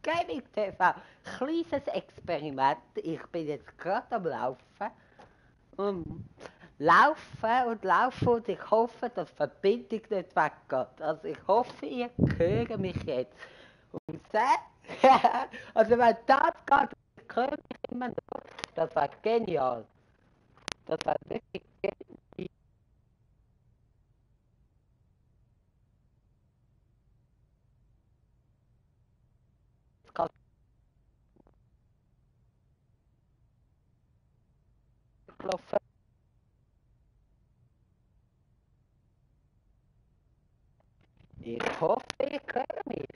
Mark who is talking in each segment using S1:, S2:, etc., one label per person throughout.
S1: Gaming TV. Kleines Experiment. Ich bin jetzt gerade am Laufen. Und laufen und ich hoffe, dass die Verbindung nicht weggeht. Also ich hoffe, ihr hört mich jetzt. Und also wenn das geht, ich höre mich immer noch. Das war genial. Das war wirklich genial. Ich hoffe, ihr hört mich.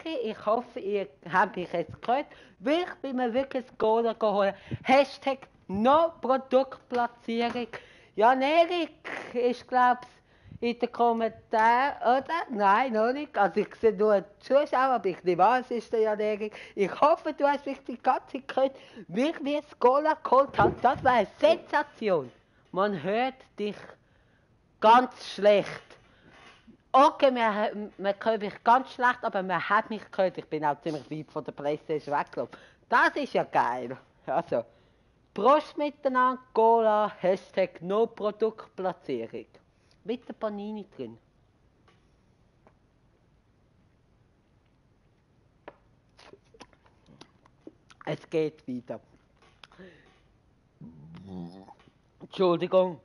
S1: Ich hoffe, ihr habt mich jetzt gehört, weil ich bin mir wirklich das Goal geholt. Hashtag No Produktplatzierung. Jan Erik ist, glaube ich, in den Kommentaren, oder? Nein, noch nicht. Also ich sehe nur die Zuschauer, aber ich nehme an, es ist der Jan Erik. Ich hoffe, du hast mich die ganze Zeit gehört, wie ich mir das Goal geholt habe. Das war eine Sensation. Man hört dich ganz schlecht. Okay, man hört mich ganz schlecht, aber man hat mich gehört. Ich bin auch ziemlich weit von der Playstation weggelaufen. Das ist ja geil. Also, Prost miteinander, Cola, Hashtag No Produktplatzierung. Mit der Panini drin. Es geht wieder. Entschuldigung.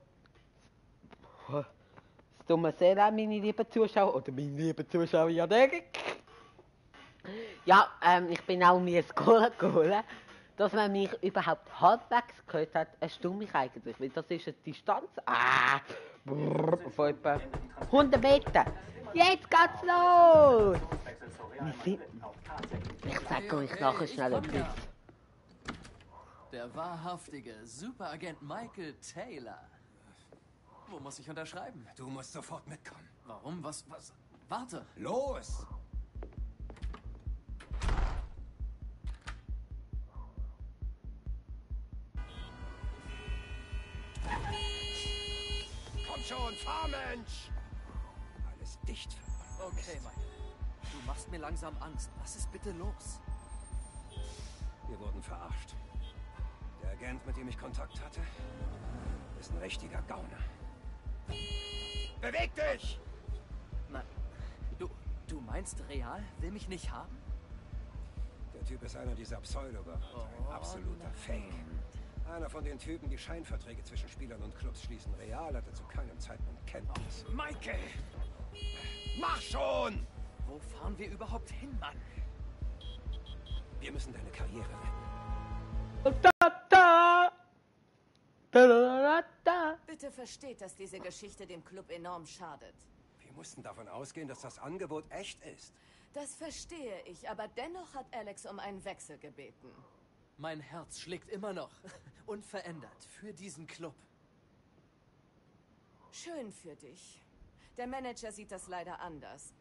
S1: Es tut mir sehr leid, meine lieben Zuschauer. Oder meine lieben Zuschauer, ja, ja, ich bin auch mir das Cola geholt. Dass man mich überhaupt halbwegs gehört hat, erstaunt mich eigentlich. Weil das ist eine Distanz. Von etwa 100 Meter. Jetzt geht's los! Ich sag euch nachher schnell etwas.
S2: Der wahrhaftige Superagent Michael Taylor. Wo muss ich unterschreiben?
S3: Du musst sofort mitkommen.
S2: Warum? Was? Warte!
S3: Los! Komm schon, Fahrmensch! Alles dicht.
S2: Okay, Michael. Du machst mir langsam Angst. Was ist bitte los?
S3: Wir wurden verarscht. Der Agent, mit dem ich Kontakt hatte, ist ein richtiger Gauner. Beweg dich!
S2: Na, du meinst Real? Will mich nicht haben?
S3: Der Typ ist einer dieser Pseudo-Berater. Ein absoluter Fake. Einer von den Typen, die Scheinverträge zwischen Spielern und Clubs schließen. Real hatte zu keinem Zeitpunkt Kenntnis.
S2: Michael!
S3: Mach schon!
S2: Wo fahren wir überhaupt hin, Mann?
S3: Wir müssen deine Karriere retten.
S4: Bitte versteht, dass diese Geschichte dem Club enorm schadet.
S3: Wir mussten davon ausgehen, dass das Angebot echt ist.
S4: Das verstehe ich, aber dennoch hat Alex um einen Wechsel gebeten.
S2: Mein Herz schlägt immer noch. Unverändert. Für diesen Club.
S4: Schön für dich. Der Manager sieht das leider anders.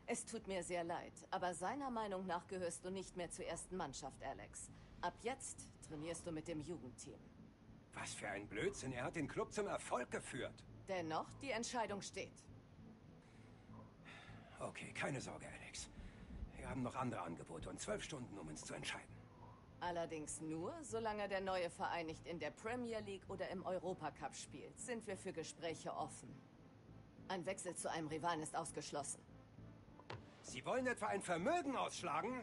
S4: Es tut mir sehr leid, aber seiner Meinung nach gehörst du nicht mehr zur ersten Mannschaft, Alex. Ab jetzt trainierst du mit dem Jugendteam.
S3: Was für ein Blödsinn. Er hat den Club zum Erfolg geführt.
S4: Dennoch, die Entscheidung steht.
S3: Okay, keine Sorge, Alex. Wir haben noch andere Angebote und 12 Stunden, um uns zu entscheiden.
S4: Allerdings nur, solange der neue Verein nicht in der Premier League oder im Europacup spielt, sind wir für Gespräche offen. Ein Wechsel zu einem Rivalen ist ausgeschlossen.
S3: Sie wollen etwa ein Vermögen ausschlagen?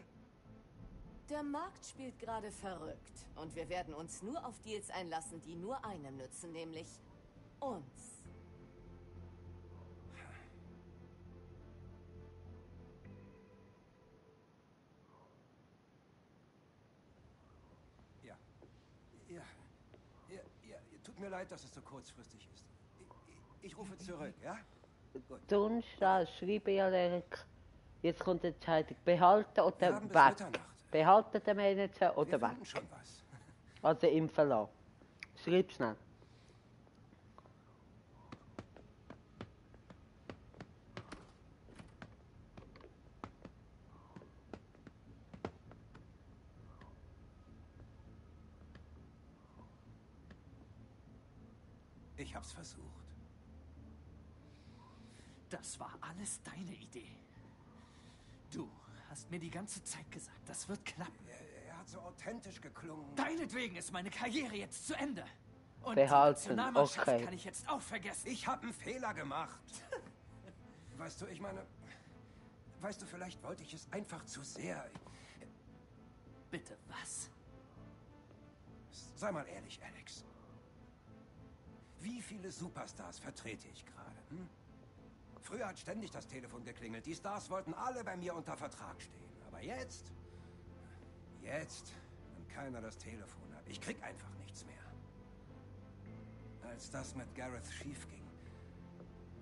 S4: Der Markt spielt gerade verrückt und wir werden uns nur auf Deals einlassen, die nur einem nützen, nämlich uns.
S3: Tut mir leid, dass es so kurzfristig ist. Ich rufe zurück, ja? Gut.
S1: Donnerstag schreibe ich an Erik. Jetzt kommt die Entscheidung. Behalten oder
S3: Wir haben bis
S1: weg?
S3: Mitternacht.
S1: Behalten den Manager
S3: Wir
S1: oder weg?
S3: finden schon was.
S1: Also im Verlag. Schreib schnell.
S3: Ich hab's versucht.
S2: Das war alles deine Idee. hast mir die ganze Zeit gesagt, das wird klappen.
S3: Er hat so authentisch geklungen.
S2: Deinetwegen ist meine Karriere jetzt zu Ende. Und
S1: Behalten,
S2: die Nationalmannschaft
S1: okay.
S2: kann ich jetzt auch vergessen.
S3: Ich habe einen Fehler gemacht. Weißt du, ich meine... Weißt du, vielleicht wollte ich es einfach zu sehr.
S2: Bitte, was?
S3: Sei mal ehrlich, Alex. Wie viele Superstars vertrete ich gerade? Hm? Früher hat ständig das Telefon geklingelt. Die Stars wollten alle bei mir unter Vertrag stehen. Aber jetzt... Jetzt, wenn keiner das Telefon hat. Ich krieg einfach nichts mehr. Als das mit Gareth schief ging,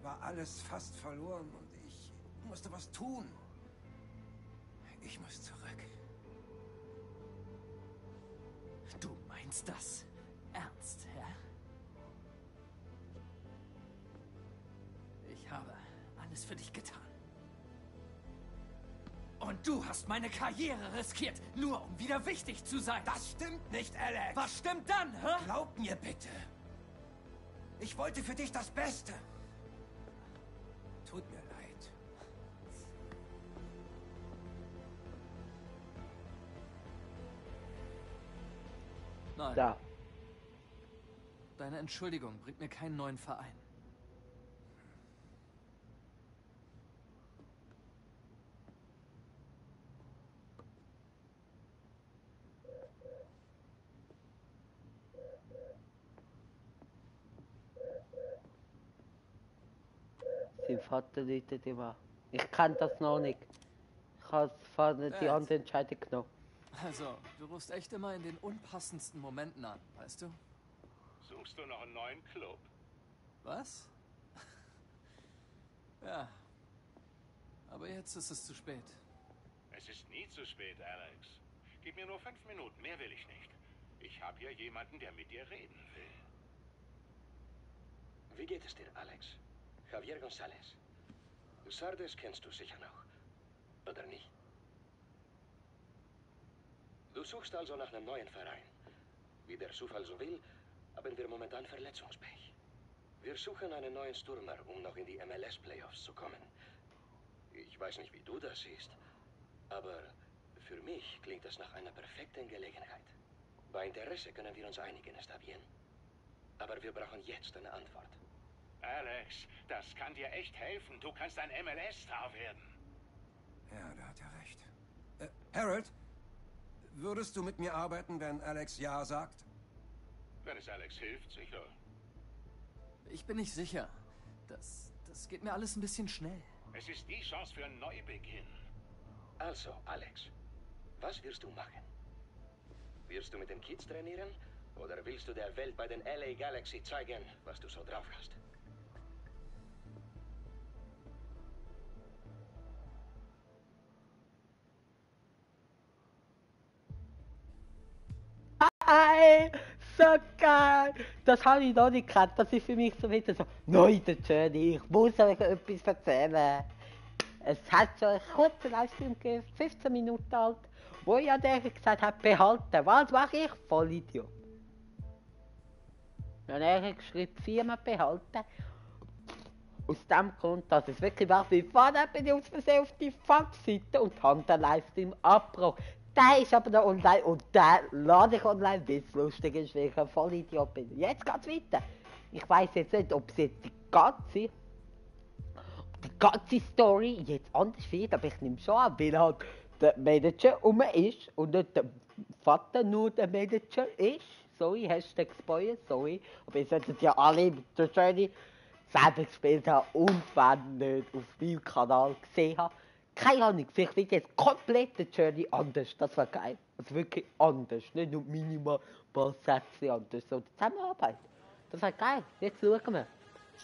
S3: war alles fast verloren und ich musste was tun. Ich muss zurück.
S2: Du meinst das ernst, Herr? Ich habe alles für dich getan. Und du hast meine Karriere riskiert, nur um wieder wichtig zu sein.
S3: Das stimmt nicht, Alex.
S2: Was stimmt dann, hä?
S3: Glaub mir bitte. Ich wollte für dich das Beste. Tut mir leid.
S2: Nein,
S1: Da.
S2: deine Entschuldigung bringt mir keinen neuen Verein.
S1: Sein Vater läutet immer. Ich kann das noch nicht. Ich habe vorne die
S2: Ed.
S1: andere Entscheidung genommen.
S2: Also, du rufst echt immer in den unpassendsten Momenten an, weißt du?
S5: Suchst du noch einen neuen Club?
S2: Was? Ja. Aber jetzt ist es zu spät.
S5: Es ist nie zu spät, Alex. Gib mir nur 5 Minuten, mehr will ich nicht. Ich habe hier jemanden, der mit dir reden will.
S6: Wie geht es dir, Alex? Javier González. Sardes kennst du sicher noch, oder nicht? Du suchst also nach einem neuen Verein. Wie der Zufall so will, haben wir momentan Verletzungspech. Wir suchen einen neuen Stürmer, um noch in die MLS-Playoffs zu kommen. Ich weiß nicht, wie du das siehst, aber für mich klingt das nach einer perfekten Gelegenheit. Bei Interesse können wir uns einigen, está bien? Aber wir brauchen jetzt eine Antwort.
S5: Alex, das kann dir echt helfen. Du kannst ein MLS-Star werden.
S3: Ja, da hat er recht. Harold, würdest du mit mir arbeiten, wenn Alex Ja sagt?
S5: Wenn es Alex hilft, sicher.
S2: Ich bin nicht sicher. Das geht mir alles ein bisschen schnell.
S5: Es ist die Chance für einen Neubeginn.
S6: Also, Alex, was wirst du machen? Wirst du mit den Kids trainieren? Oder willst du der Welt bei den LA Galaxy zeigen, was du so drauf hast?
S1: Geil! So geil! Das habe ich noch nicht gekannt. Das ist für mich so wieder so neu der Journey. Ich muss euch etwas erzählen. Es hat so einen kurzen Livestream gegeben, 15 Minuten alt, wo ja der gesagt hat, behalten. Was mache ich? Vollidiot. Und er hat geschrieben, Firma behalten. Aus dem Grund, dass es wirklich war, wie vorne bin ich aus Versehen auf die Fuck-Seite und habe den Livestream abgebrochen. Der ist aber noch online und der lade ich online, weil es lustig ist, weil ich ein Vollidiot bin. Jetzt geht's weiter. Ich weiß jetzt nicht, ob es jetzt die ganze Story jetzt anders wird, aber ich nehme schon an, weil halt der Manager ist und nicht der Vater nur der Manager ist. Sorry, Hashtag Spoiler, sorry. Aber ihr solltet ja alle mit der Journey selber gespielt haben und wenn nicht auf meinem Kanal gesehen haben. Keine Ahnung, vielleicht wird jetzt komplett die Journey anders. Das war geil. Also wirklich anders. Nicht nur minimal ein paar Sätze anders. So die Zusammenarbeit. Das war geil. Jetzt schauen wir.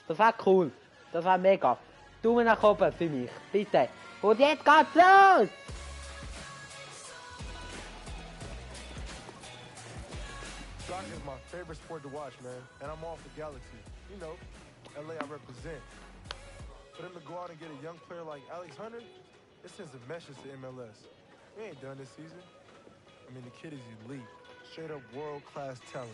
S1: Das war cool. Das war mega. Daumen nach oben für mich. Bitte. Und jetzt geht's los!
S7: Soccer is my favorite sport to watch, man. And I'm all for Galaxy. You know, LA I represent. For them to go out and get a young player like Alex Hunter, it sends a message to MLS. We ain't done this season. I mean, the kid is elite. Straight up world-class talent.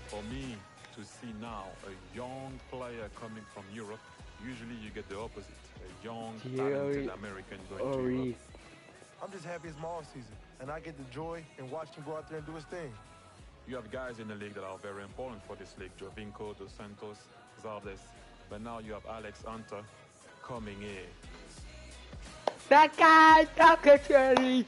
S8: For me, to see now a young player coming from Europe. Usually you get the opposite, a young, talented American going to Europe.
S7: I'm just happy it's my off season, and I get the joy and watch him go out there and do his thing.
S8: You have guys in the league that are very important for this league, Jovinko, Dos Santos, Zardes, but now you have Alex Hunter coming in.
S1: Danke, Thierry!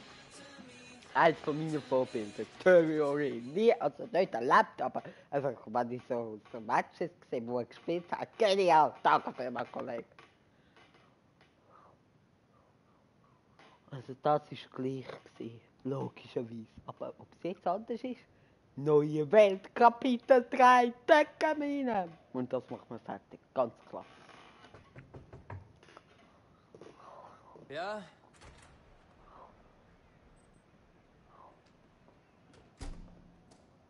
S1: Eins von meinen Vorbildern, Thierry Henry. Nie, also nicht erlebt, aber einfach, wenn ich so Matches gesehen, wo er gespielt hat, genial! Danke vielmals, Kollege. Also das war gleich gewesen, logischerweise. Aber ob es jetzt anders ist? Neue Welt, Kapitel 3, Deckenmine! Und das macht man fertig, ganz klar.
S2: Ja?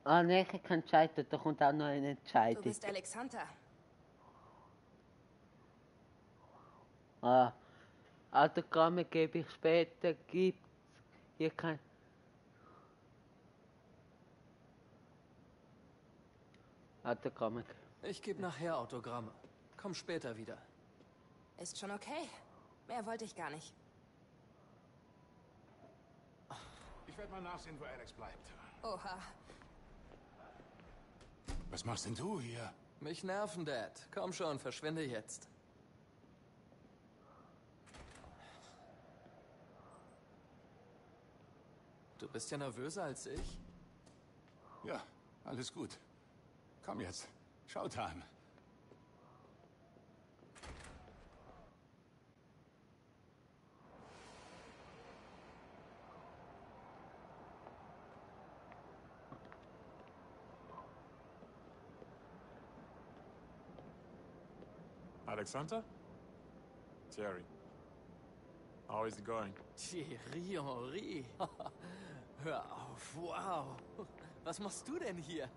S1: Ah, nee, ich kann entscheiden, da kommt auch noch eine Entscheidung.
S9: Du bist Alex Hunter.
S1: Ah, Autogramme gebe ich später, gibt's hier kein... Autogramme.
S2: Ich gebe nachher Autogramme. Komm später wieder.
S9: Ist schon okay. Mehr wollte ich gar nicht.
S5: Ich werde mal nachsehen, wo Alex bleibt.
S9: Oha.
S5: Was machst denn du hier?
S2: Mich nerven, Dad. Komm schon, verschwinde jetzt. Du bist ja nervöser als ich.
S5: Ja, alles gut. Komm jetzt. Showtime.
S8: Alex Hunter? Thierry. How is it going?
S2: Thierry Henry. Hör auf, wow. Was machst du denn hier?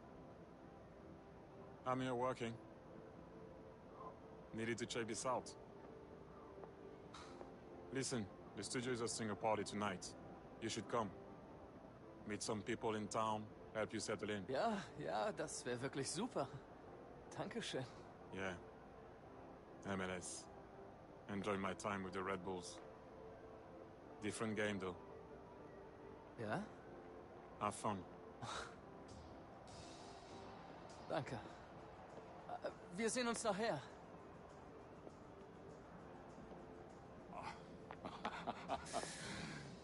S8: I'm here working. Needed to check this out. Listen, the studio is hosting a party tonight. You should come. Meet some people in town, help you settle in.
S2: Ja, das wäre wirklich super. Dankeschön.
S8: Yeah. MLS. Enjoy my time with the Red Bulls. Different game though.
S2: Ja?
S8: Have fun.
S2: Danke. Wir sehen uns nachher.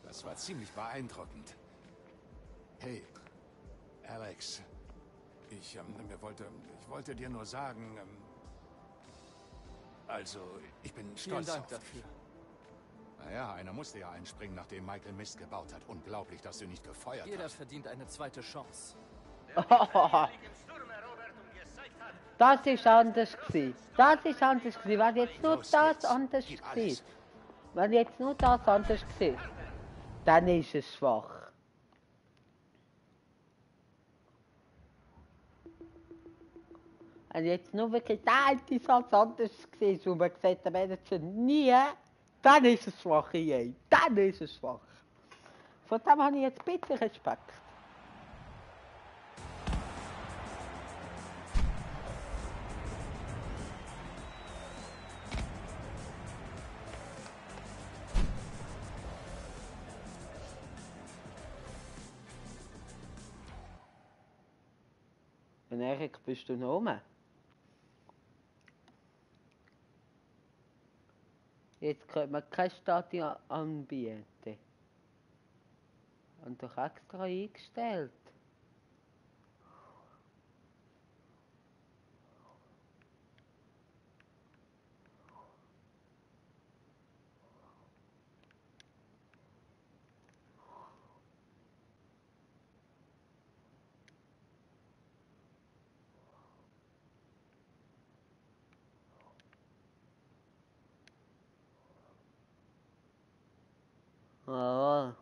S5: Das war ziemlich beeindruckend. Hey, Alex. Ich wollte dir nur sagen, also, ich bin
S2: Vielen
S5: stolz
S2: Dank
S5: auf
S2: dafür.
S5: dich. Naja, einer musste ja einspringen, nachdem Michael Mist gebaut hat. Unglaublich, dass du nicht gefeuert
S2: Jeder
S5: hast.
S2: verdient eine zweite Chance.
S1: Das ist anders gewesen. Das ist anders gewesen. Wenn jetzt nur das anders gewesen. Wenn jetzt nur das anders gewesen. Dann ist es schwach. Wenn jetzt nur wirklich der alte Satz anders gewesen und man sieht, der Manager nie, dann ist es schwach, EA. Dann ist es schwach. Von dem habe ich jetzt ein bisschen Respekt. Und Erik, bist du noch rum? Jetzt könnte man kein Stadion anbieten. Und doch extra eingestellt. Ah.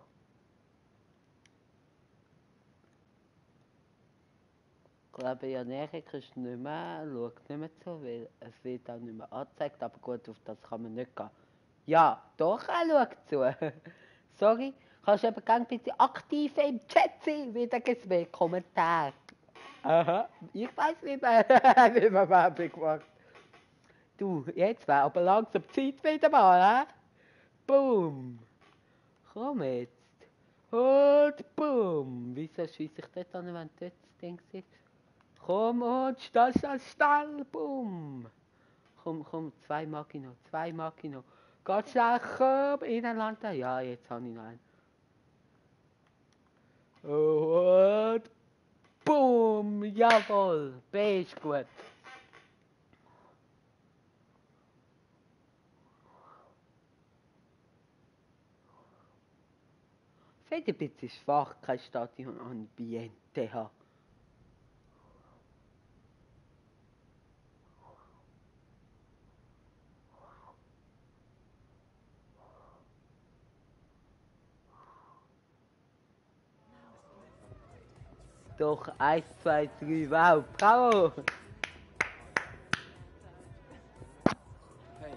S1: Ich glaube, Jan-Erik ist nicht mehr, schaut nicht mehr zu, weil es wird auch nicht mehr angezeigt, aber gut, auf das kann man nicht gehen. Ja, doch, er schaut zu. Sorry, kannst du eben gerne bitte aktiv im Chat sein, wieder mehr Kommentare. Aha, ich weiß nicht, wie man Werbung macht. Du, jetzt wäre aber langsam Zeit wieder mal, hä? Boom. Komm jetzt. Und boom. Wieso schieße ich dort an, wenn dort das Ding sitzt? Komm und schnell, boom. Komm, 2 mag ich noch. Ganz schnell, komm, ineinander. Ja, jetzt habe ich noch einen. Und boom, jawohl, B ist gut. Seid ein bisschen schwach, kein Stadion Ambiente haben. Doch, 1, 2, 3, wow, bravo!
S2: Hey.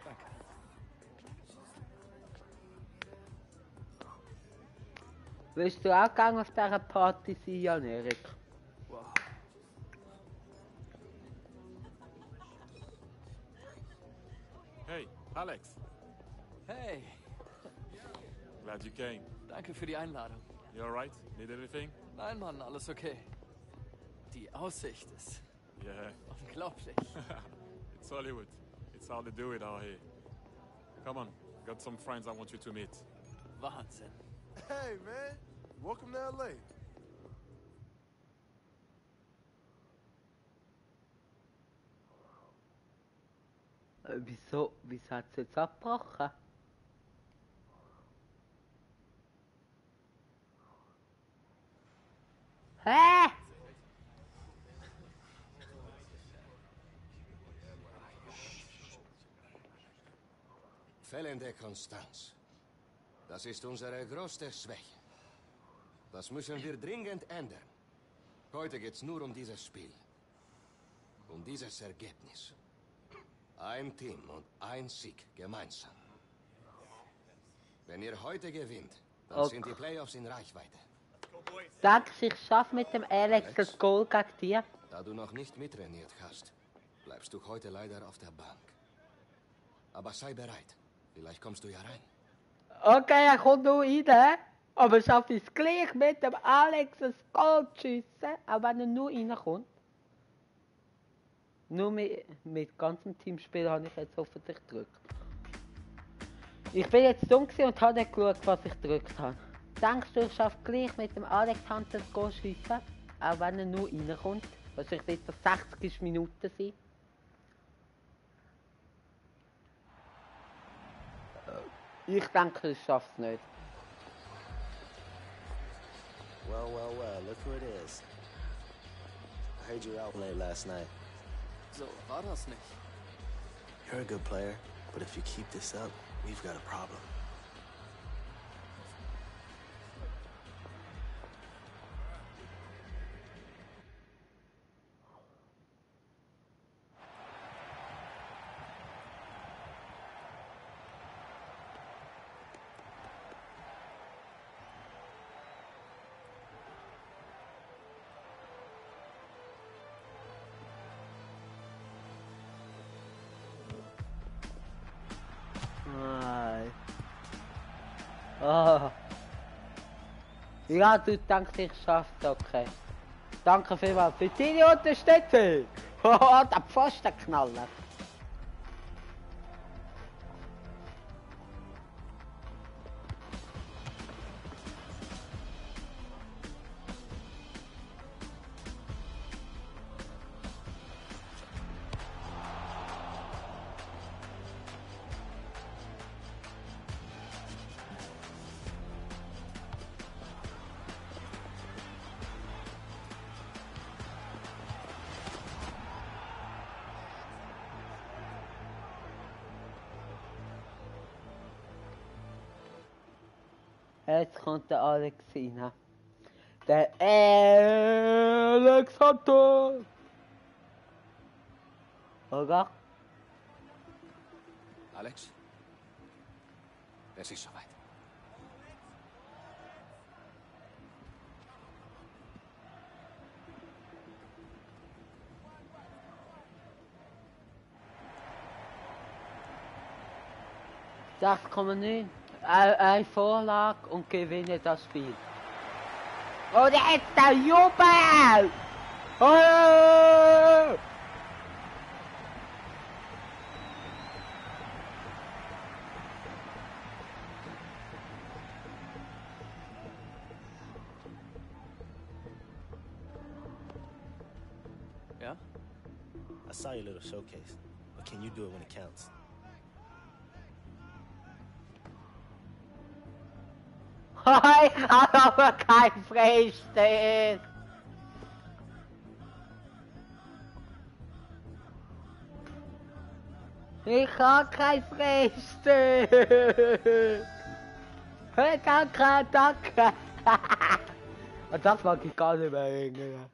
S2: Danke.
S1: Willst du auch gerne auf dieser Party sein, Jan-Erik?
S2: Wow.
S8: Hey, Alex.
S2: Hey,
S8: Glad you came.
S2: danke für die Einladung.
S8: You alright? Need anything?
S2: Nein, Mann, alles okay. Die Aussicht ist
S8: Yeah.
S2: unglaublich.
S8: It's Hollywood. It's how they do it out here. Come on, got some friends I want you to meet.
S2: Wahnsinn.
S7: Hey, man. Welcome to LA.
S1: Wieso hat es jetzt abgebrochen? Hä?
S6: Fehlende Konstanz. Das ist unsere größte Schwäche. Das müssen wir dringend ändern. Heute geht's nur um dieses Spiel. Um dieses Ergebnis. Ein Team und ein Sieg gemeinsam. Wenn ihr heute gewinnt, dann
S1: Okay.
S6: sind die Playoffs in Reichweite.
S1: Denkst du, ich schaffe mit dem Alex das Goal gegen dir?
S6: Da du noch nicht mittrainiert hast, bleibst du heute leider auf der Bank. Aber sei bereit. Vielleicht kommst du ja rein.
S1: Okay, er kommt nur rein, aber schaffe ich es gleich mit dem Alex das Goal zu schiessen, auch wenn er nur reinkommt. Nur mit ganzem Teamspiel habe ich jetzt hoffentlich gedrückt. Ich bin jetzt dumm gewesen und habe nicht geschaut, was ich gedrückt habe. Denkst du, ich schaffe gleich mit dem Alex Hunter das Goal zu schiessen, auch wenn er nur reinkommt? Wahrscheinlich wird das 60 Minuten sein. Ich denke, ich schaffe es nicht.
S10: Well, look who it is. I heard you were out late last night.
S2: So war das nicht.
S10: You're a good player, but if you keep this up, we've got a problem.
S1: Nein. Oh. Ja, du denkst, ich schaff's, okay. Danke vielmals für deine Unterstützung. Oh, der Pfostenknaller. Jetzt kommt der Alex rein. Der Alex Hunter. Oder?
S6: Alex? Es ist soweit.
S1: 6,9. Eine Vorlage und gewinne das Spiel. Und jetzt der Jubel! Oh!
S2: Ja?
S10: I saw your little showcase, but can you do it when it counts?
S1: Ich hab aber kein Freistil. Ich hab kein Freistil. Hey, danke, danke. Und das mag ich gar nicht mehr hängen.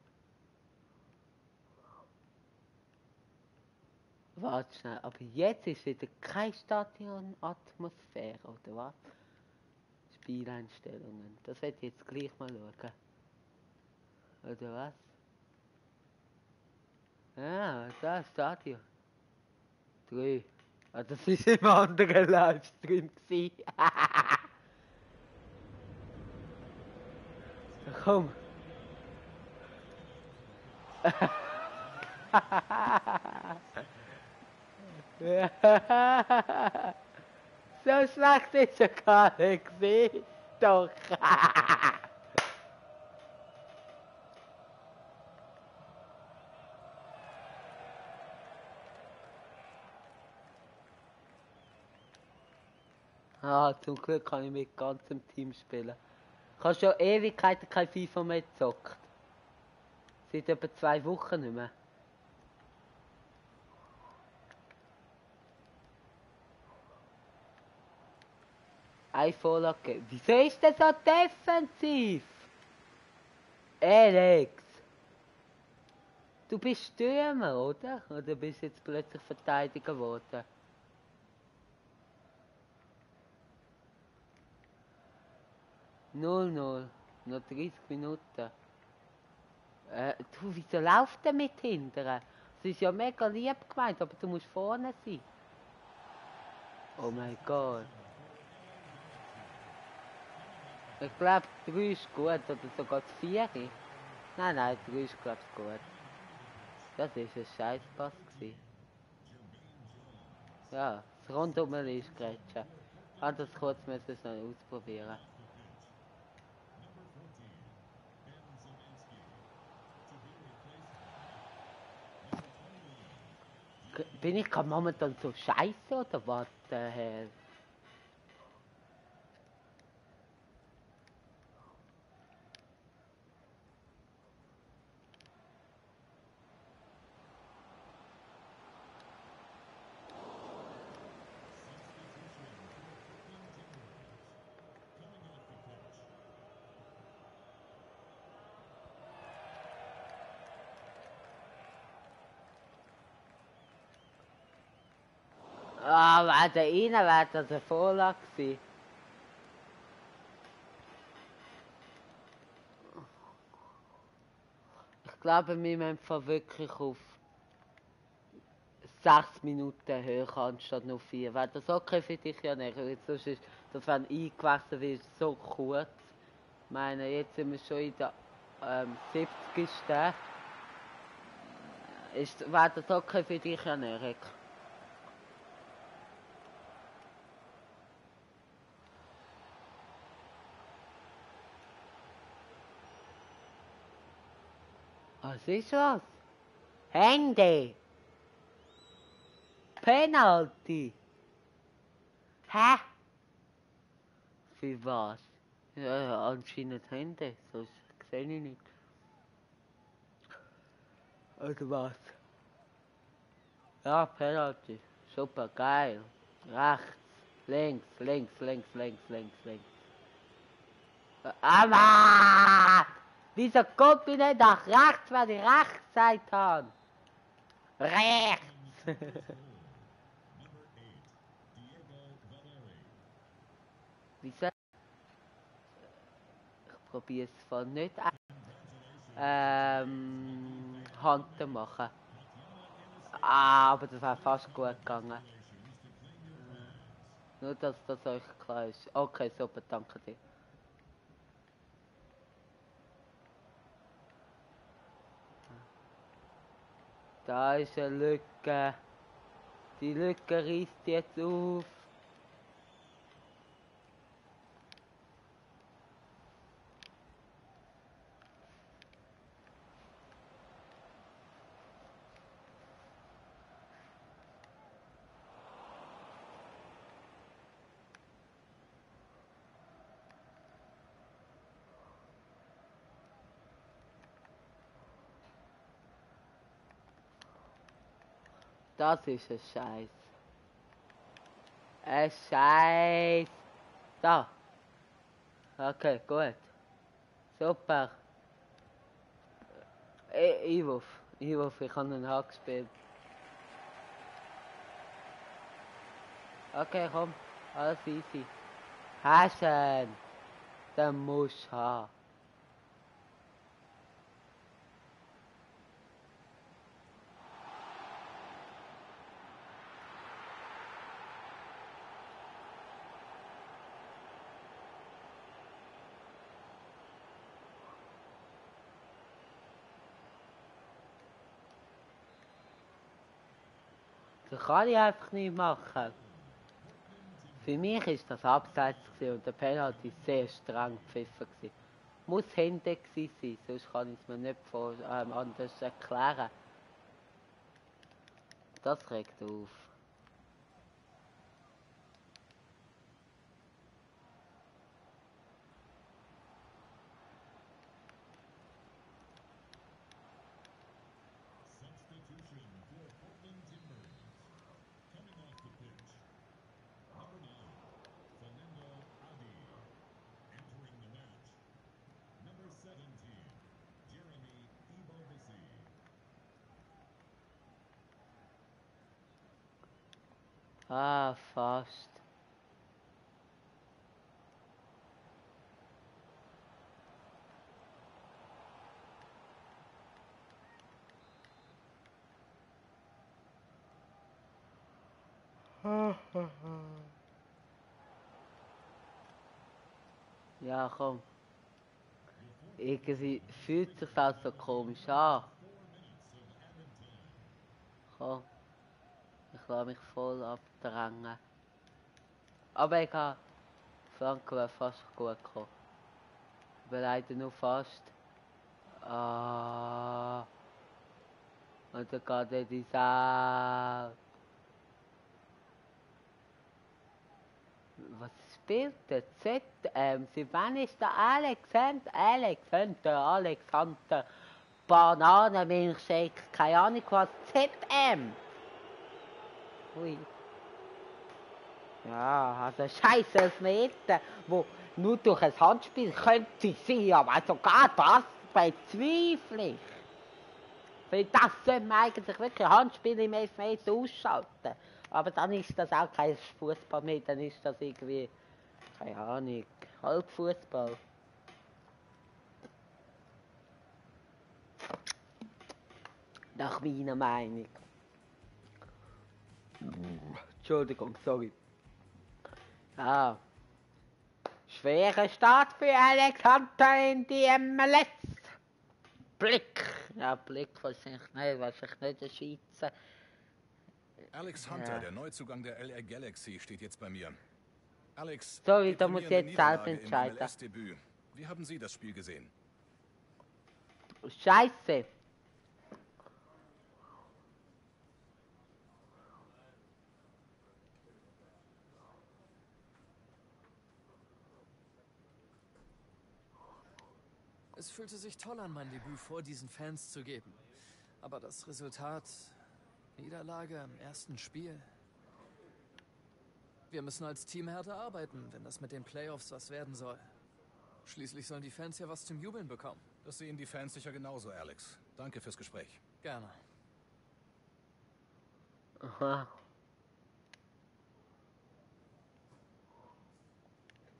S1: Warte schnell, aber jetzt ist wieder keine Stadionatmosphäre, oder was? Spieleinstellungen. Das werde ich jetzt gleich mal schauen. Oder was? Ja, da ist Stadion. 3. Ah, das ist im anderen Livestream gewesen. Komm. So schlecht ist er gar nicht gewesen. Doch. Ah, zum Glück kann ich mit ganzem Team spielen. Ich habe schon Ewigkeiten kein FIFA mehr gezockt. Seit etwa 2 Wochen nicht mehr. Eine Vorlage. Wieso ist der so defensiv? Alex! Du bist Stürmer, oder? Oder bist jetzt plötzlich Verteidiger geworden? Null. Noch 30 Minuten. Du, wieso läuft der mit hinteren? Es ist ja mega lieb gemeint, aber du musst vorne sein. Oh mein Gott. Ich glaube, 3 ist gut, oder sogar 4. Nein, 3 ist glaube ich gut. Das ist ein Scheißpass gewesen. Ja, das Rundum ist grätschen. Ich habe das kurz müssen ausprobieren. Bin ich gerade momentan so scheiße oder was der Hell? Ah, warte, innen wäre das eine Vorlage gewesen. Ich glaube, wir müssen wirklich auf 6 Minuten höher anstatt nur 4. Wäre das okay für dich, ja nicht? Sonst ist das, wenn eingewechselt wird, so kurz. Ich meine, jetzt sind wir schon in der 70. Wäre das okay für dich, ja nicht? Was ist was? Handy! Penalty! Hä? Für was? Ja, anscheinend Handy, sonst sehe ich nicht. Oder was? Ja, Penalty. Super, geil. Rechts, links. Aber! Wieso kommt ich nicht nach rechts, wenn ich rechts gesagt habe? Rechts! Wieso? Ich probiere es von nicht Hand zu machen. Ah, aber das wäre fast gut gegangen. Nur, dass das euch klar ist. Okay, super, danke dir. Da ist eine Lücke. Die Lücke reißt jetzt auf. Das ist ein Scheiß. Ein Scheiß. Da. Okay, gut. Super. Einwurf. Einwurf, ich habe einen Hack gespielt. Okay, komm. Alles easy. Hast du ihn? Den musst du haben. Das kann ich einfach nicht machen. Für mich ist das abseits und der Penalty sehr streng gepfiffen gewesen. Muss Hände gewesen sein, sonst kann ich es mir nicht anders erklären. Das regt auf. Ah, fast. Ja, komm. Irgendwie fühlt sich das so komisch an. Komm. Ich lasse mich voll abdrängen. Aber egal. Flanke wäre fast gut gekommen. Aber leider nur fast. Ah. Und dann geht er die Sau. Was spielt der Sie wann ist der Alexander Bananenmilchshake, keine Ahnung was, ZM. Ui. Ja, also scheiß Elfmeter, wo nur durch ein Handspiel könnte sein, aber sogar das bezweifle ich. Weil das sollte man eigentlich wirklich Handspiel im Elfmeter ausschalten. Aber dann ist das auch kein Fußball mehr, dann ist das irgendwie, keine Ahnung, Halbfußball. Nach meiner Meinung. Entschuldigung, sorry. Ja. Schwerer Start für Alexander in die MLS. Blick. Ja, Blick wahrscheinlich nicht der Schweizer.
S11: Alex Hunter, der Neuzugang der LA Galaxy, steht jetzt bei mir. Alex,
S1: sorry, da muss ich jetzt selber entscheiden.
S11: Wie haben Sie das Spiel gesehen?
S1: Scheiße.
S2: Es fühlte sich toll an, mein Debüt vor diesen Fans zu geben. Aber das Resultat, Niederlage im ersten Spiel. Wir müssen als Team härter arbeiten, wenn das mit den Playoffs was werden soll. Schließlich sollen die Fans ja was zum Jubeln bekommen.
S11: Das sehen die Fans sicher genauso, Alex. Danke fürs Gespräch.
S2: Gerne.
S1: Aha.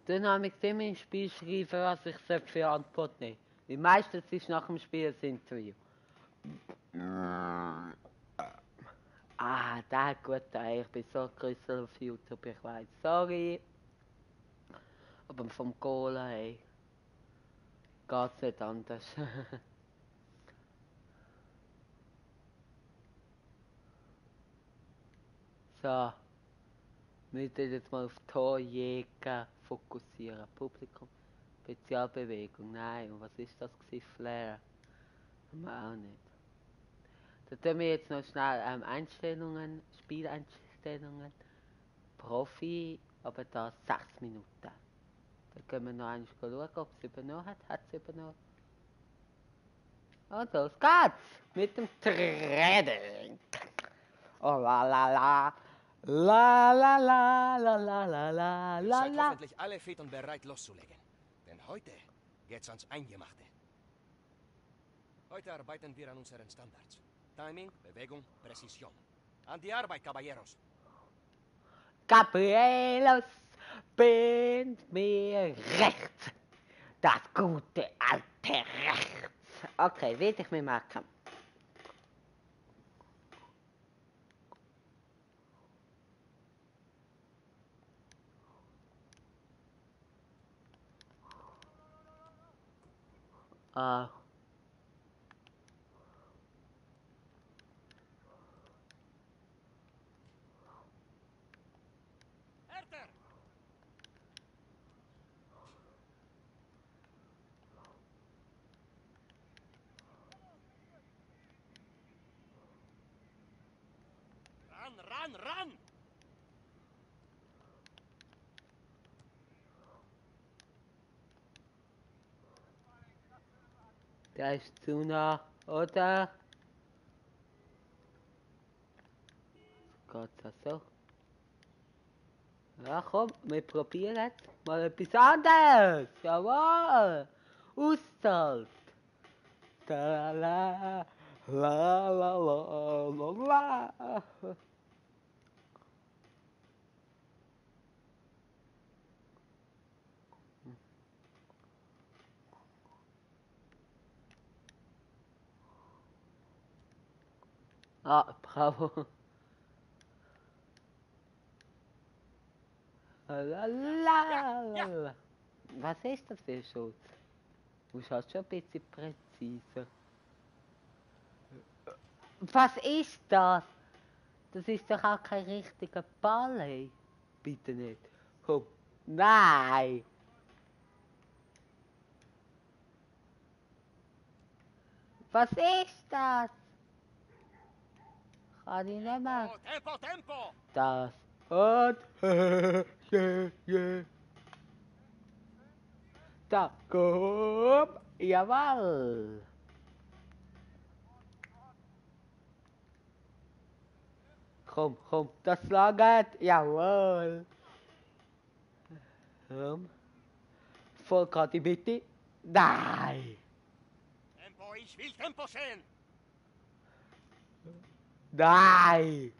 S1: Dann habe ich immer im Spiel schreiben, was ich für Antwort nehme. Die meistens ist nach dem Spiel das Interview. Ah, der hat gut getan. Ich bin so gerüsselt auf YouTube, ich weiß. Sorry. Aber vom Cola, ey. Geht's nicht anders. So. Wir müssen jetzt mal auf Torjäger fokussieren. Publikum. Spezialbewegung. Nein, und was ist das gewesen? Flair. Haben wir auch nicht. Da tun wir jetzt noch schnell Einstellungen, Spieleinstellungen. Profi, aber da 6 Minuten. Dann können wir noch einmal schauen, ob es übernommen hat. Hat es übernommen? Und los geht's! Mit dem Training! Oh la la la! La la la la la la la
S6: Ihr
S1: la
S6: seid
S1: la!
S6: hoffentlich alle fit und bereit loszulegen. Denn heute geht's ans Eingemachte. Heute arbeiten wir an unseren Standards. Timing, Bewegung, Präzision. An die Arbeit, Caballeros.
S1: Gabrielos, bindet mir rechts. Das gute alte Rechts. Okay, will ich mir merken. Ah.
S6: Ran!
S1: Der ist zu nah, oder? Geht's auch so? Ja, komm, wir probieren mal etwas anderes. Jawohl! Auszahlt! La la la la la la la. Ah, bravo. La la la. Was ist das für ein Schutz? Du schaust schon ein bisschen präziser. Was ist das? Das ist doch auch kein richtiger Ball, ey. Bitte nicht. Komm. Nein! Was ist das? Kann ich nicht mehr.
S6: Tempo!
S1: Das. Und. yeah. Da, komm. Jawohl. Komm, das langt. Jawohl. Voll gerade in die Mitte. Nein.
S6: Tempo, ich will Tempo sehen!
S1: Nein.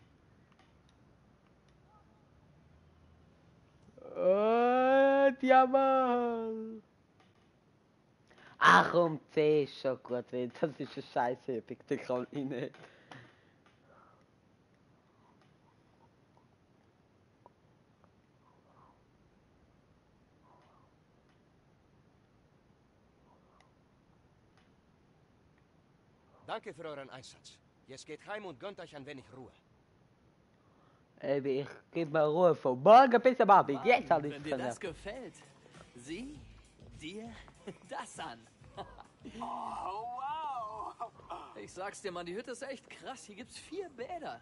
S1: Und jawohl. Ach, um C ist schon gut, das ist eine Scheißübung, die kann ich nicht.
S6: Danke für euren Einsatz. Jetzt geht heim und gönnt euch ein wenig Ruhe.
S1: Ich gebe mir Ruhe von morgen bis am Abend.
S2: Mann,
S1: Jetzt habe ich
S2: wenn dir das gefällt, sieh dir das an.
S12: Oh, wow!
S2: Ich sag's dir, Mann, die Hütte ist echt krass. Hier gibt's 4 Bäder.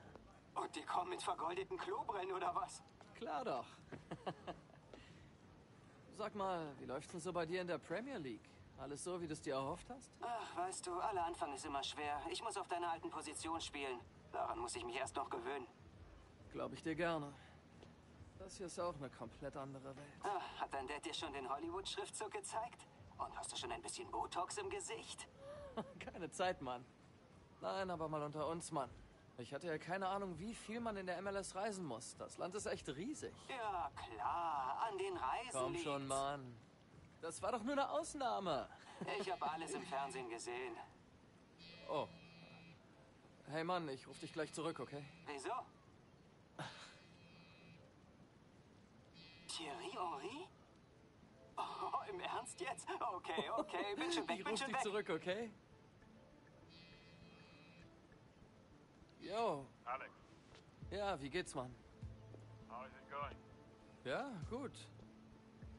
S12: Und die kommen mit vergoldeten Klobrillen oder was?
S2: Klar doch. Sag mal, wie läuft's denn so bei dir in der Premier League? Alles so, wie du es dir erhofft hast?
S12: Ach, weißt du, aller Anfang ist immer schwer. Ich muss auf deiner alten Position spielen. Daran muss ich mich erst noch gewöhnen.
S2: Glaube ich dir gerne. Das hier ist auch eine komplett andere Welt.
S12: Ach, hat dein Dad dir schon den Hollywood-Schriftzug gezeigt? Und hast du schon ein bisschen Botox im Gesicht?
S2: Keine Zeit, Mann. Nein, aber mal unter uns, Mann. Ich hatte ja keine Ahnung, wie viel man in der MLS reisen muss. Das Land ist echt riesig.
S12: Ja, klar. An den Reisen
S2: Komm
S12: liegt's.
S2: schon, Mann. Das war doch nur eine Ausnahme.
S12: Ich habe alles im Fernsehen gesehen.
S2: Oh. Hey Mann, ich rufe dich gleich zurück, okay?
S12: Wieso? Thierry Henry? Oh, im Ernst jetzt? Okay, bin schon weg,
S2: Ich ruf dich zurück, okay? Yo.
S8: Alex.
S2: Ja, wie geht's, Mann?
S8: How is it going?
S2: Ja, gut.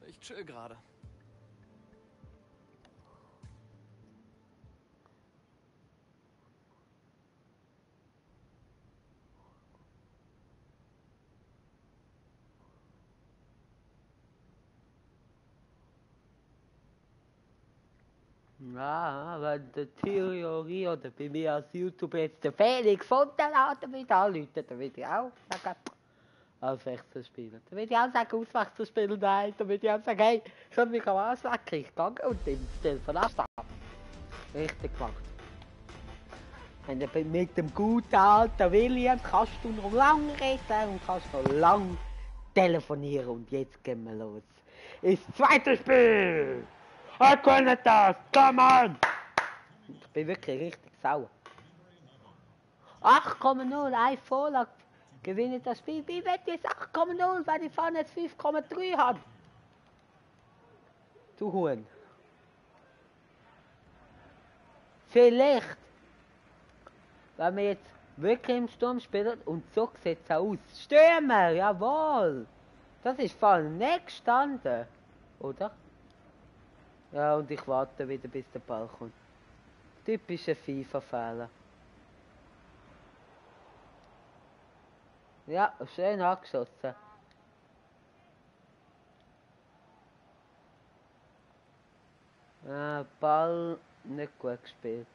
S2: Ich chill gerade.
S1: Ja, wenn der Theorie oder bei mir als YouTube jetzt der Felix von der Laden wieder anrufen, dann würde ich auch sagen, Auswechselspieler. Dann würde ich auch sagen, Auswechselspieler, nein, dann würde ich auch sagen, hey, ich soll mich am auswechseln, ich gehe und nehme das Telefon ab. Richtig gemacht. Und mit dem guten alten William kannst du noch lange reden und kannst noch lange telefonieren. Und jetzt gehen wir los. Ins zweite Spiel! Wir können das! Come on! Ich bin wirklich richtig sauer. 8,0, eine Vorlage. Gewinne das Spiel. Wie wird jetzt 8,0, weil ich vorne jetzt 5,3 habe? Du Huhn. Vielleicht, wenn wir jetzt wirklich im Sturm spielen und so sieht es aus. Stürmer, jawohl! Das ist voll nicht gestanden, oder? Ja, und ich warte wieder, bis der Ball kommt. Typischer FIFA-Fehler. Ja, schön angeschossen. Ball nicht gut gespielt.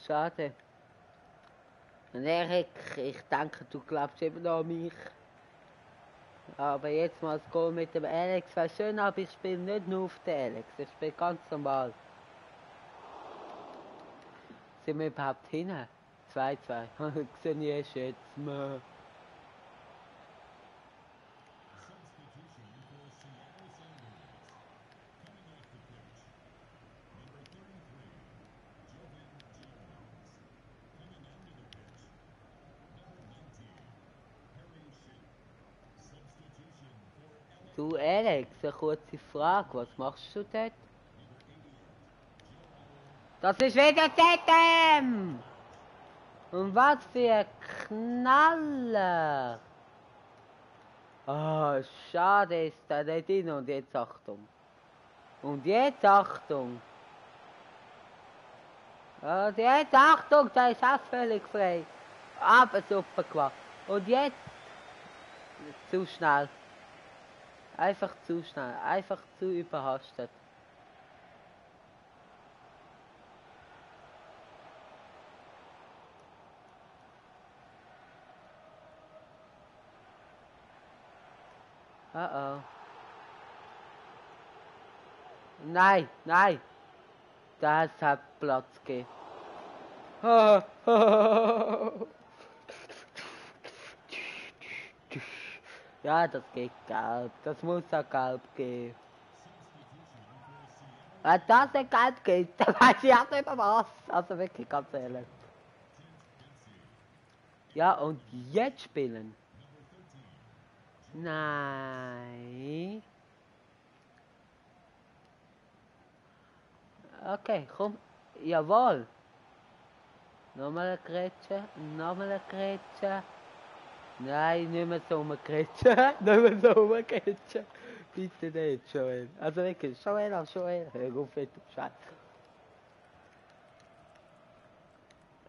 S1: Schade. Und Erik, ich denke, du glaubst immer noch an mich. Aber jetzt mal das Goal mit dem Alex wäre schön, aber ich spiele nicht nur auf den Alex, ich spiele ganz normal. Sind wir überhaupt hin? 2-2. Sehe ich erst jetzt mal. Du Alex, eine kurze Frage, was machst du dort? Das ist wieder ZM! Und was für ein Knaller! Ah, schade ist da nicht hin und jetzt Achtung. Und jetzt Achtung! Und jetzt Achtung, da ist auch völlig frei. Aber super gemacht. Und jetzt zu schnell. Einfach zu schnell, einfach zu überhastet. Oh. Nein, nein. Das hat Platz gegeben. Ja, das geht gelb. Das muss auch gelb gehen. Wenn das nicht gelb geht, dann weiß ich auch nicht mehr was. Also wirklich ganz ehrlich. Ja, und jetzt spielen. Nein. Okay, komm. Jawohl. Nochmal eine Grätsche. Nochmal eine Grätsche. Nein, nicht mehr so umgrätschen. Nicht mehr so umgrätschen. Bitte nicht, Joel. Also wirklich, Joel, hör auf mit dem Scheiß.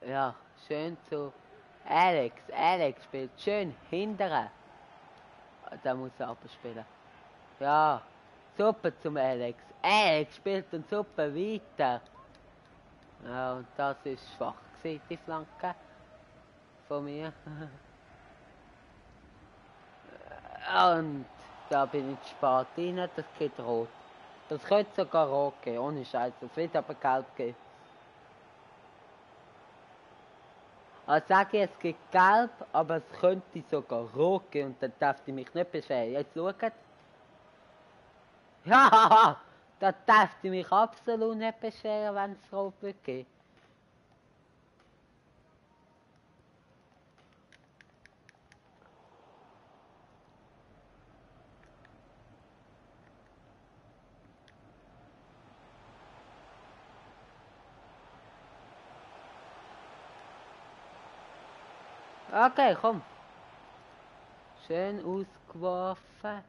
S1: Ja, schön zu Alex spielt schön hinterher. Da muss er abspielen. Ja, super zum Alex. Alex spielt dann super weiter. Ja, und das ist schwach gewesen, die Flanke von mir. Und da bin ich spät rein, das geht rot. Das könnte sogar rot gehen, ohne Scheiß, das wird aber gelb gehen. Also sage ich, es gibt gelb, aber es könnte sogar rot gehen und dann darf ich mich nicht beschweren. Jetzt schaut. Ja, da darf ich mich absolut nicht beschweren, wenn es rot wird gehen. Okay, komm. Schön ausgeworfen.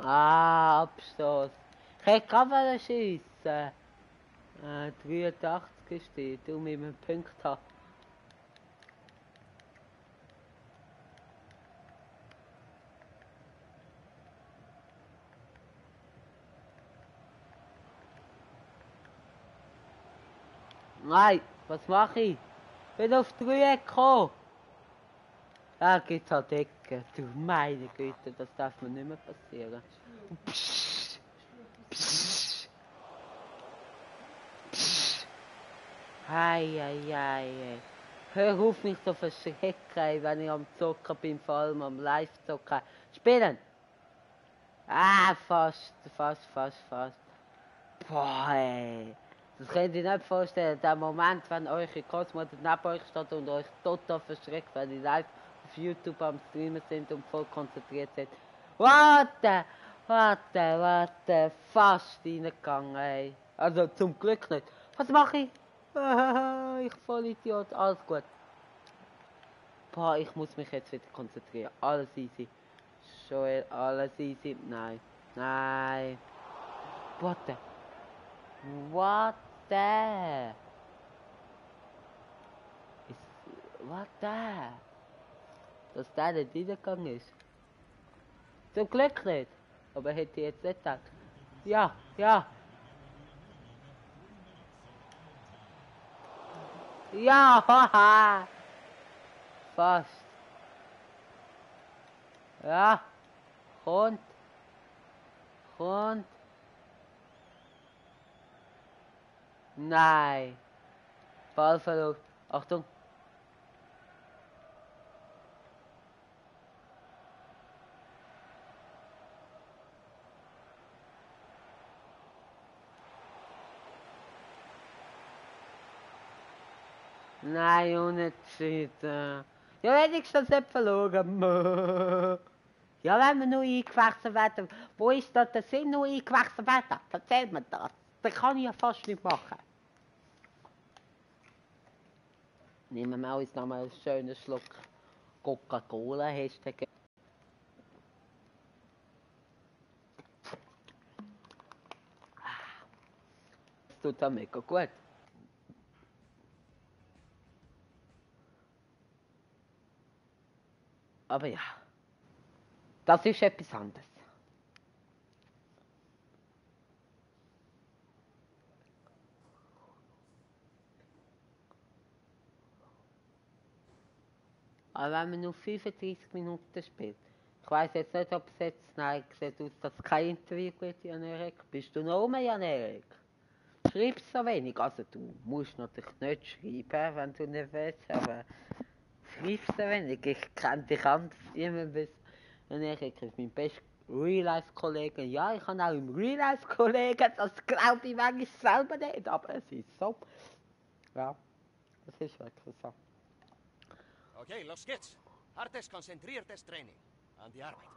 S1: Ah, Abstoß. Ich hätte gerade schiessen. 83 steht, um mit einem Punkt haben. Nein, was mache ich? Bin auf 3 gekommen. Da gibt's halt Ecken. Du meine Güte, das darf mir nicht mehr passieren. Psst. Psst. Psst. Hei. Hör auf mich zu verschrecken, wenn ich am Zocken bin, vor allem am Live-Zocken. Spielen! Ah, fast. Boah, ey. Das könnt ihr nicht vorstellen. Der Moment, wenn eure Großmutter neben euch steht und euch total verschreckt, wenn ihr live auf YouTube am Streamen sind und voll konzentriert sind. Warte. Fast reingegangen, ey. Also zum Glück nicht. Was mache ich? Ich voll Idiot. Alles gut. Boah, ich muss mich jetzt wieder konzentrieren. Alles easy. Joel, alles easy. Nein. What the? What the? Dass der nicht reingegangen ist. Zum Glück nicht. Aber hätte ich jetzt nicht gedacht. Ja. Ja, haha. Fast. Ja. Und. Nein. Ballverlust. Achtung. Nein, unentschieden. Ja, wenigstens nicht verloren. Ja, wenn wir nur eingewechselt werden. Wo ist da der Sinn, nur eingewechselt werden? Erzähl mir das. Das kann ich ja fast nicht machen. Nehmen wir uns noch mal einen schönen Schluck Coca-Cola. Das tut ja mega gut. Aber ja, das ist etwas anderes. Aber wenn man nur 35 Minuten spielt, ich weiß jetzt nicht, ob es jetzt, nein, sieht aus, dass es kein Interview gibt, Jan-Erik. Bist du noch rum, Jan-Erik? Schreibst so wenig, also du musst natürlich nicht schreiben, wenn du nicht willst, aber schreibst so wenig. Ich kenne dich anders immer bis Jan-Erik ist mein bester Real-Life-Kollegen. Ja, ich habe auch im Real-Life-Kollegen, das glaube ich manchmal selber nicht, aber es ist so. Ja, das ist wirklich so.
S6: Okay, los geht's. Hartes, konzentriertes Training. An die Arbeit.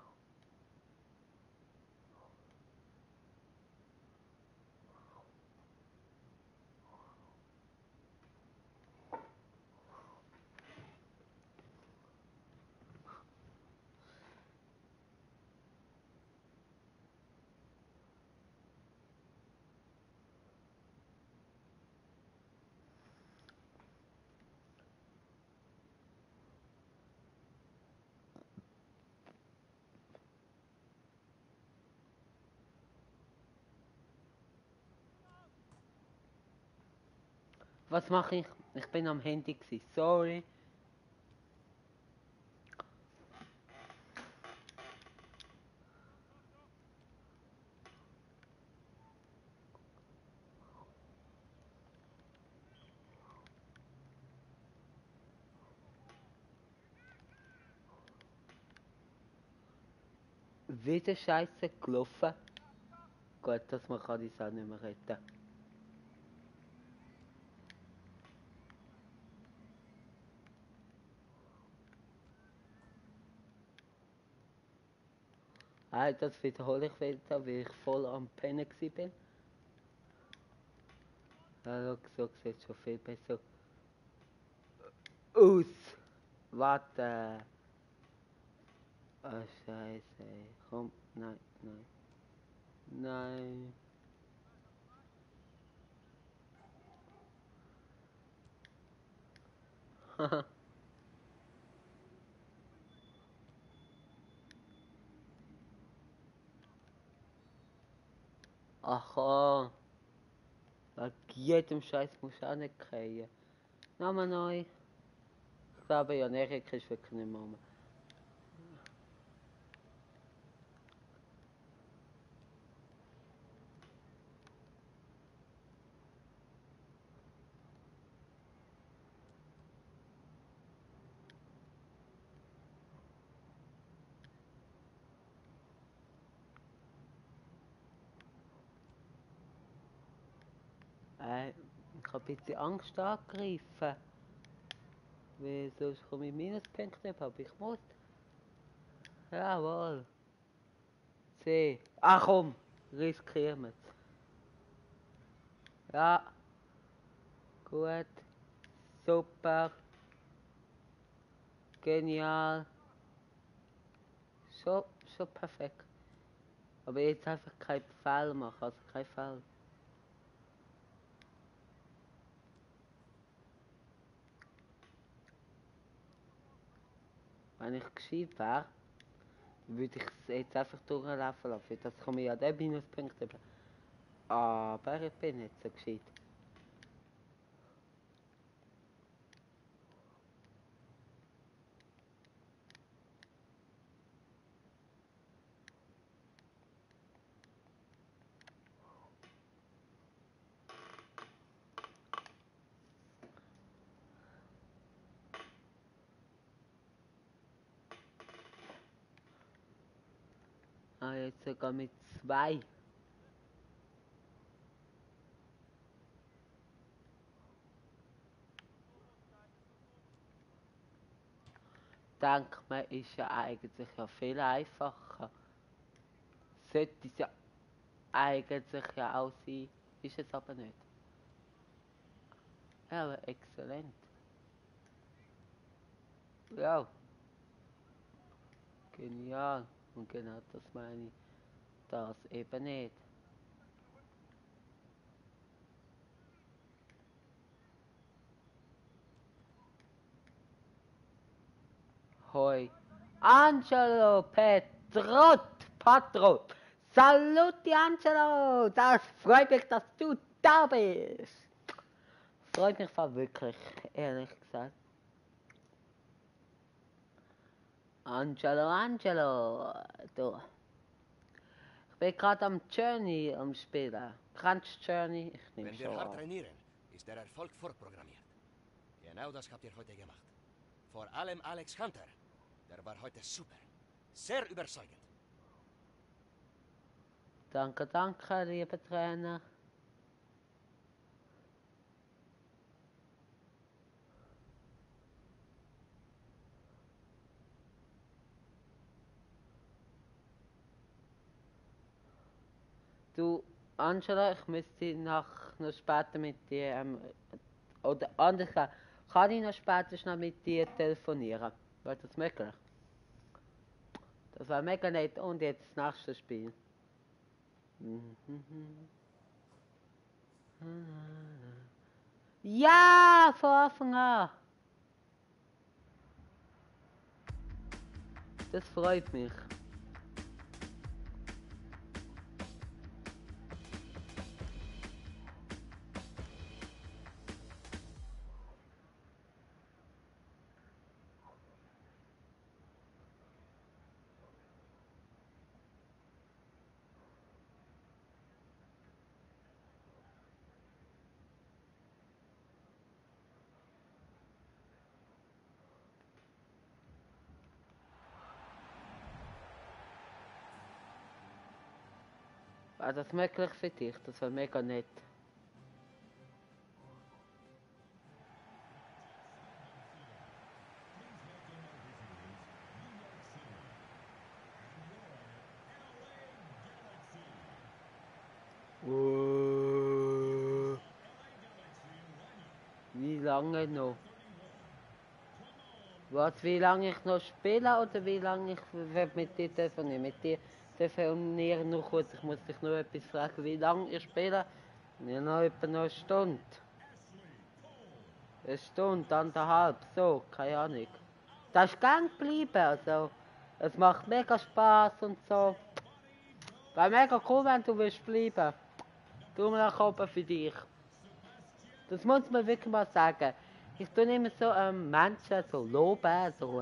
S1: Was mache ich? Ich bin am Handy gewesen. Sorry. Wieder Scheiße gelaufen. Gut, dass man kann das auch nicht mehr retten. Das wiederhole ich wieder, weil ich voll am Pennen war. Ja, so sieht schon viel besser aus. Warte. Oh, Scheiße. Komm, nein, nein. Nein. Haha. Ach, oh. Bei jedem Scheiß muss auch nicht fallen. Nochmal neu. Ich glaube, ja, Erik ist wirklich nicht mehr. Ich habe ein bisschen Angst angegriffen. Weil sonst komme ich Minuspunkte über, aber ich muss. Jawohl. C. Ach komm, riskieren wir es. Ja. Gut. Super. Genial. Schon perfekt. Aber jetzt einfach keinen Fehler machen, also kein Fehler. Wenn ich gescheit wäre, würde ich es jetzt einfach durchlaufen lassen. Das komme ich ja den Minuspunkt über. Aber ich bin nicht so gescheit. Jetzt sogar mit 2. Denkt man, ist ja eigentlich ja viel einfacher. Sollte es ja eigentlich ja auch sein, ist es aber nicht. Ja, aber exzellent. Ja. Genial. Und genau das meine ich. Das eben nicht. Hoi. Angelo Patro. Saluti Angelo. Das freut mich, dass du da bist. Freut mich wirklich, ehrlich gesagt. Angelo. Du. Ich bin gerade am Journey am Spielen. Kennst du Journey? Ich nehme
S6: Wenn
S1: schon
S6: wir hart
S1: an.
S6: trainieren, ist der Erfolg vorprogrammiert. Genau das habt ihr heute gemacht. Vor allem Alex Hunter. Der war heute super. Sehr überzeugend.
S1: Danke, danke, lieber Trainer. Du, Angela, ich müsste noch später mit dir, oder anders gesagt, kann ich noch später schnell mit dir telefonieren? Wäre das möglich? Das war mega nett. Und jetzt das nächste Spiel. Ja, von Anfang an. Das freut mich. War das möglich für dich? Das war mega nett. Wie lange noch? Was, wie lange ich noch spiele oder wie lange ich mit dir telefonieren? Mit dir telefonieren nur kurz. Ich muss dich nur etwas fragen. Wie lange ich spiele? Ja, noch etwa eine Stunde. Eine Stunde, anderthalb, so, keine Ahnung. Das ist gang geblieben, also. Es macht mega Spaß und so. Wäre mega cool, wenn du willst bleiben. Tu mir nach oben für dich. Das muss man wirklich mal sagen. Ich tue immer so Menschen so loben, so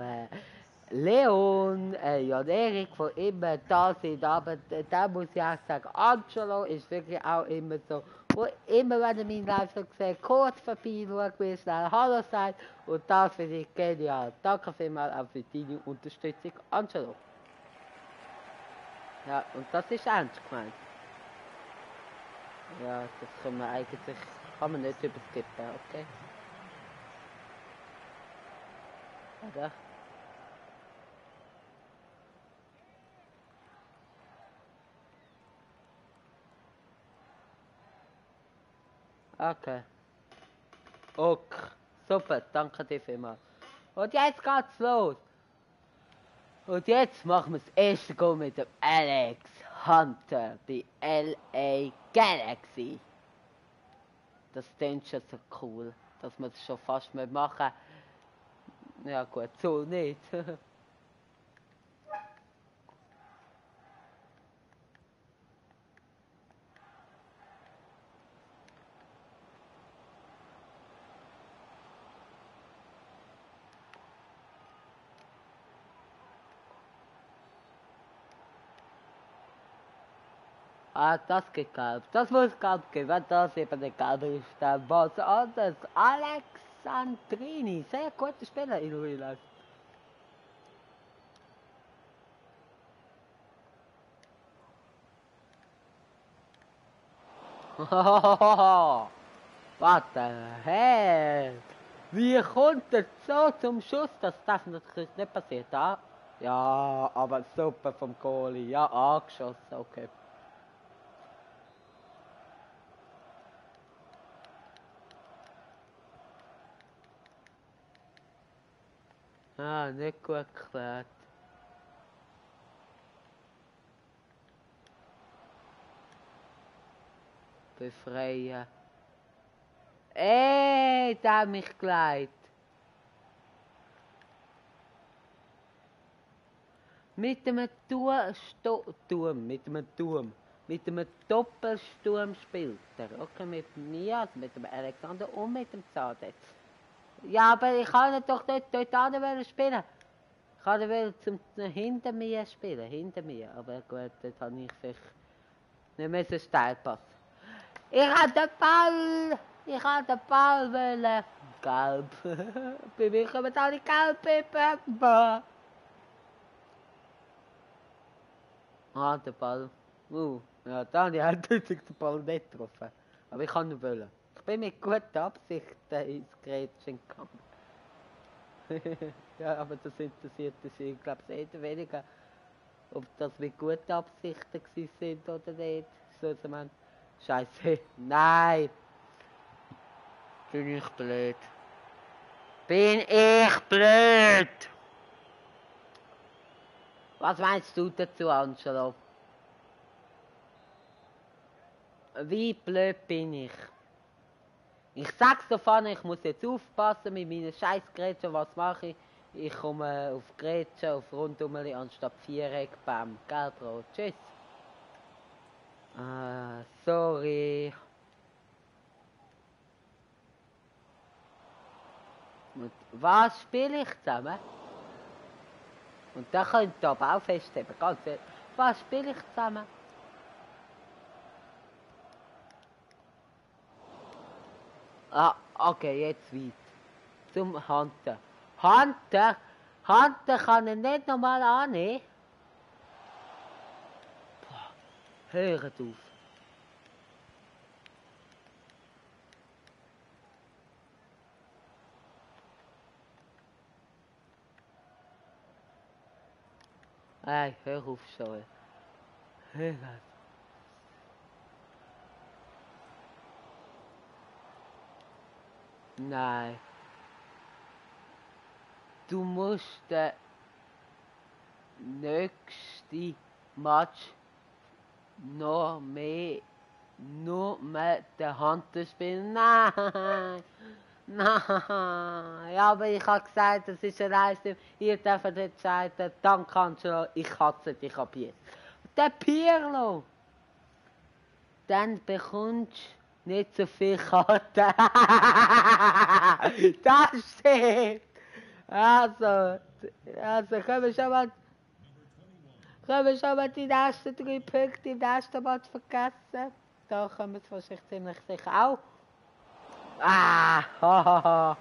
S1: Leon, Jan Erik, die immer da sind, aber da muss ich auch sagen, Angelo ist wirklich auch immer so, wo immer, wenn er meinen Live so sieht, kurz vorbei schaut, will schnell Hallo sagt, und das finde ich genial. Danke vielmals auch für deine Unterstützung, Angelo. Ja, und das ist ernst gemeint. Ja, das kann man eigentlich, nicht überskippen, okay? Oder? Okay. Okay. Super, danke dir vielmals. Und jetzt geht's los. Und jetzt machen wir das erste Go mit dem Alex Hunter bei LA Galaxy. Das klingt schon so cool, dass wir es schon fast mehr machen. Ja gut, so nicht. Ah, das geht gelb. Das muss gelb gehen. Wenn das eben nicht gelb ist, dann was anderes. Alexandrini, sehr guter Spieler in Real Life. Warte, hä? Wie kommt er so zum Schuss? Das darf natürlich nicht passieren. Da? Ja, aber super vom Goalie. Ja, angeschossen, okay. Ah, nicht gut geklärt. Befreien. Ey, da hat mich geleitet. Mit einem mit einem Doppelsturm spielt er. Okay, mit mir, also mit dem Alexander und mit dem Zadek. Ja, aber ich kann ihn doch nicht dort an spielen. Ich kann ihn hinter mir spielen, hinter mir. Aber gut, das habe ich vielleicht nicht mehr so steil passen. Ich habe den Ball! Ich habe den Ball wollen. Gelb. Bei mir kommen alle gelb. Ah, der Ball. Ja, da habe ich eindeutig den Ball nicht getroffen. Aber ich kann ihn wollen. Ich bin mit guter Absicht ins Grätschen gekommen. Ja, aber das interessiert sie, glaube ich, eher weniger, ob das mit guten Absichten gewesen sind oder nicht. So, sie meinen, Scheiße, nein! Bin ich blöd. Bin ich blöd! Was meinst du dazu, Angelo? Wie blöd bin ich? Ich sag's davon, ich muss jetzt aufpassen mit meinen Scheißgrätschen. Was mache ich? Ich komme auf Grätschen, auf Rundumeli anstatt Viereck. Bam, gelb-rot. Tschüss. Sorry. Und was spiele ich zusammen? Und da könnt ihr aber auch festheben, ganz ehrlich. Was spiele ich zusammen? Ah, okay, jetzt weit. Zum Hunter. Hunter kann er nicht nochmal annehmen. Boah, hört auf. Hey, hör auf schon. Hör auf. Nein. Du musst den nächsten Match nur mehr den Hunter spielen. Nein. Nein. Ja, aber ich habe gesagt, das ist ein Leistung. Ihr dürft entscheiden. Dann kannst du. Ich hasse dich ab jetzt. Der Pirlo. Dann bekommst du nicht so viel Karten. Das steht. Also können wir schon mal die nächsten 3 Punkte im nächsten Match vergessen. Da können wir es wahrscheinlich ziemlich sicher auch. Hahaha.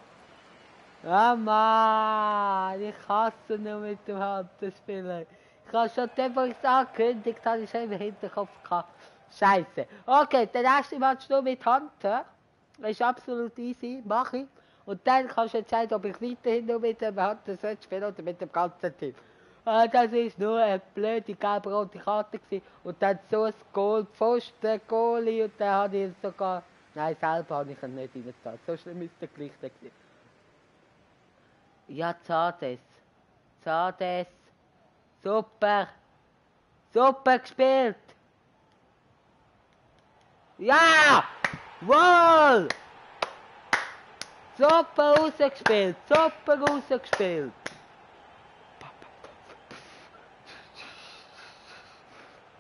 S1: Ah, Mann, ich hasse nur mit dem Hunter-Spielen. Ich habe schon übrigens angekündigt, habe ich schon im Hinterkopf gehabt. Scheiße. Okay, der nächste Match nur mit Hunter. Das ist absolut easy, mache ich. Und dann kannst du entscheiden, ob ich weiterhin nur mit dem Hunter spielen oder mit dem ganzen Team. Das ist nur eine blöde gelb-rote Karte gewesen. Und dann so ein Goal, Pfosten, Goalie und dann habe ich sogar... Nein, selber habe ich ihn nicht reingetan. So schlimm ist der gleich gewesen. Ja, Zades. Super. Super gespielt. Ja! Wohl! Super rausgespielt.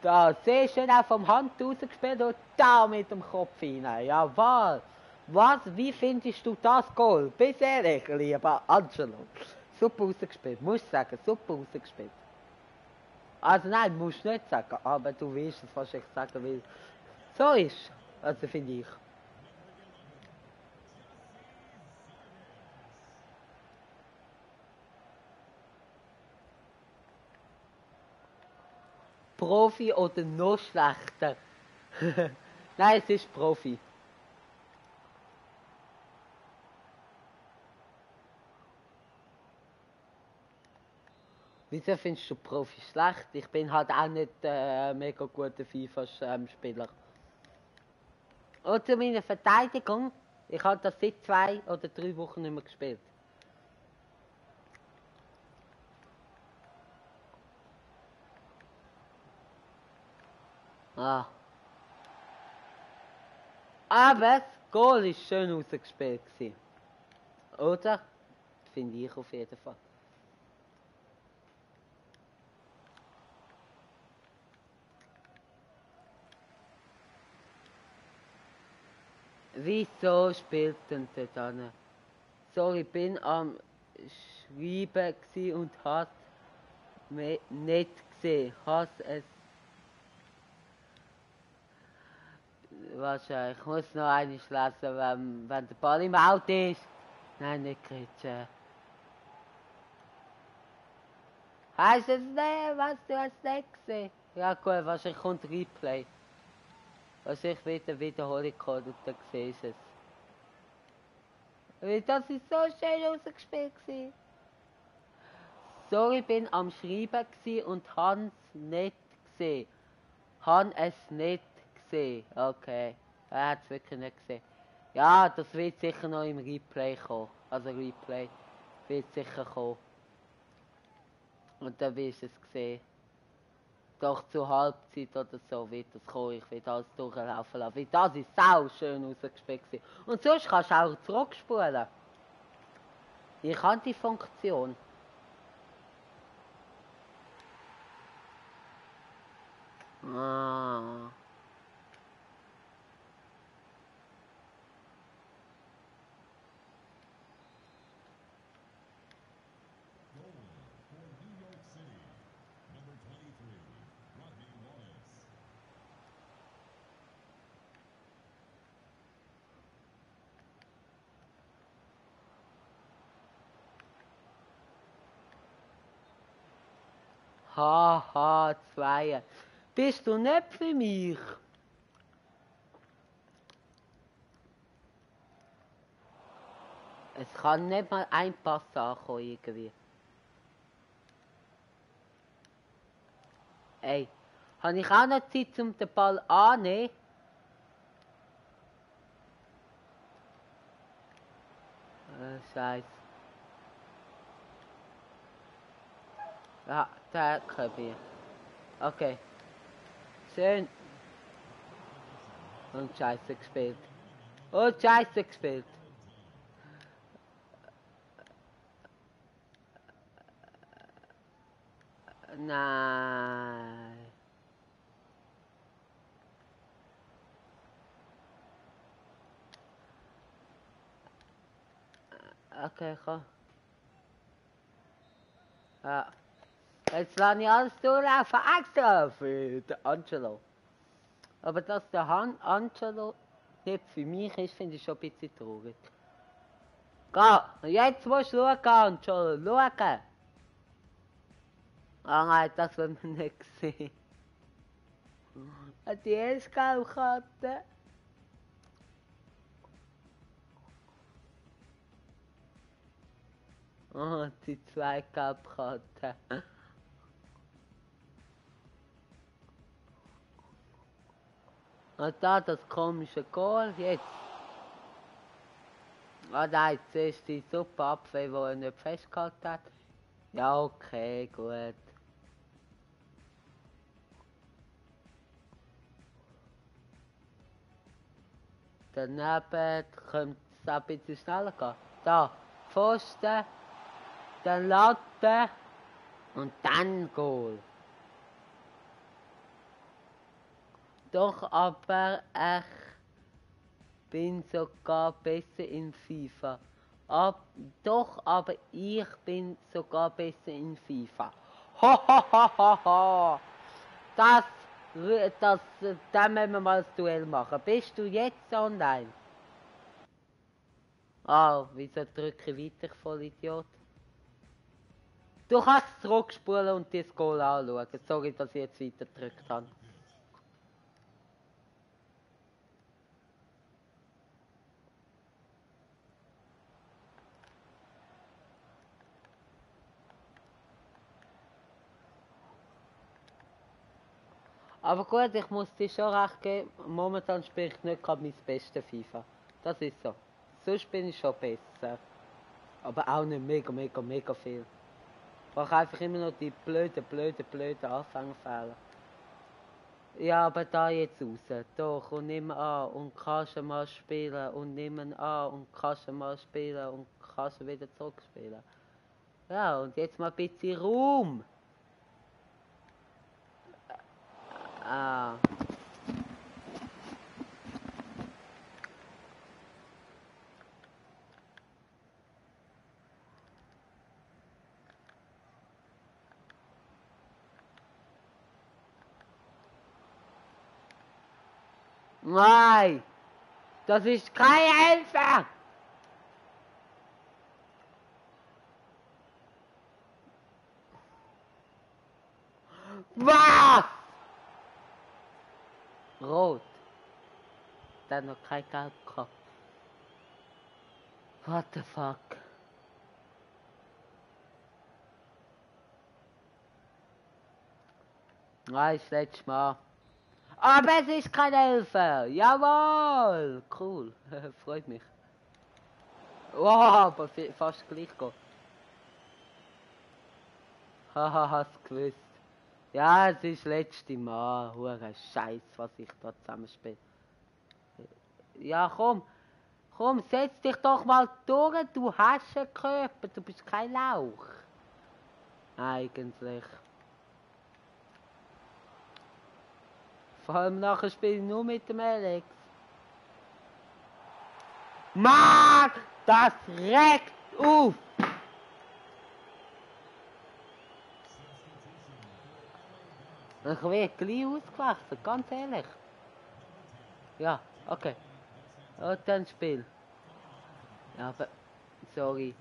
S1: Da, sehr schön auch vom Hand rausgespielt und da mit dem Kopf hinein. Jawohl. Was, wie findest du das Goal? Bis ehrlich, lieber Angelo. Super rausgespielt, musst sagen, super rausgespielt. Also nein, musst nicht sagen, aber du willst es, was ich sagen will. So ist, also finde ich. Profi oder noch schlechter? Nein, es ist Profi. Wieso findest du Profi schlecht? Ich bin halt auch nicht mega guter FIFA-Spieler. Und zu meiner Verteidigung, ich habe das seit 2 oder 3 Wochen nicht mehr gespielt. Aber das Goal war schön rausgespielt. Oder? Finde ich auf jeden Fall. Wieso spielt denn der dann? Sorry, ich bin am Schreiben und hat mich nicht gesehen. Has es. Wahrscheinlich. Ich muss noch einmal lesen, wenn der Ball im Auto ist. Nein, nicht Gretchen. Heißt es nicht, was du hast nicht gesehen? Ja gut, wahrscheinlich kommt Replay. Also ich will eine Wiederholung kommen und dann siehst du es. Weil das ist so schön rausgespielt gewesen. Sorry, ich bin am Schreiben und Hans nicht gesehen. Han es nicht gesehen. Okay. Er hat es wirklich nicht gesehen. Ja, das wird sicher noch im Replay kommen. Also Replay wird sicher kommen. Und dann wirst du es sehen. Doch zur Halbzeit oder so wird das kommen. Ich will alles durchlaufen lassen. Weil das ist sau schön rausgespielt gewesen. Und sonst kannst du auch zurückspulen. Ich habe die Funktion. Ah. Haha, 2. Bist du nicht für mich? Es kann nicht mal ein Pass ankommen irgendwie. Ey, habe ich auch noch Zeit, um den Ball anzunehmen? Scheiße. Ja, der Köbi. Okay. Schön. Und Scheiße gespielt. Und Scheiße gespielt. Nein. Okay, komm. Ja. Jetzt lasse ich alles durchlaufen, extra für den Angelo. Aber dass der Angelo nicht für mich ist, finde ich schon ein bisschen traurig. Geh, jetzt musst du schauen, Angelo, schauen. Ah nein, das will man nicht sehen. Die erste Gelbkarte. Oh, die 2 Gelbkarten. Und da das komische Goal jetzt. Ah nein, zuerst die super Abwehr, die er nicht festgehalten hat. Ja, okay, gut. Daneben könnte es ein bisschen schneller gehen. Da, Pfosten, dann Latte und dann Goal. Doch aber ich bin sogar besser in FIFA. Doch aber ich bin sogar besser in FIFA. Ho ho ho ho ho! Da müssen wir mal das Duell machen. Bist du jetzt online? Ah, wieso drücke ich weiter, ich Vollidiot? Du kannst zurückspulen und dir das Goal anschauen. Sorry, dass ich jetzt weiter gedrückt habe. Aber gut, ich muss dir schon recht geben, momentan spiele ich nicht gerade mein bestes FIFA. Das ist so. Sonst bin ich schon besser. Aber auch nicht mega viel. Ich mache einfach immer noch die blöden Anfängerfehler. Ja, aber da jetzt raus. Doch, und nimm an und kannst du mal spielen. Und nimm an und kannst du mal spielen. Und kannst du wieder zurückspielen. Ja, und jetzt mal ein bisschen Raum. Ah. Nein! Das ist keine Hilfe! Was? Rot. dann noch kein Geld gehabt. What the fuck? Nein, das letzte Mal. Aber es ist kein Elfer! Jawohl! Cool, freut mich. Wow, aber fast gleich geht. Haha, hast gewusst. Ja, es ist das letzte Mal. Hure Scheiß, was ich da zusammenspiele. Ja, komm, setz dich doch mal durch. Du hast einen Körper, du bist kein Lauch. Eigentlich. Vor allem nachher spiele ich nur mit dem Alex. Mann, das regt auf! Ich werde gleich ausgewechselt, ganz ehrlich. Ja, okay. Und dann Spiel. Ja, aber, sorry.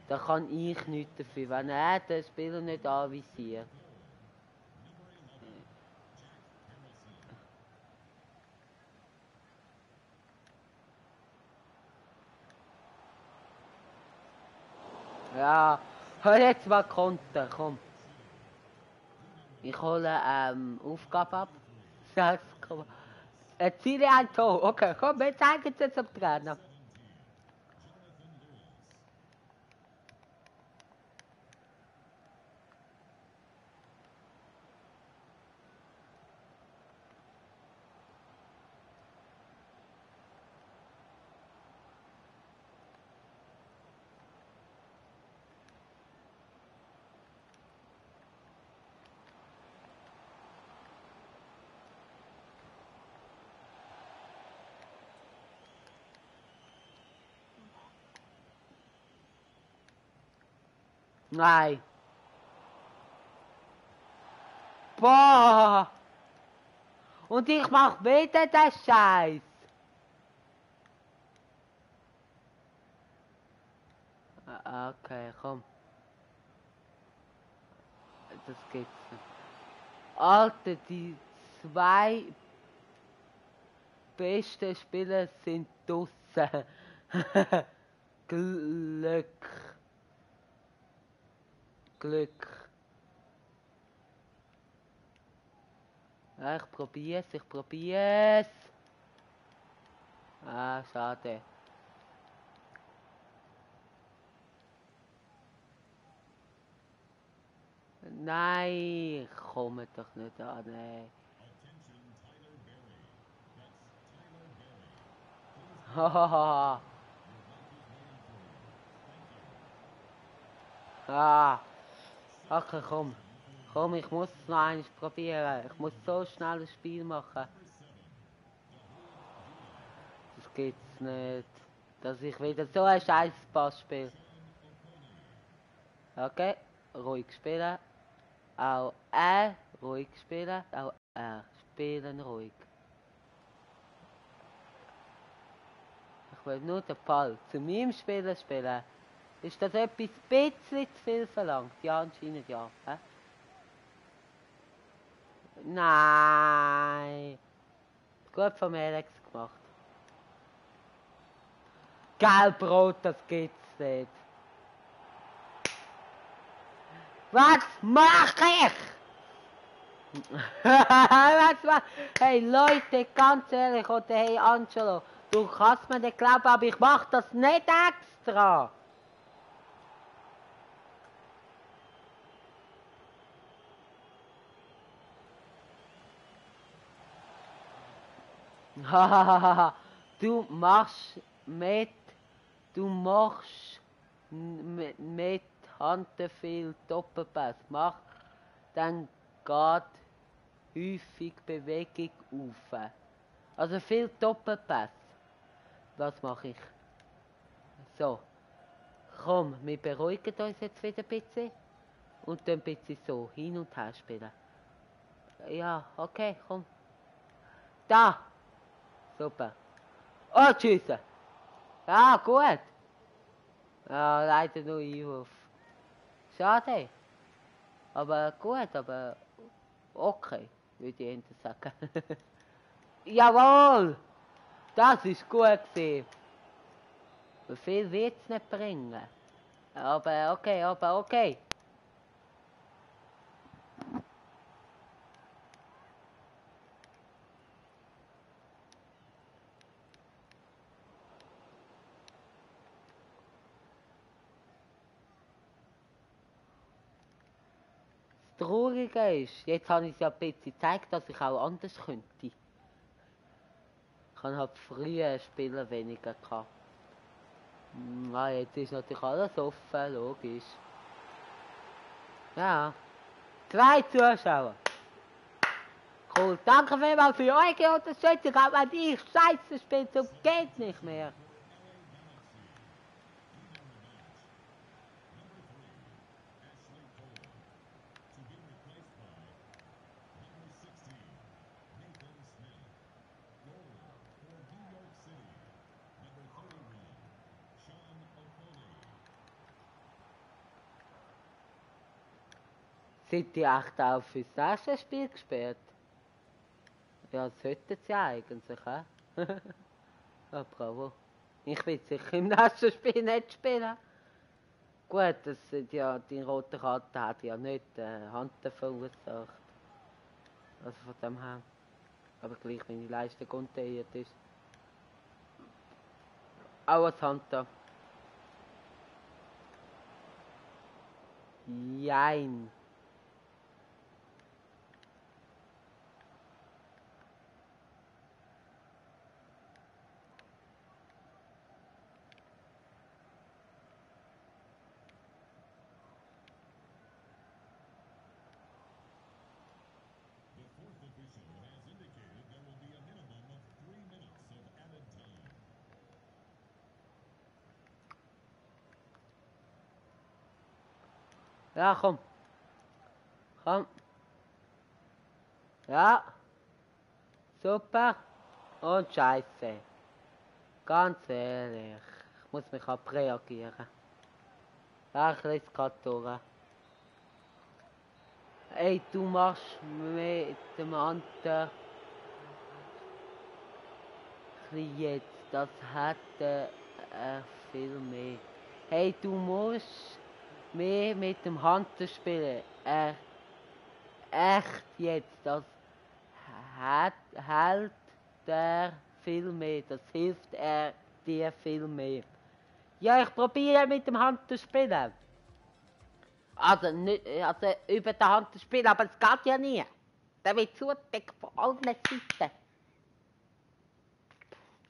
S1: Da kann ich nichts dafür, wenn er den Spieler nicht anvisiert. Ja, hör jetzt mal Konter, komm. Ich hole Aufgabe ab. 6, erziele ein Tor. Okay, komm, wir zeigen es jetzt am Trainer. Nein. Boah. Und ich mach wieder den Scheiß. Okay, komm. Das geht's nicht. Alter, die 2 besten Spieler sind draussen. Glück. Ja, ich probier's. Ah, schade. Nein, ich komme doch nicht an. Nee. Hahaha. Ah. Okay, komm. Komm, ich muss es noch einmal probieren. Ich muss so schnell ein Spiel machen. Das geht's nicht. Dass ich wieder so ein scheiß Pass spiele. Okay, ruhig spielen. Auch ruhig spielen. Auch spielen ruhig. Ich will nur den Ball zu meinem Spieler spielen. Ist das etwas bisschen zu viel verlangt? Ja, anscheinend ja. Hä? Nein. Gut vom Alex gemacht. Gelb-Rot, das geht's nicht. Was mach ich? Was mach ich? Hey Leute, ganz ehrlich, oder hey Angelo, du kannst mir nicht glauben, aber ich mach das nicht extra. Du machst mit Handen viel Doppelpass. Mach, dann geht häufig Bewegung auf. Also viel Doppelpass. Was mache ich? So. Komm, wir beruhigen uns jetzt wieder ein bisschen. Und dann ein bisschen so hin und her spielen. Ja, okay, komm. Da! Super. Oh, tschüss. Ja, gut. Ja, leider nur Einwurf. Schade. Aber gut, aber okay, würde ich sagen. Jawohl! Das ist gut gewesen. Viel wird es nicht bringen. Aber okay. Das Traurige ist, jetzt habe ich es ja ein bisschen gezeigt, dass ich auch anders könnte. Ich habe halt früher Spieler weniger gehabt. Jetzt ist natürlich alles offen, logisch. Ja. 2 Zuschauer. Cool. Danke vielmals für eure Unterstützung. Aber wenn ich Scheiße spiele, so geht nicht mehr. Sind die echt auch fürs nächste Spiel gesperrt? Ja, das sollten sie eigentlich, hä? Ja, bravo. Ich will sicher im nächsten Spiel nicht spielen. Gut, das sind ja, die rote Karte hat ja nicht Hunter verursacht. Also von dem her. Aber gleich, wenn die Leiste kontiert ist. Auch als Hunter. Jein. Ja, komm. Komm. Ja. Super. Und Scheiße. Ganz ehrlich. Ich muss mich abreagieren. Ja, ich lese gerade durch. Ey, du machst mit dem anderen jetzt. Das hätte viel mehr. Hey, du musst mehr mit dem Hunter spielen. Echt jetzt. Das hält der viel mehr. Das hilft dir viel mehr. Ja, ich probiere mit dem Hunter spielen. Also, nicht, also über die Hunter spielen, aber es geht ja nie. Der wird zudeckt von allen Seiten.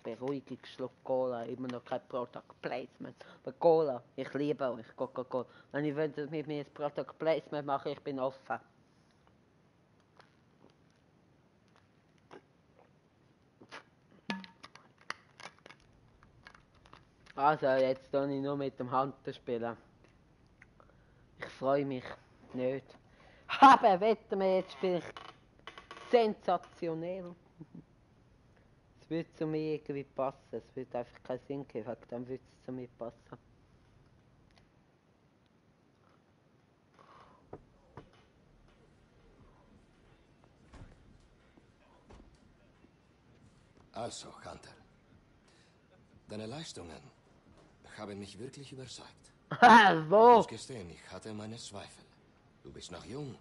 S1: Beruhigung, Schluck Cola, immer noch kein Product Placement. Aber Cola, ich liebe euch, Coca-Cola. Wenn ihr wollt mit mir ein Product Placement machen, ich bin offen. Also, jetzt kann ich nur mit dem Hunter spielen. Ich freue mich nicht. Aber wetten wir, jetzt spiele ich sensationell. Es würde zu mir irgendwie passen. Es würde einfach keinen Sinn geben, wegen dem würde es zu mir passen.
S6: Also, Hunter. Deine Leistungen haben mich wirklich überzeugt.
S1: Wo?
S6: Ich muss gestehen, ich hatte meine Zweifel. Du bist noch jung,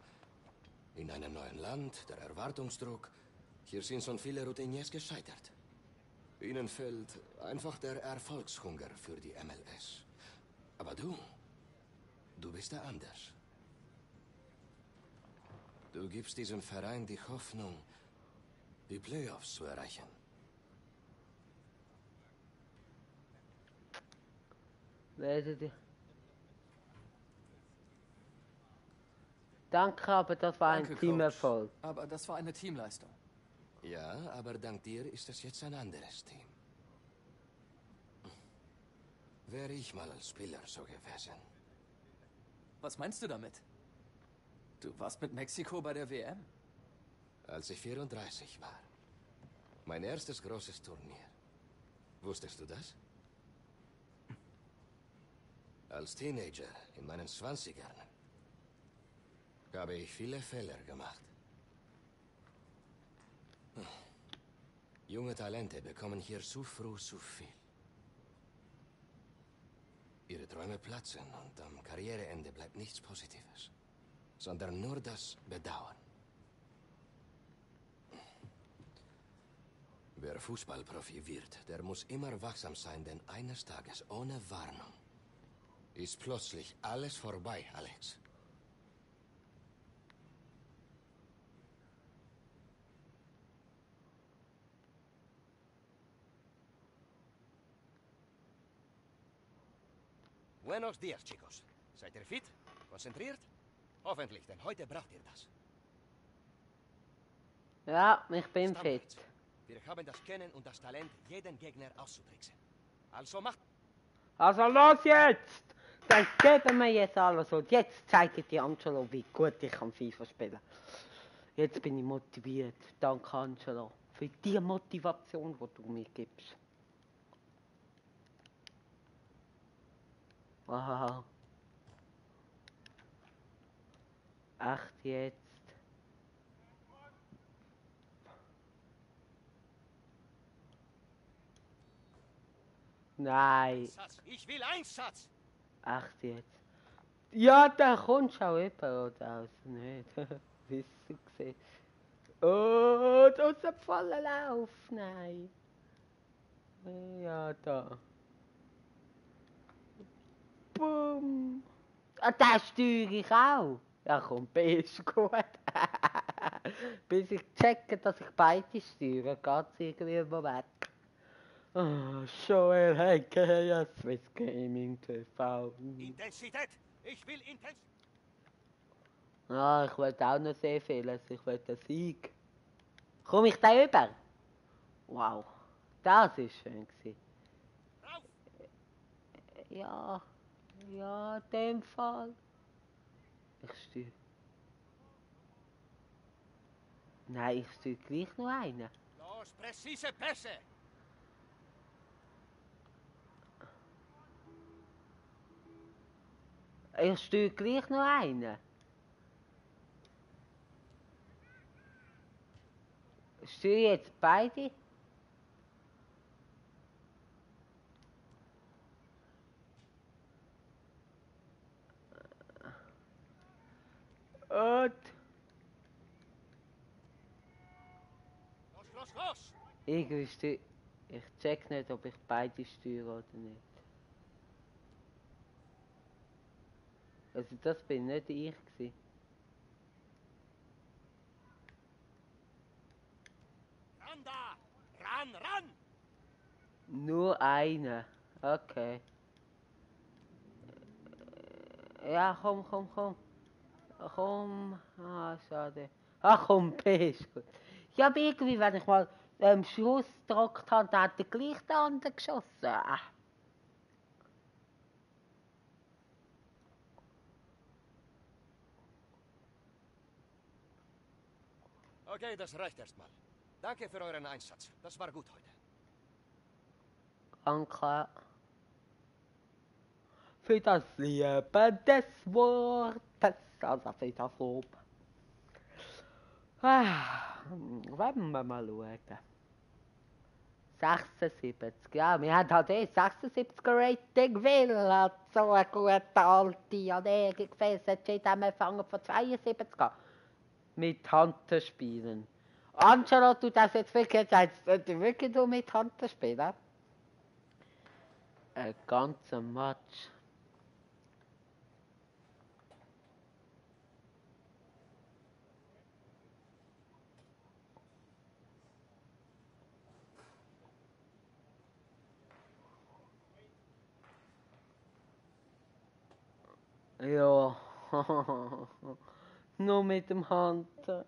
S6: in einem neuen Land, der Erwartungsdruck. Hier sind schon viele Routiniers gescheitert. Ihnen fehlt einfach der Erfolgshunger für die MLS. Aber du bist da anders. Du gibst diesem Verein die Hoffnung, die Playoffs zu erreichen.
S1: Danke, aber das war ein Teamerfolg.
S2: Aber das war eine Teamleistung.
S6: Ja, aber dank dir ist es jetzt ein anderes Team. Wäre ich mal als Spieler so gewesen.
S2: Was meinst du damit? Du warst mit Mexiko bei der WM?
S6: Als ich 34 war. Mein erstes großes Turnier. Wusstest du das? Als Teenager, in meinen 20ern, habe ich viele Fehler gemacht. Junge Talente bekommen hier zu früh zu viel. Ihre Träume platzen und am Karriereende bleibt nichts Positives, sondern nur das Bedauern. Wer Fußballprofi wird, der muss immer wachsam sein, denn eines Tages ohne Warnung ist plötzlich alles vorbei, Alex. Buenos dias, chicos. Seid ihr fit? Konzentriert? Hoffentlich, denn heute braucht ihr das.
S1: Ja, ich bin fit.
S6: Wir haben das Kennen und das Talent, jeden Gegner auszutricksen. Also macht...
S1: Also los jetzt! Dann geben wir jetzt alles und jetzt zeige ich Angelo, wie gut ich kann FIFA spielen. Jetzt bin ich motiviert. Danke, Angelo, für die Motivation, die du mir gibst. Aha. Echt jetzt? Nein.
S6: Ich will Einsatz!
S1: Echt jetzt? Ja, da kommst du auch über oder aus. Nicht. Wissen gesehen. Oh, da ist ein voller Lauf. Nein. Ja, da. Bumm. Ah, das steuere ich auch. Ja, komm, B ist gut. Bis ich checke, dass ich beide steuere, geht's irgendwie immer weg. Oh, Joel Hecke, ja, Swiss Gaming TV.
S6: Intensität! Ich will Intensität!
S1: Ja, ich wollte auch noch sehr vieles. Ich wollte einen Sieg. Komm ich da über? Wow, das ist schön gewesen. Ja, ja, in dem Fall. Ich steuere. Nein, ich steuere gleich noch einen.
S6: Los, präzise Pässe!
S1: Ich steuere gleich noch einen. Steuere jetzt beide? Und?
S6: Los!
S1: Irgendwie steuere. Ich check nicht, ob ich beide steuere oder nicht. Also das bin nicht ich gewesen.
S6: Ran da! Ran!
S1: Nur einer. Okay. Ja, komm. Komm. Ah, schade. Ach komm, B ist gut. Ja, aber irgendwie, wenn ich mal Schuss gedrückt habe, dann hat er gleich den anderen geschossen. Ah.
S6: Okay, das reicht erstmal. Danke für euren Einsatz. Das war gut heute.
S1: Danke. Für das Liebe des Wortes. Also für das Lob. Wollen wir mal schauen. 76. Ja, wir haben halt 76 Rating, weil halt so eine gute alte Ernährung gefällt. Jetzt haben wir angefangen von 72 an. Mit Hand spielen. Angelo, du das jetzt wirklich, wirklich nur mit Hand spielen? Ein ganzer Match. Ja, nur mit dem Hunter.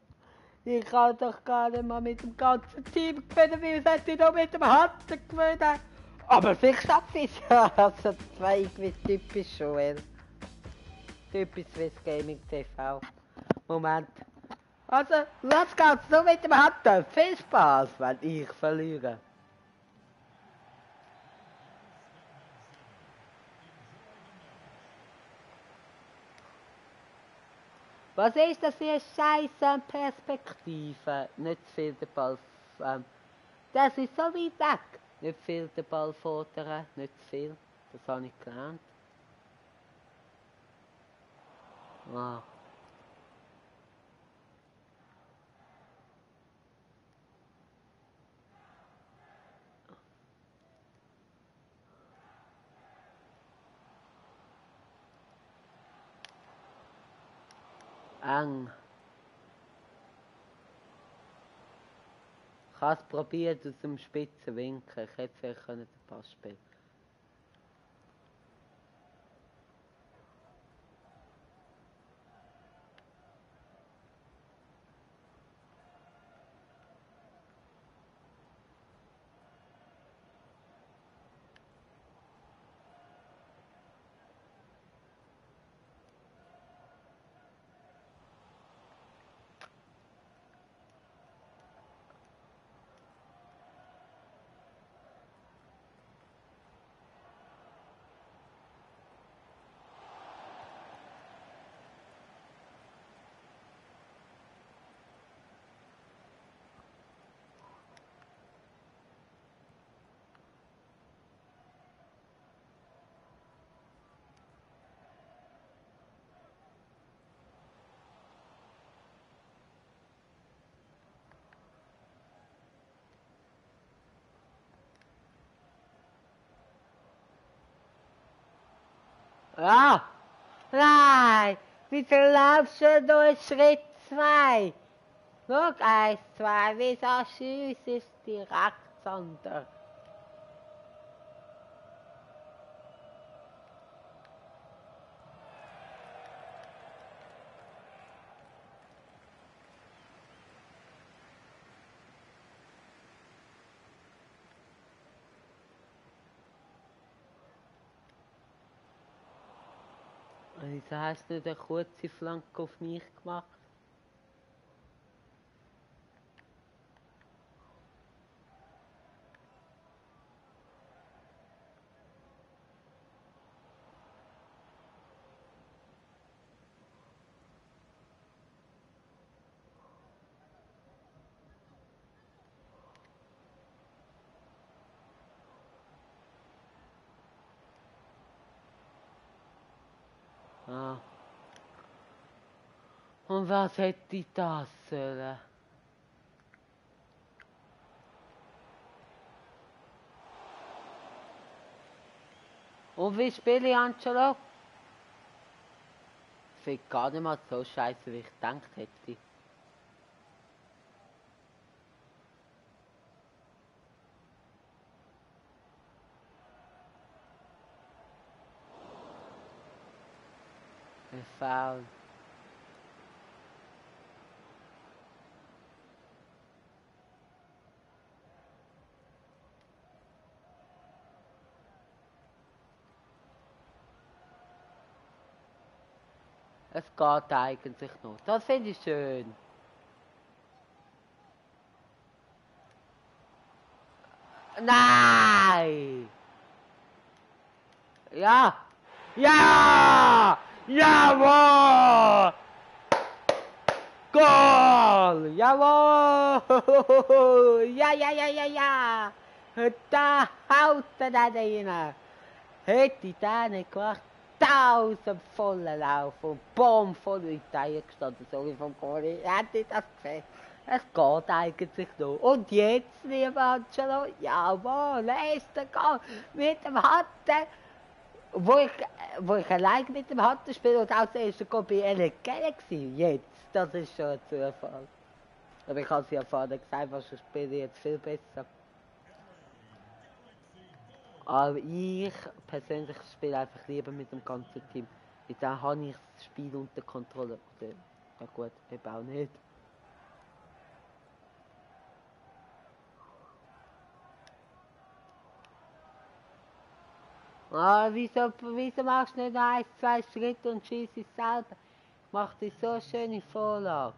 S1: Ich kann doch gar nicht mal mit dem ganzen Team gewinnen, weil es hätte nur mit dem Hunter gewinnen. Aber vielleicht schaffe ich es ja. Also zwei gewiss typisch Joel. Typisch Swiss Gaming TV. Moment. Also, los geht's, nur mit dem Hunter. Viel Spaß, wenn ich verliere. Was ist das für eine scheiße Perspektive? Nicht zu viel den Ball Das ist so weit weg. Nicht viel den Ball fordern, nicht viel. Das habe ich gelernt. Ah. Eng. Ich habe es probiert aus dem spitzen Winkel. Ich hätte vielleicht den Pass spielen. Ja! Nein! Wieso laufst du durch Schritt 2? Schau, 1, 2, wieso schiessest du direkt runter? Wieso hast du eine kurze Flanke auf mich gemacht? Ah. Und was hätte ich das sollen? Und wie spiele ich Angelo? Ich finde gar nicht mal so scheiße, wie ich gedacht hätte. Ein Foul. Es geht eigentlich noch. Das finde ich schön. Nein! Ja! Ja! Jawohl! Goal! Jawohl! Ja, ja, ja, ja, ja! Da haut er da rein! Hätte ich den nicht gemacht, 1000 vollen Lauf und Boom, voll in die Reihe gestanden, sorry vom Goalie, hätte ich das gesehen. Es geht eigentlich noch. Und jetzt, lieber Angelo, jawohl, nächster Goal mit dem Hatten, wo ich allein mit dem Hatten spiele und auch das erste Goal bei LA Galaxy. Jetzt, das ist schon ein Zufall. Aber ich habe es ja vorher gesagt, was ich spiele jetzt viel besser. Aber ich persönlich spiele einfach lieber mit dem ganzen Team. Jetzt habe ich das Spiel unter Kontrolle. Ja gut, eben auch nicht. Ah, wieso machst du nicht 1, 2 Schritte und schießt es selber? Ich mache dir so eine schöne Vorlage.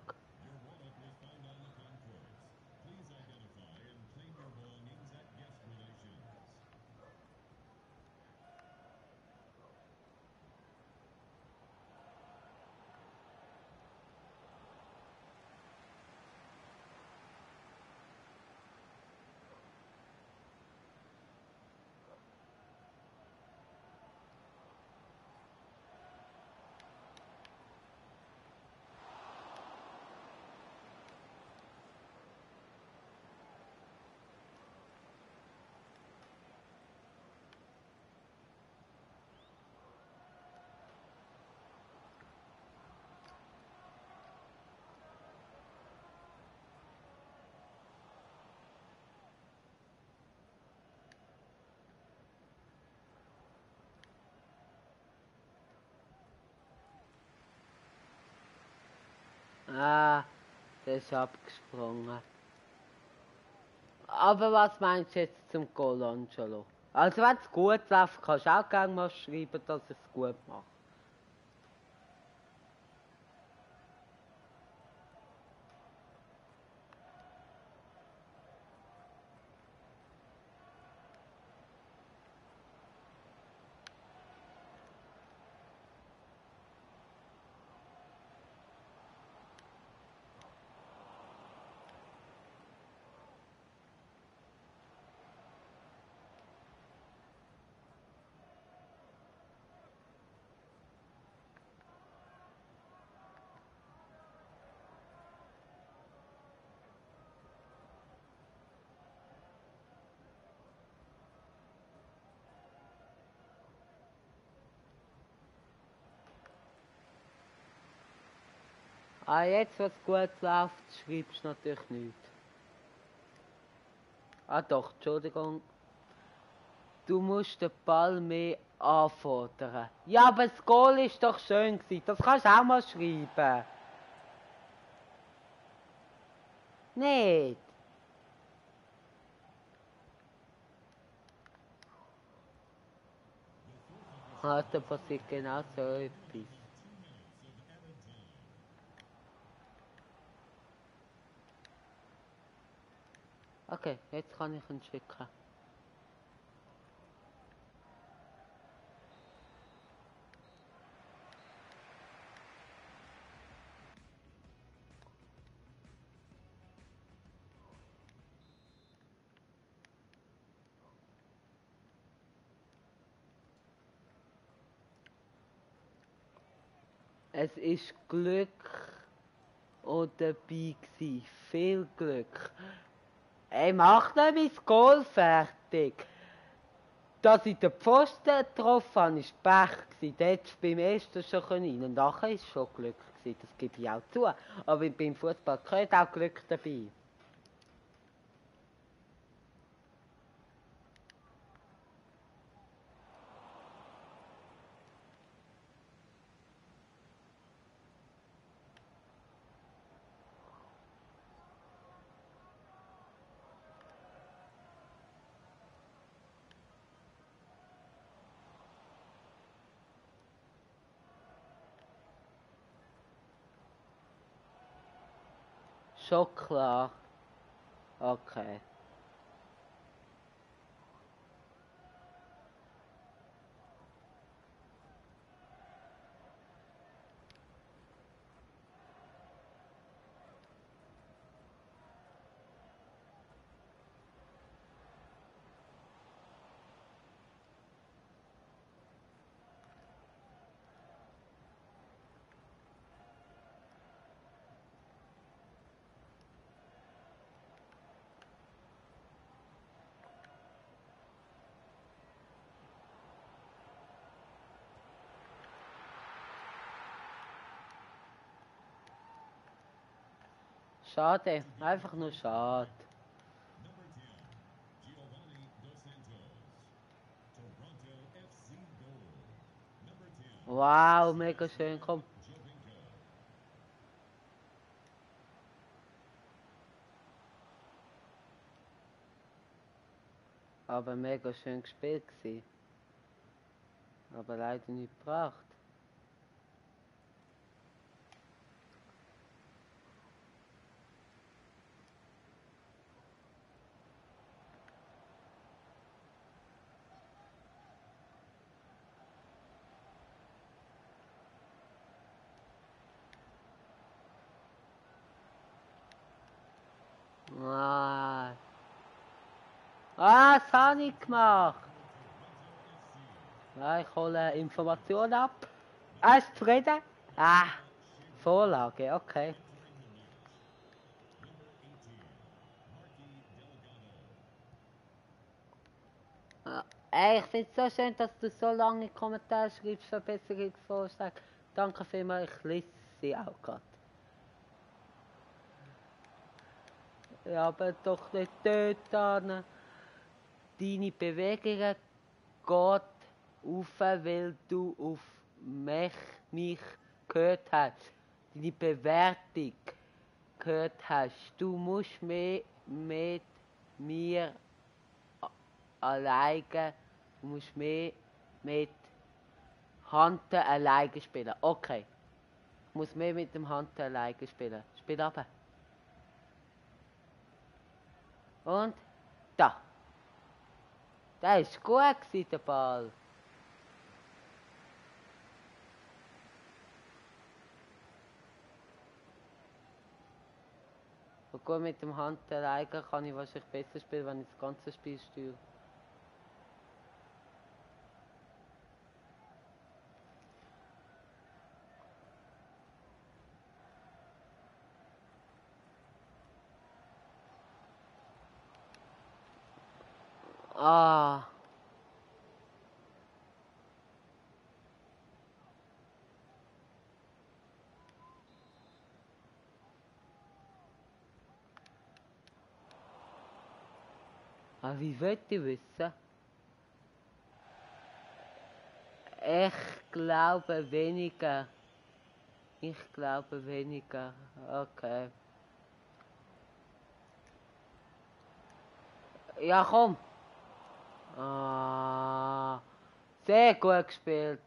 S1: Ah, der ist abgesprungen. Aber was meinst du jetzt zum Colangelo? Also wenn es gut läuft, kannst du auch gerne mal schreiben, dass es gut macht. Ah, jetzt, was gut läuft, schreibst du natürlich nichts. Ah doch, Entschuldigung. Du musst den Ball mehr anfordern. Ja, aber das Goal ist doch schön gewesen. Das kannst du auch mal schreiben. Nicht? Ah, da passiert genau so etwas. Okay, jetzt kann ich ihn schicken. Es ist Glück und dabei gewesen. Viel Glück. Ey, mach nicht mein Goal fertig. Dass ich den Pfosten getroffen habe, war Pech gewesen. Der hättest du beim ersten schon rein. Und nachher war es schon Glück gewesen. Das gebe ich auch zu. Aber beim Fußball gehört auch Glück dabei. Schon klar. Okay. Schade, einfach nur schade. Wow, mega schön, komm. Aber mega schön gespielt gewesen. Aber leider nicht gebracht. Ah, das habe ich gemacht. Ja, ich hole Informationen ab. Ist zufrieden? Ah, Vorlage, okay. Ich finde es so schön, dass du so lange Kommentare schreibst, Verbesserungsvorschläge. Danke vielmals, ich lese sie auch gerade. Ja, aber doch nicht dort an. Deine Bewegungen geht auf, weil du auf mich gehört hast. die Bewertung gehört hast, du musst mehr mit mir alleine, du musst mehr mit Hunter alleine spielen. Okay. Ich muss mehr mit dem Hunter alleine spielen. Spiel ab. Und da. Das ist gut gewesen, der Ball. Und gut, mit dem Hunter alleine kann ich wahrscheinlich besser spielen, wenn ich das ganze Spiel steuere. Ah. Aber wie wollt ihr wissen? Ich glaube weniger. Ich glaube weniger. Okay. Ja, komm. Ah, sehr gut gespielt.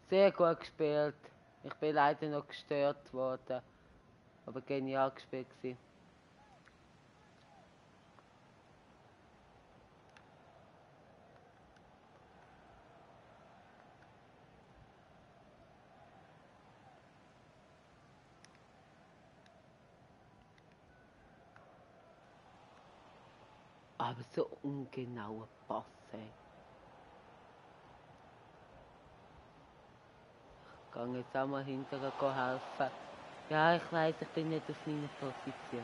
S1: Sehr gut gespielt. Ich bin leider noch gestört worden. Aber genial gespielt gewesen. Aber so ungenauer Pass, ey. Ich gehe jetzt auch mal hinterher helfen. Ja, ich weiß, ich bin nicht auf meiner Position.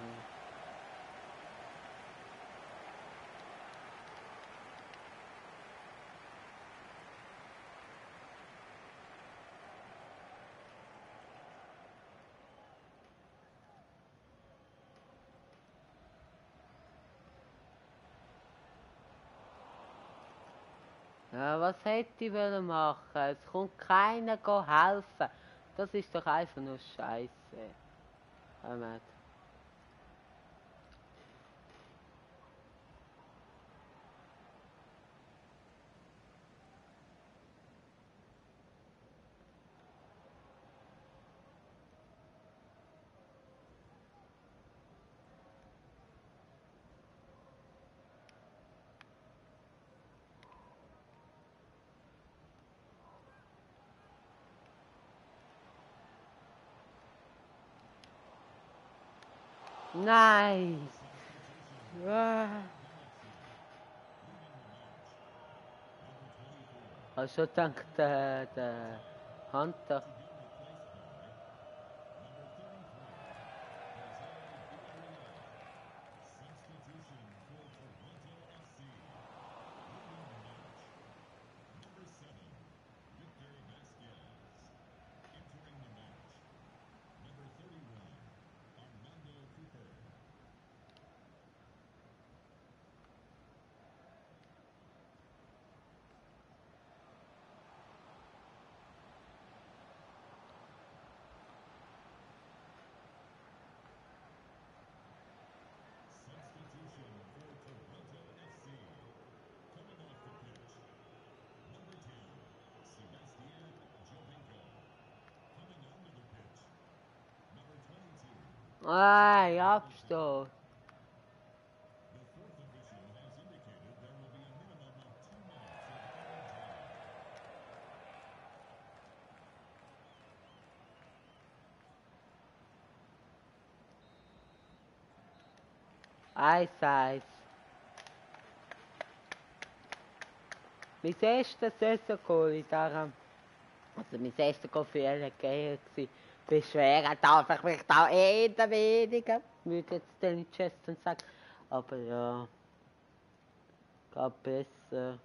S1: Ja, was hätte ich wollen machen? Es kommt keiner helfen. Das ist doch einfach nur Scheiße. Ahmed. Nein! Ah. Also dank der Hunter. Ay, Abstoß. Eis. Mein erstes Saison-Goal in daran. Also mein erstes Goal für LG war. Beschweren darf ich mich da eher weniger. Würde jetzt Danny Cheston sagen. Aber ja. Geht besser.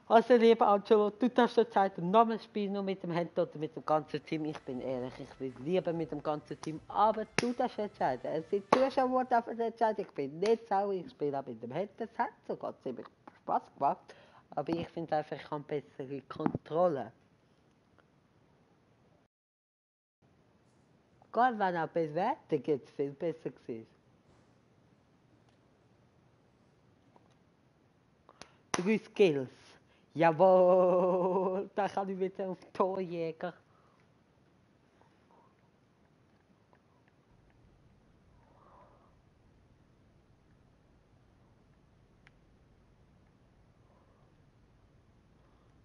S1: Also lieber Angelo, du darfst zur Zeit nochmal spielen, nur mit dem Hand oder mit dem ganzen Team. Ich bin ehrlich, ich will lieber mit dem ganzen Team, aber du darfst entscheiden. Es sind Zuschauer, die dürfen entscheiden. Ich bin nicht sauer, ich spiele auch mit dem Hand. Das hat sogar ziemlich Spaß gemacht. Aber ich finde einfach, ich habe bessere Kontrolle. Gott, wenn auch Bewertung jetzt viel besser gewesen. 3 Skills. Jawohl, da kann ich wieder auf Torjäger.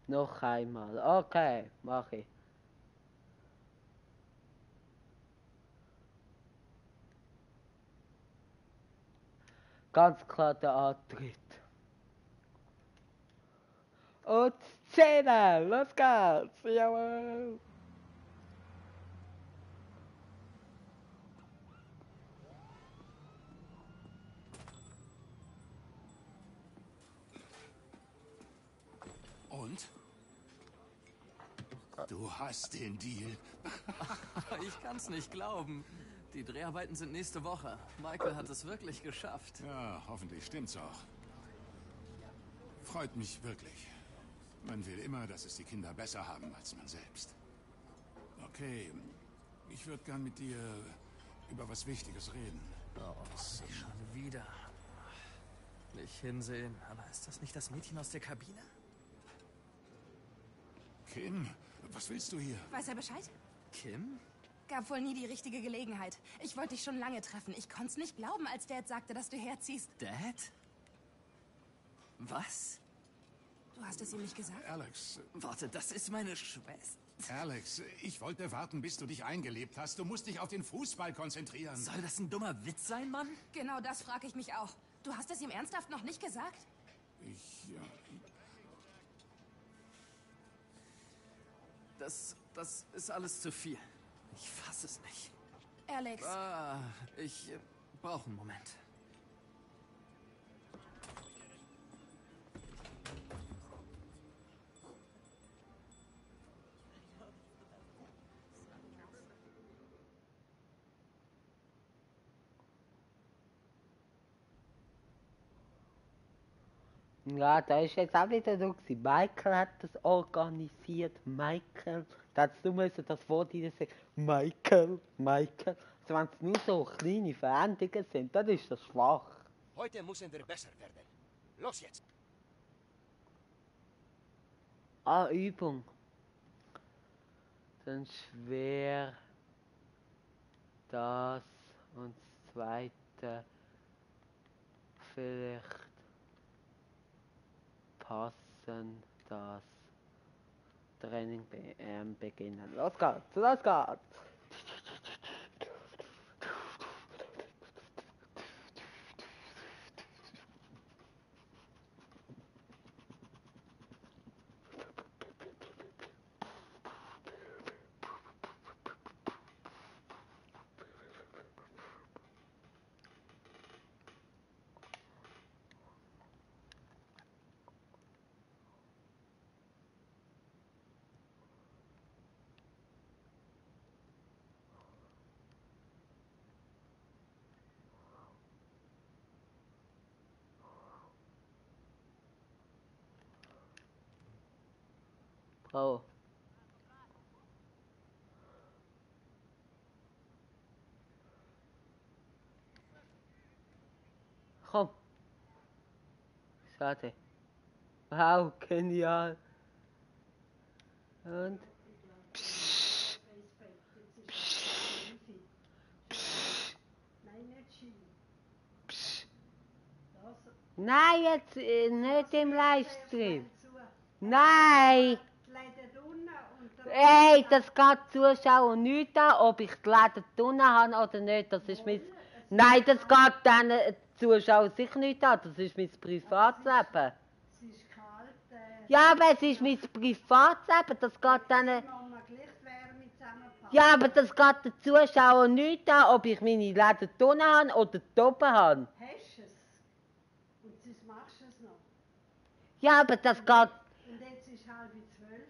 S1: Noch einmal. Okay, mache ich. Ganz klar der Antritt. Und Szene, los geht's, jawohl.
S13: Und? Du hast den Deal.
S2: Ich kann's nicht glauben. Die Dreharbeiten sind nächste Woche. Michael hat es wirklich geschafft.
S13: Ja, hoffentlich stimmt's auch. Freut mich wirklich. Man will immer, dass es die Kinder besser haben als man selbst. Okay, ich würde gern mit dir über was Wichtiges reden.
S2: Oh, nicht schon wieder. Nicht hinsehen. Aber ist das nicht das Mädchen aus der Kabine?
S13: Kim, was willst du hier?
S9: Weiß er Bescheid?
S2: Kim?
S9: Gab wohl nie die richtige Gelegenheit. Ich wollte dich schon lange treffen. Ich konnte es nicht glauben, als Dad sagte, dass du herziehst.
S2: Dad? Was?
S9: Du hast es ihm nicht gesagt?
S13: Alex.
S2: Warte, das ist meine Schwester.
S13: Alex, ich wollte warten, bis du dich eingelebt hast. Du musst dich auf den Fußball konzentrieren.
S2: Soll das ein dummer Witz sein, Mann?
S9: Genau das frage ich mich auch. Du hast es ihm ernsthaft noch nicht gesagt?
S13: Ja.
S2: Das ist alles zu viel. Ich fasse es nicht.
S9: Alex.
S2: Ich brauche einen Moment.
S1: Ja, da ist jetzt auch wieder so gewesen. Michael hat das organisiert. Michael. Da hättest du müssen das Wort hier sagen. Michael. Also wenn es nur so kleine Veränderungen sind, dann ist das schwach.
S6: Heute müssen wir besser werden. Los jetzt!
S1: Übung. Dann schwer das und das zweite vielleicht passen das Training beginnen. Los geht's! Oh. Komm. Schade. Wow, genial. Und? Psst. Psst. Psst. Psst. Nein, jetzt nicht im Livestream. Nein! Hey, das geht Zuschauer nicht an, ob ich die Läden drinnen habe oder nicht. Das ist mein... Nein, das geht den Zuschauern sicher nicht an. Das ist mein Privatleben. Ja, aber es ist mein Privatleben. Das geht denen... Ja, aber das geht den Zuschauern nicht an, ob ich meine Läden drinnen habe oder oben habe.
S14: Hast du es? Und sonst machst du es noch?
S1: Ja, aber das geht...
S14: Und jetzt ist 11:30,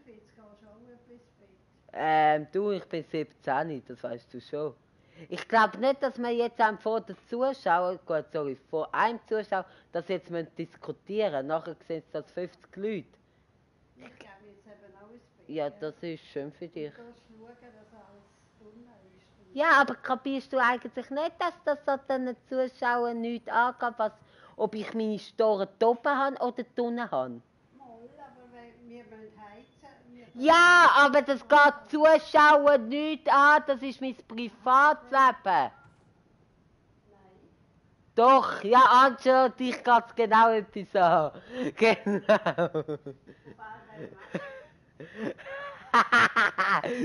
S14: jetzt gehst du auch etwas Bett.
S1: Du, ich bin 17, das weißt du schon. Ich glaube nicht, dass wir jetzt vor den Zuschauern, gut, sorry, vor einem Zuschauer, das jetzt diskutieren müssen. Nachher sehen es das 50 Leute.
S14: Ich glaube jetzt eben auch ins Bett.
S1: Ja, das ist schön für dich.
S14: Du musst schauen, dass alles drinnen ist.
S1: Ja, aber kapierst du eigentlich nicht, dass das so den Zuschauern nichts angeht, ob ich meine Storen oben habe oder unten habe?
S14: Mal, aber wir müssen heizen.
S1: Ja, aber das geht Zuschauer nicht an, das ist mein Privatleben. Nein. Doch, ja, Angelo, dich geht es genau etwas an. Genau.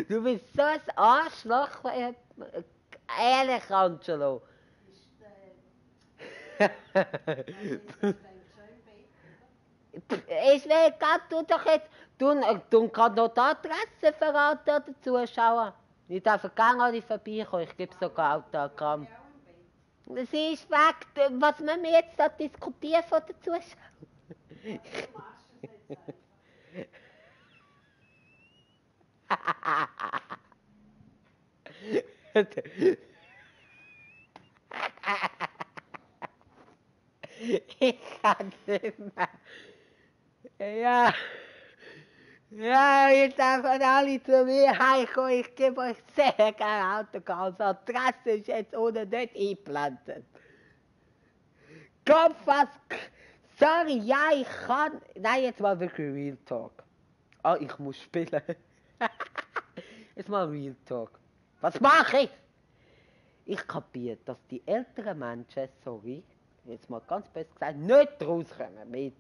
S1: Du bist so ein Arschloch, ehrlich, Angelo. Ich will gerade, du doch jetzt, du kannst noch die Adresse verraten an den Zuschauer. Nicht einfach gerne vorbeikommen, ich gebe sogar Autogramm. Sie ist weg, was müssen wir jetzt da diskutieren von den Zuschauern? Ich kann nicht mehr. Ja. Ja, jetzt einfach alle zu mir heimkommen. Ich gebe euch sehr gerne Autogramm. Das Adresse ist jetzt ohne nicht eingeblendet. Kopf, was? Sorry, ja, ich kann. Nein, jetzt mal wirklich Real Talk. Ah, ich muss spielen. Jetzt mal Real Talk. Was mache ich? Ich kapiere, dass die älteren Menschen, sorry, jetzt mal ganz best gesagt, nicht rauskommen mit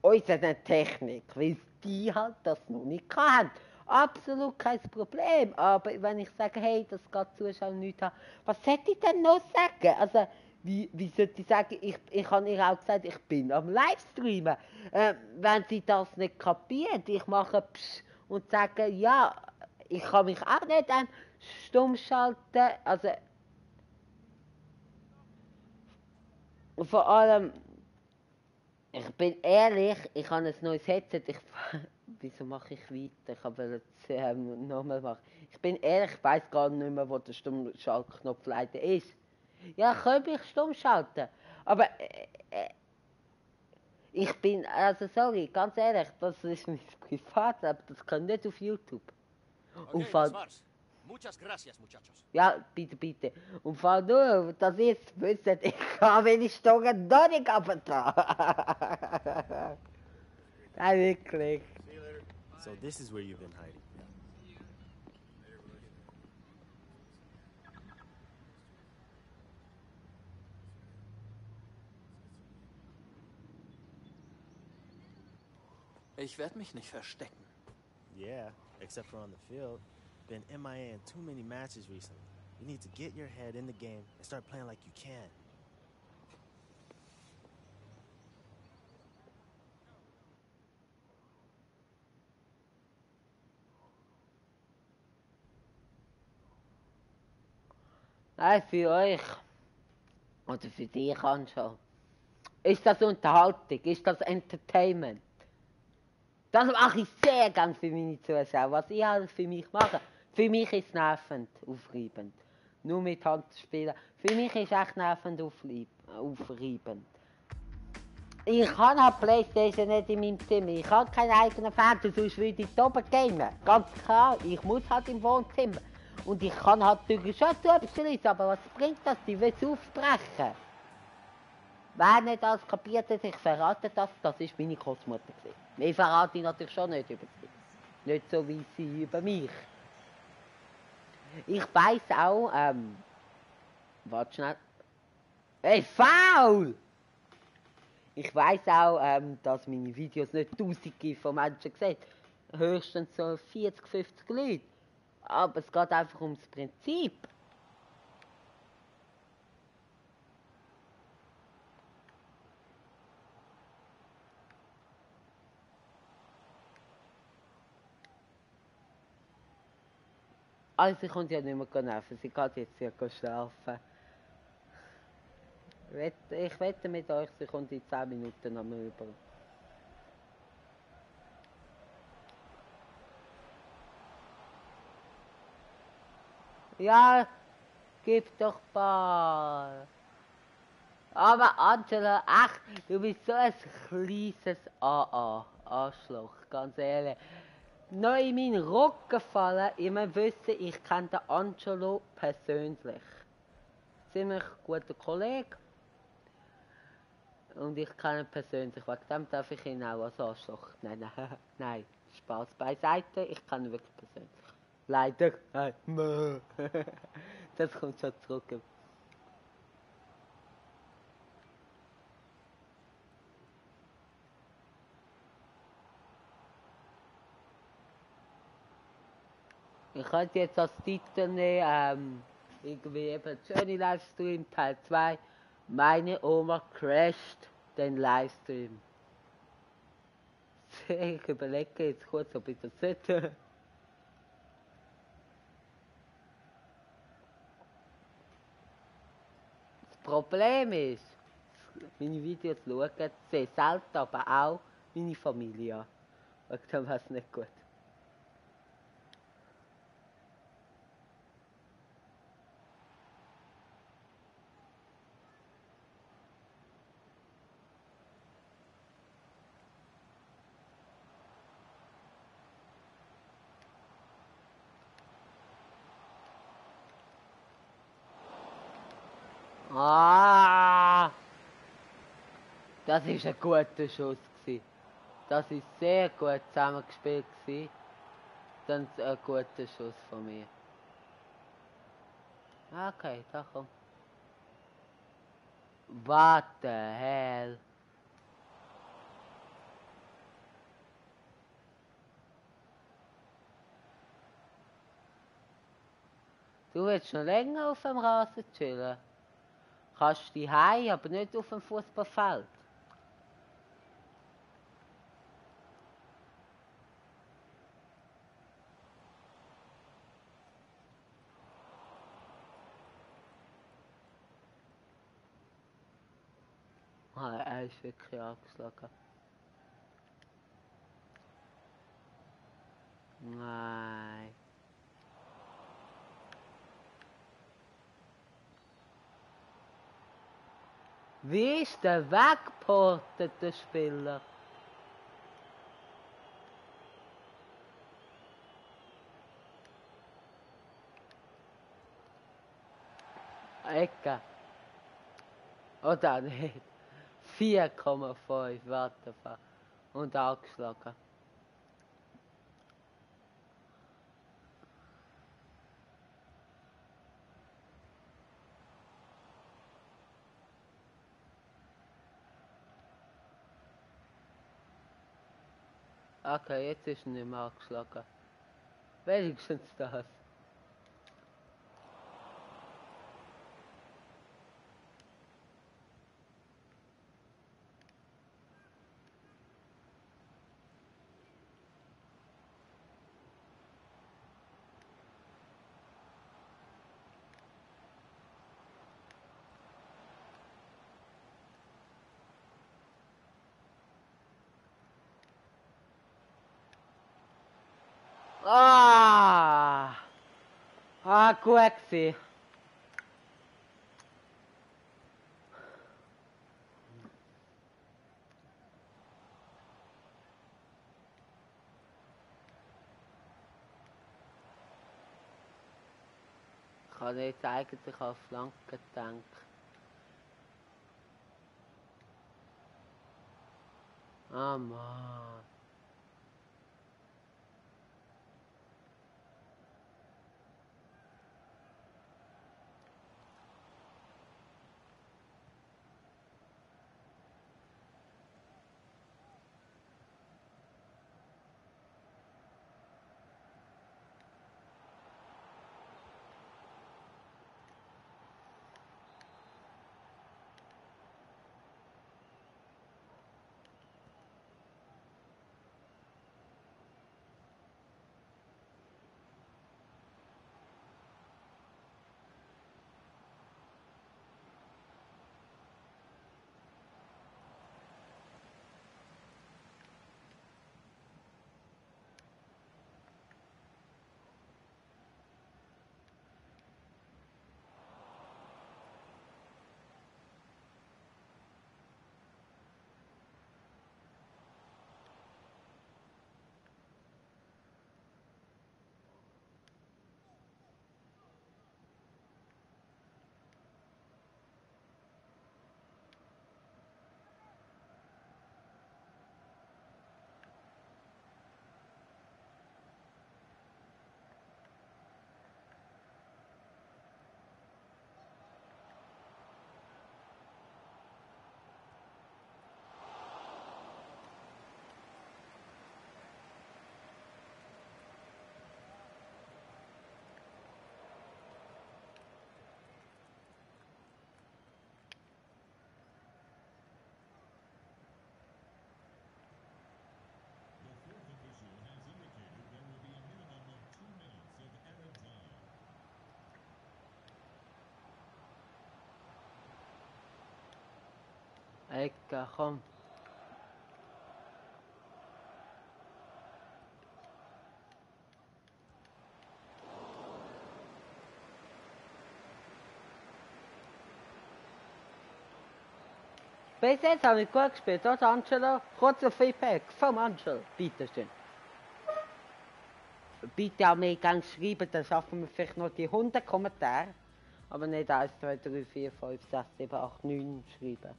S1: unserer Technik, weil die halt das noch nicht kann. Absolut kein Problem. Aber wenn ich sage, hey, das geht Zuschauer nicht an, was sollte ich denn noch sagen? Also, wie sollte ich sagen, ich habe ihr auch gesagt, ich bin am Livestreamen. Wenn sie das nicht kapiert, ich mache Psch und sage, ja, ich kann mich auch nicht stumm schalten. Also, vor allem, ich bin ehrlich, ich habe ein neues Headset. Wieso mache ich weiter? Ich wollte es nochmal machen. Ich bin ehrlich, ich weiss gar nicht mehr, wo der Stummschaltknopf leider ist. Ja, ich könnte mich stumm schalten. Aber ich bin, also sorry, ganz ehrlich, das ist mein Privatleben, das kann nicht auf YouTube.
S15: Okay, das war's. Muchas gracias, muchachos.
S1: Ja, bitte, bitte. Und vor nur, dass ihr es wisst, ich habe meine Stunden noch nicht abgetan. Nein, wirklich.
S10: So this is where you've been hiding.
S2: Ich werde mich nicht verstecken.
S10: Yeah, except for on the field. Been MIA in too many matches recently. You need to get your head in the game and start playing like you can.
S1: Nein, für euch. Oder für dich anschauen. Ist das Unterhaltung? Ist das Entertainment? Das mache ich sehr gern für meine Zuschauer. Was ich alles für mich mache. Für mich ist es nervend, aufreibend. Nur mit Hand zu spielen. Für mich ist es echt nervend, aufreibend. Ich habe halt Playstation nicht in meinem Zimmer. Ich habe keinen eigenen Fernseher, sonst würde ich da oben gamen. Ganz klar, ich muss halt im Wohnzimmer. Und ich kann halt natürlich schon Tubchen, aber was bringt das? Die will es aufbrechen. Wer nicht alles kapiert hat, ich verrate das, das ist meine Großmutter gewesen. Ich verrate natürlich schon nicht über sie. Nicht so wie sie über mich. Ich weiss auch, warte schnell. Hey, faul! Ich weiss auch, dass meine Videos nicht Tausende von Menschen sehen. Höchstens so 40, 50 Leute. Aber es geht einfach ums Prinzip. Also sie kommt ja nicht mehr nerven, sie geht jetzt hier schlafen. Ich wette mit euch, sie kommt in 10 Minuten noch mal rüber. Ja, gib doch paar. Aber Angela, ach, du bist so ein kleines Arschloch, ganz ehrlich. noch in meinen Rücken fallen. Ihr müsst wissen, ich kenne den Angelo persönlich. Ziemlich guter Kollege. Und ich kenne ihn persönlich. Wegen dem darf ich ihn auch als Arschloch nennen. Nein, Spaß beiseite. Ich kenne ihn wirklich persönlich. Leider. Das kommt schon zurück. Ich könnte jetzt als Titel nehmen, irgendwie eben Journey Livestream Teil 2. Meine Oma crasht den Livestream. Ich überlege jetzt kurz, ob ich das sollte. Das Problem ist, meine Videos schauen sehr selten, aber auch meine Familie an. Wegen dem wäre es nicht gut. Ah! Das ist ein guter Schuss gewesen. Das ist sehr gut zusammengespielt gewesen. Dann ein guter Schuss von mir. Okay, da komm. What the hell? Du willst noch länger auf dem Rasen chillen? Kannst du heim, aber nicht auf dem Fußballfeld. Ah, er ist wirklich angeschlagen. Nein. Wie ist der weggeportet, der Spieler? Ecke. Oder nicht? 4,5, warte mal. Und angeschlagen. Okay, jetzt ist er nicht mehr angeschlagen. Wenigstens das. Ah! Ah, gut gewesen. Ich habe jetzt eigentlich auf Flanken gedacht. Ah, Mann. Ecke, komm. Bis jetzt habe ich gut gespielt, oder Angelo? Kurzer Feedback vom Angelo, bitteschön. Bitte auch mehr gerne schreiben, dann schaffen wir vielleicht noch die 100 Kommentare. Aber nicht 1, 2, 3, 4, 5, 6, 7, 8, 9 schreiben.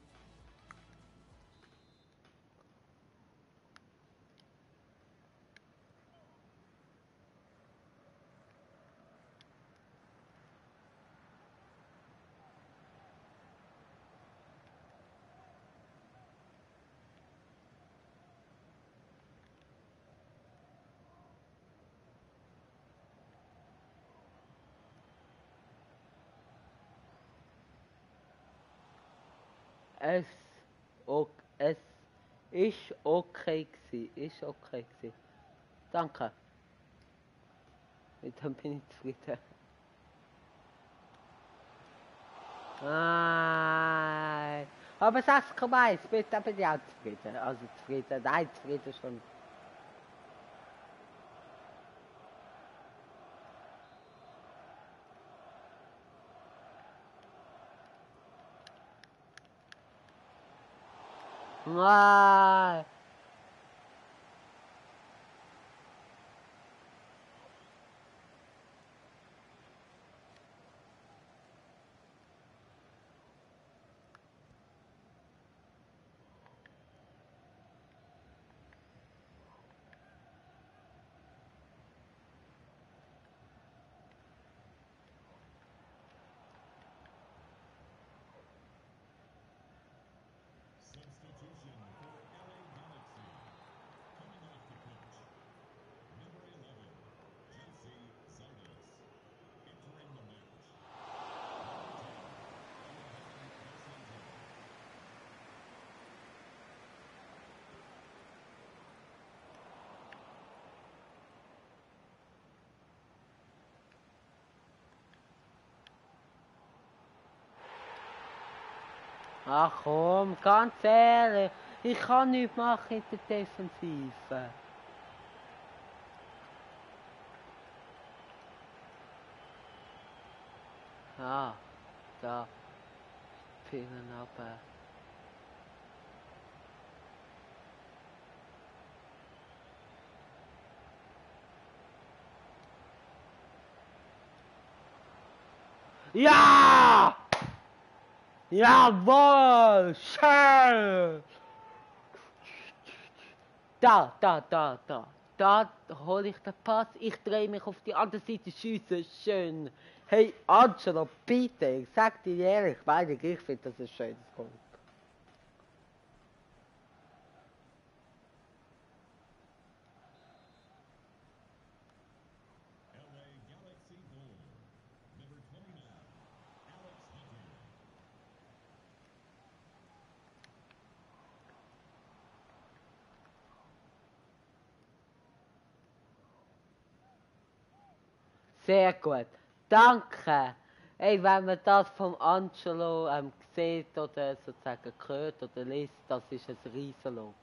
S1: Es ist okay gewesen. Ist okay gewesen. Danke. Mit dem bin ich zufrieden. Nein. Aber 6,1, bitte bin ich auch zufrieden. Also zufrieden, nein, zufrieden schon. Nein. Ach komm, ganz ehrlich, ich kann nichts machen in der Defensive. Ah, da. Vielen aber. Ja! Jawohl! Schön! Da. Da hole ich den Pass, ich drehe mich auf die andere Seite, schieße schön. Hey Angelo, bitte, ich sag dir ehrlich, ich finde das ein schönes Goal. Sehr gut. Danke. Ey, wenn man das vom Angelo sieht oder sozusagen hört oder liest, das ist ein Riesenlob.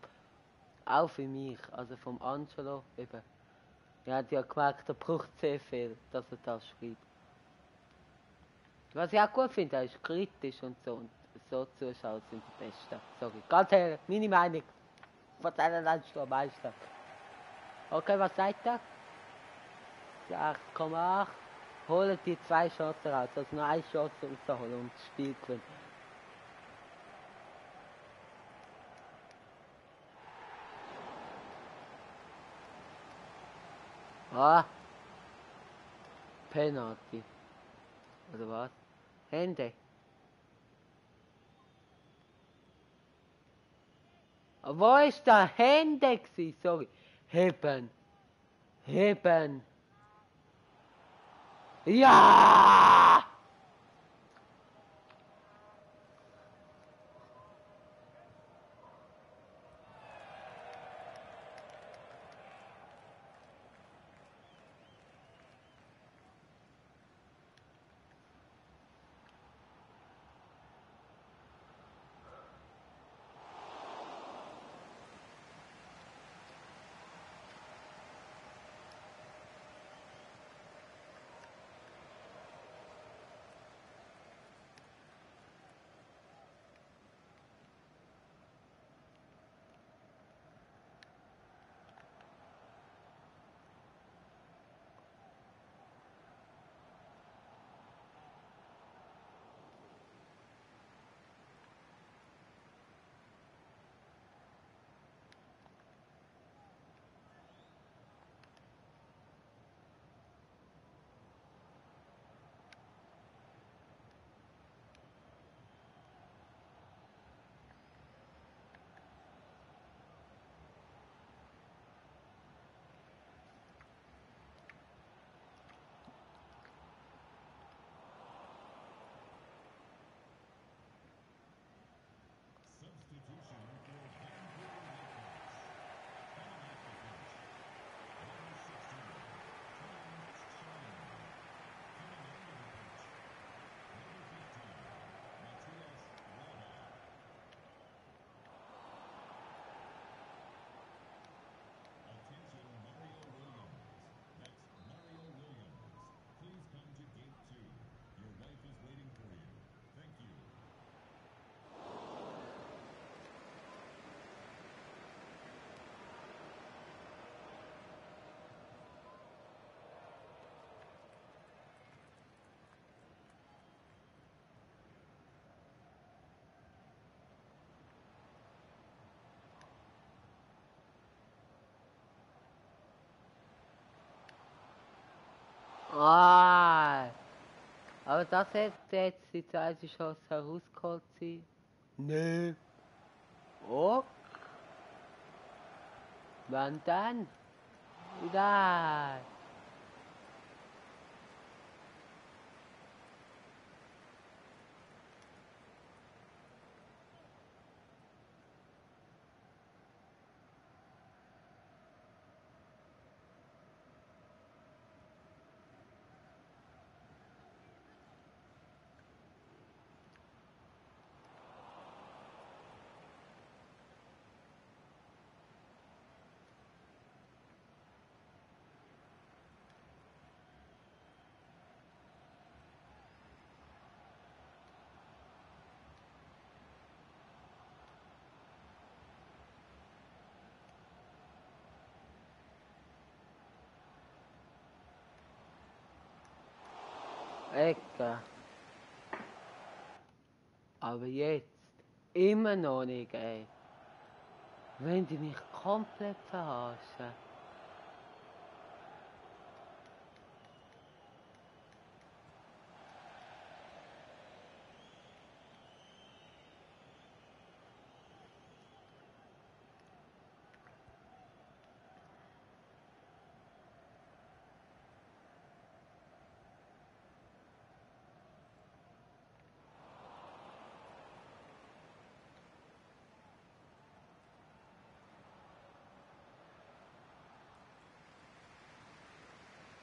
S1: Auch für mich, also vom Angelo eben. Ja, die hat gemerkt, er braucht sehr viel, dass er das schreibt. Was ich auch gut finde, er ist kritisch und so. Und so Zuschauer sind die Besten. Sorry. Ganz ehrlich, meine Meinung. Von denen lernst du am meisten. Okay, was sagt er? 8,8. Holen die 2 Chancen raus. Also nur 1 Chance rausholen und das Spiel gewinnen. Ah. Penalty. Oder was? Hände. Wo ist der Hände gewesen? Sorry. Heben. Heben. Ja! Ah, aber das hätte jetzt die zweite Chance herausgeholt sein. Nö. Oh. Wann dann? Da. Ecke. Aber jetzt immer noch nicht, ey. Wenn die mich komplett verarschen.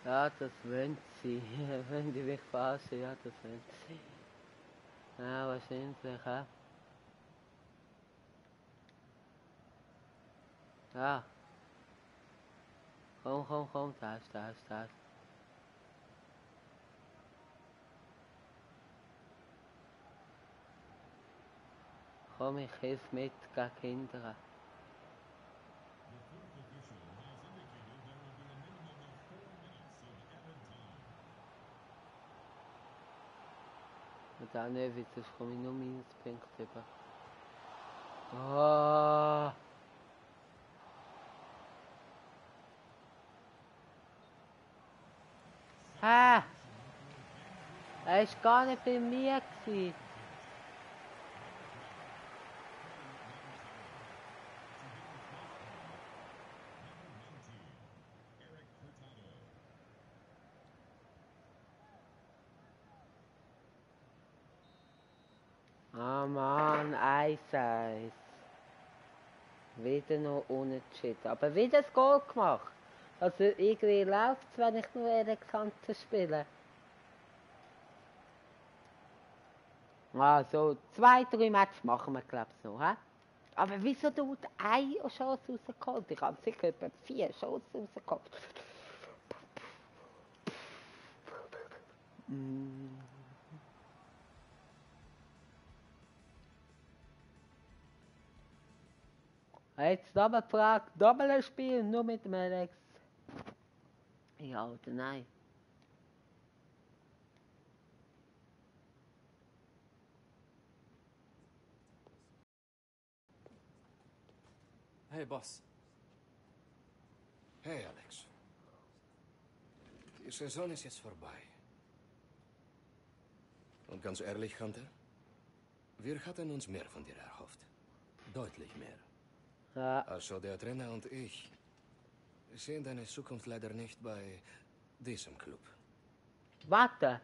S1: Ja, das wollen sie. Wenn die mich verarschen, ja, das wollen sie. Ja, wahrscheinlich, ja. Ja. Komm, das. Komm, ich helfe mit gegen Kinder. Und auch nicht, weil sonst komme ich nur Minuspunkte über. Oh. Hä? Er war gar nicht bei mir. Ah Mann, Eis. Wieder noch unentschieden. Aber wieder das Goal gemacht. Also irgendwie läuft es, wenn ich nur Alexander spiele. Also 2-3 Matches machen wir glaube ich noch. He? Aber wieso tut eine Chance rausgeholt? Ich habe sicher etwa 4 Chancen rausgeholt. Jetzt nochmal die Frage, nochmal ein Spiel, nur mit dem Alex. Ja oder nein?
S2: Hey, Boss.
S6: Hey, Alex. Die Saison ist jetzt vorbei. Und ganz ehrlich, Hunter, wir hatten uns mehr von dir erhofft. Deutlich mehr.
S1: Ja.
S6: Also der Trainer und ich sehen deine Zukunft leider nicht bei diesem Club.
S1: Warte.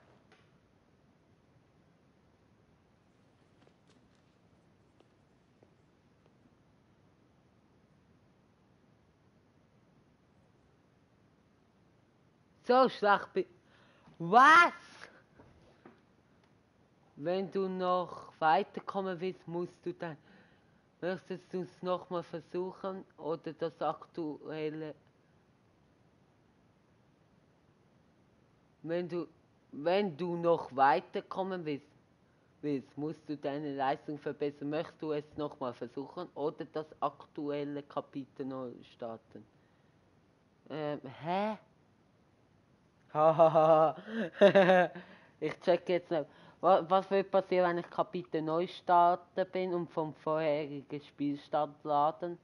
S1: So schlecht bin. Was? Wenn du noch weiterkommen willst, musst du dann. Möchtest du es nochmal versuchen oder das aktuelle? Wenn du noch weiterkommen willst, musst du deine Leistung verbessern. Möchtest du es nochmal versuchen oder das aktuelle Kapitel neu starten? Hä? Hahaha. Ich check jetzt nicht. Was wird passieren, wenn ich Kapitel neu starten bin und vom vorherigen Spielstand laden?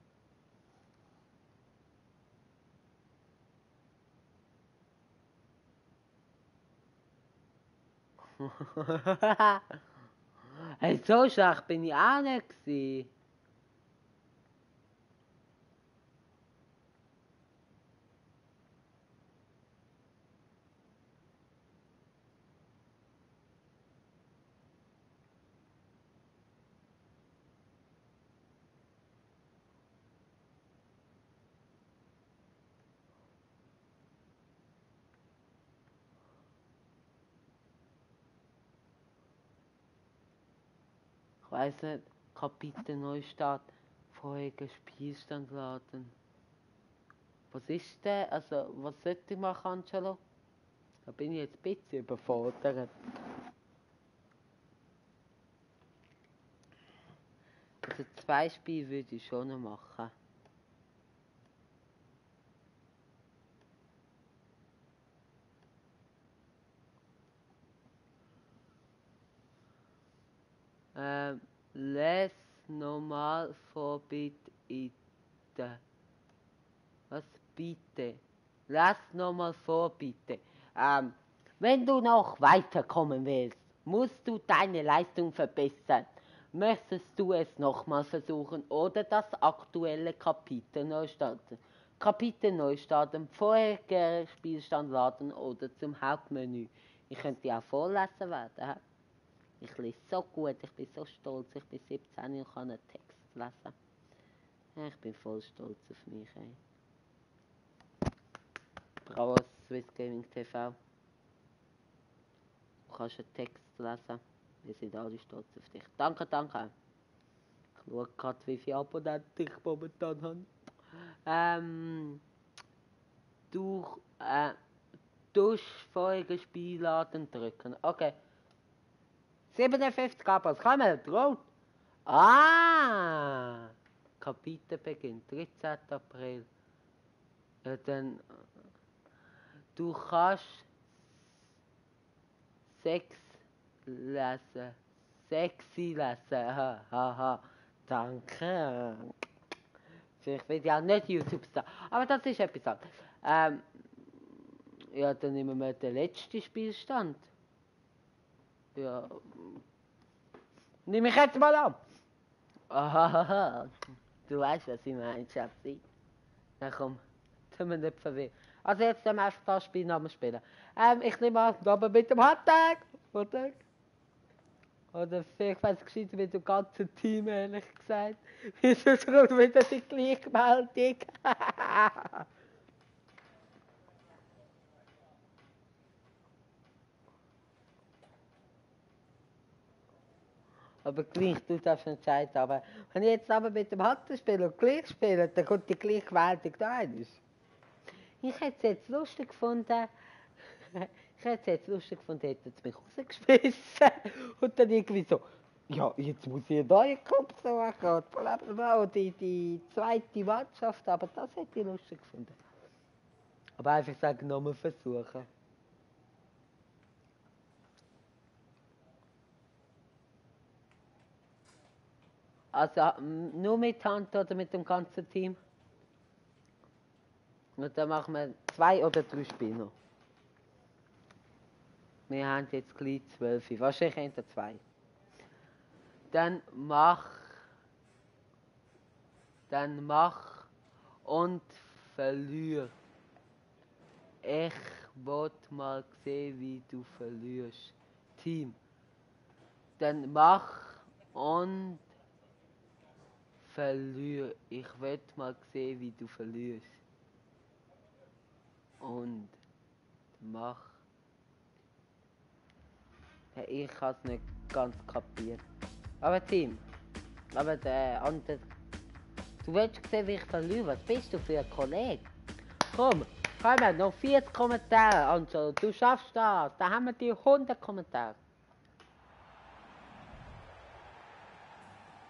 S1: Hey, so schlecht bin ich auch nicht gewesen. Ich weiss nicht, Kapitel Neustart, voriger Spielstand laden. Was ist der? Also, was sollte ich machen, Angelo? Da bin ich jetzt ein bisschen überfordert. Also 2 Spiele würde ich schon noch machen. Les normal Vorbild in der. Was bitte? Lass nochmal vor, bitte. Wenn du noch weiterkommen willst, musst du deine Leistung verbessern. Möchtest du es nochmal versuchen oder das aktuelle Kapitel neu starten? Kapitel neu starten, vorheriger Spielstand laden oder zum Hauptmenü. Ich könnte auch vorlesen werden. Ich lese so gut, ich bin so stolz, ich bin 17 und kann einen Text lesen. Ich bin voll stolz auf mich. Ey. Bravo, Swiss Gaming TV. Du kannst einen Text lesen. Wir sind alle stolz auf dich. Danke, danke. Ich schaue gerade, wie viele Abonnenten ich momentan habe. Durch vorige Spielladen drücken. Okay. 57 Abos. Kommen, rot. Ah! Kapitel beginnt. 13. April. Ja, dann... Du kannst 6 lesen. 6 lesen. Haha. Danke. Ich will ja nicht YouTube-Star. Aber das ist etwas anderes. Ja, dann nehmen wir den letzten Spielstand. Ja. Nehme ich jetzt mal an. Aha. Du weißt, was ich meine, Schatzi. Na komm, tun wir nicht verwirren. Also jetzt am ersten Tag Spielnamen spielen. Ich nehme an, aber mit dem Hotdog. Oder vielleicht weiß ich gescheiter mit dem ganzen Team, ehrlich gesagt. Wieso schon wieder die Gleichmeldung? Aber gleich, du darfst entscheiden. Aber wenn ich jetzt aber mit dem Hotdog spiele und gleich spiele, dann kommt die Gleichmeldung da rein. Ich hätte es jetzt lustig gefunden. Hätten sie mich rausgeschmissen. Und dann irgendwie so, ja, jetzt muss ich einen neuen Club suchen. Und die zweite Mannschaft, aber das hätte ich lustig gefunden. Aber einfach sagen, nochmal versuchen. Also nur mit Hand oder mit dem ganzen Team? Und dann machen wir 2 oder 3 Spiele noch. Wir haben jetzt gleich 12. Wahrscheinlich hinter 2. Dann mach und verlier. Ich wollte mal sehen, wie du verlierst. Team. Dann mach und verlier. Ich will mal sehen, wie du verlierst. Und mach. Ich habe es nicht ganz kapiert. Aber Team. Aber der andere. Du willst sehen, wie ich verliere. Was bist du für ein Kollege? Komm, noch 40 Kommentare, Angelo. Du schaffst das. Da haben wir die 100 Kommentare.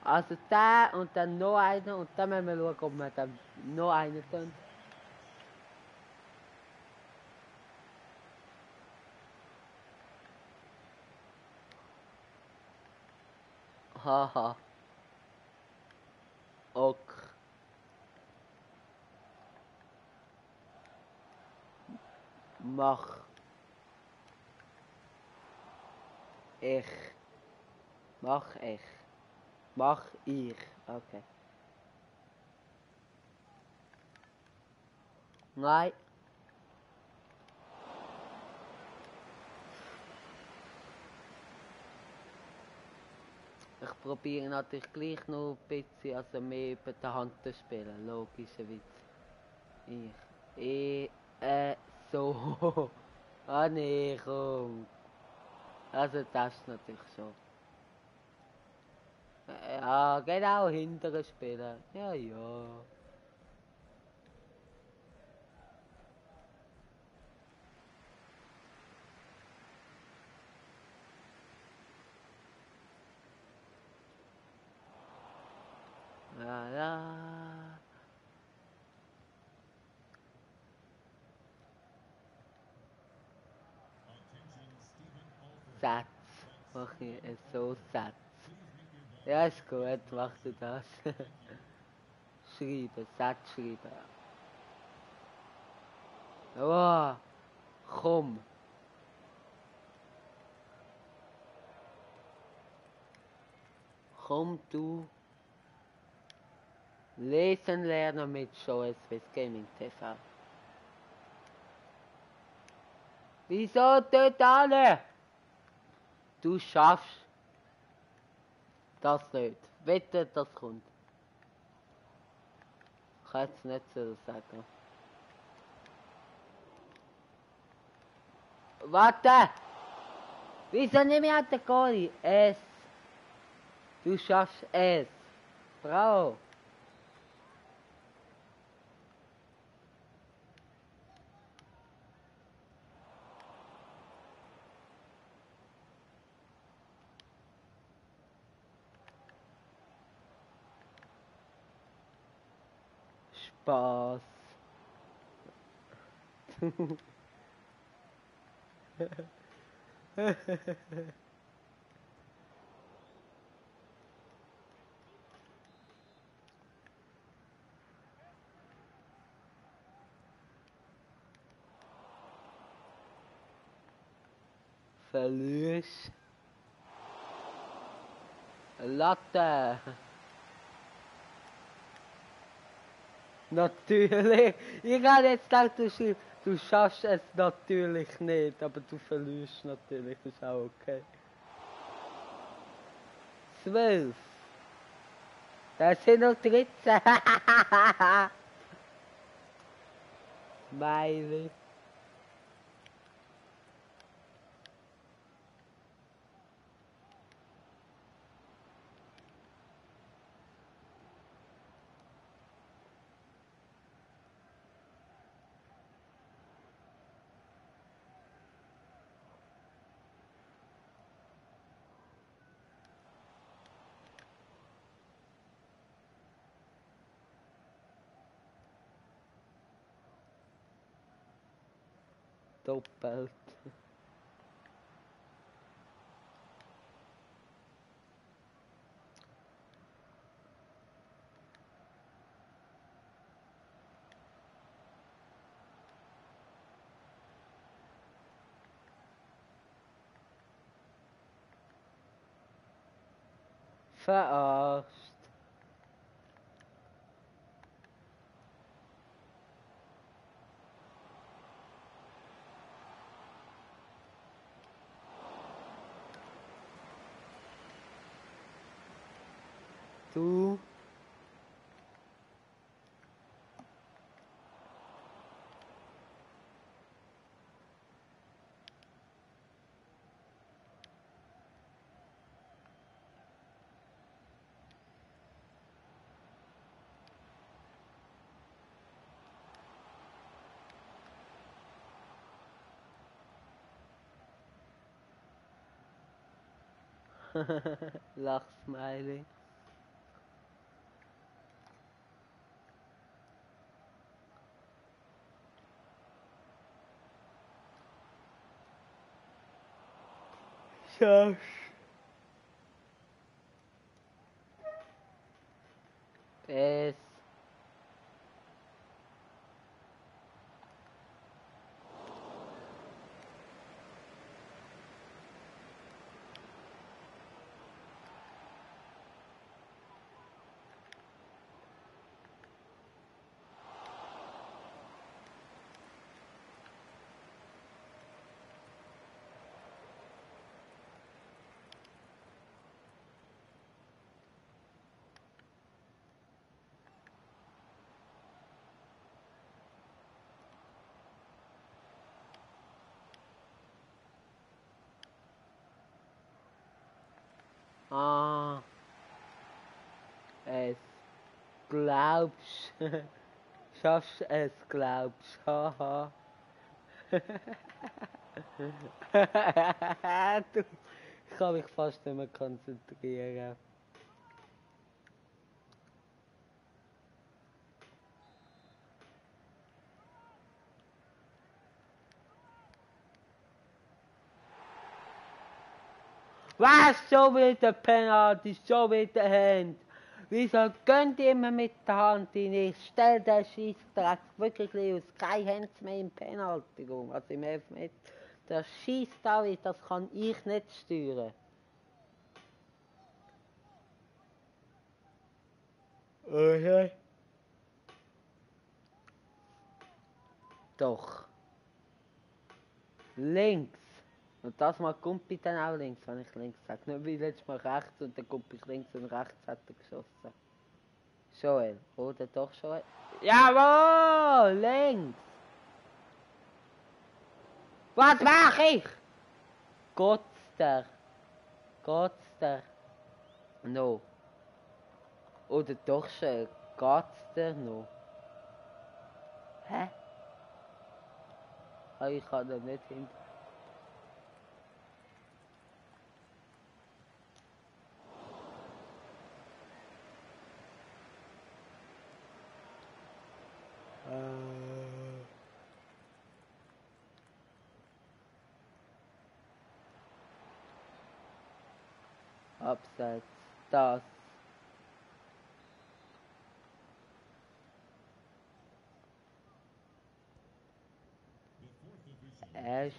S1: Also der und dann noch einer und dann müssen wir schauen, ob wir dann noch einen tun. Haha. Ok. Mach. Ich. Mach ich. Mach ich. Okay. Nein. Ich probiere natürlich gleich noch ein bisschen, also mehr über die Hand zu spielen, logischerweise. So. Ah nee, komm. Also das natürlich schon. Ja, genau, hintere spielen. Ja, ja. Ja, ja. Satz. Mach ich so Satz. Ja, ist gut, mach du das. Schreiben, Satz schreiben. Oh, komm. Komm du. Lesen lernen mit Show Swiss Gaming TV. Wieso dort alle? Du schaffst das nicht. Wette, das kommt. Ich kann es nicht so sagen. Warte! Wieso nehme ich an den Goalie? Es. Du schaffst es. Bravo. Spaß. Verlierst. Latte. Natürlich. Ich habe jetzt gedacht, du schaffst es natürlich nicht, aber du verlierst natürlich, das ist auch okay. 12. Das sind noch 13. Smiley. Doppelt. Verarscht. Du. Lach, Smiley. Schaffst. Es. Ah. Es glaubst. Schaffst es glaubst. Haha. Ich kann mich fast nicht mehr konzentrieren. Was? Schon wieder Penalty, schon wieder Hand. Wieso gönnt ihr immer mit der Hand in? Ich stell den Scheissdreck wirklich aus. Keine Hand mehr im Penalty rum, also im Elfmeter. Der schießt da wieder, das kann ich nicht steuern. Okay. Doch. Links. Und das mal kommt bei dann auch links, wenn ich links sage. Nicht wie letztes Mal rechts und dann kommt ich links und rechts hat er geschossen. Joel, oder doch Joel? Jawohl, links. Was mach ich? Gottster. No. Oder doch Joel, Gottster no. Hä? Ich kann da nicht hin. Abseits, das. Ash.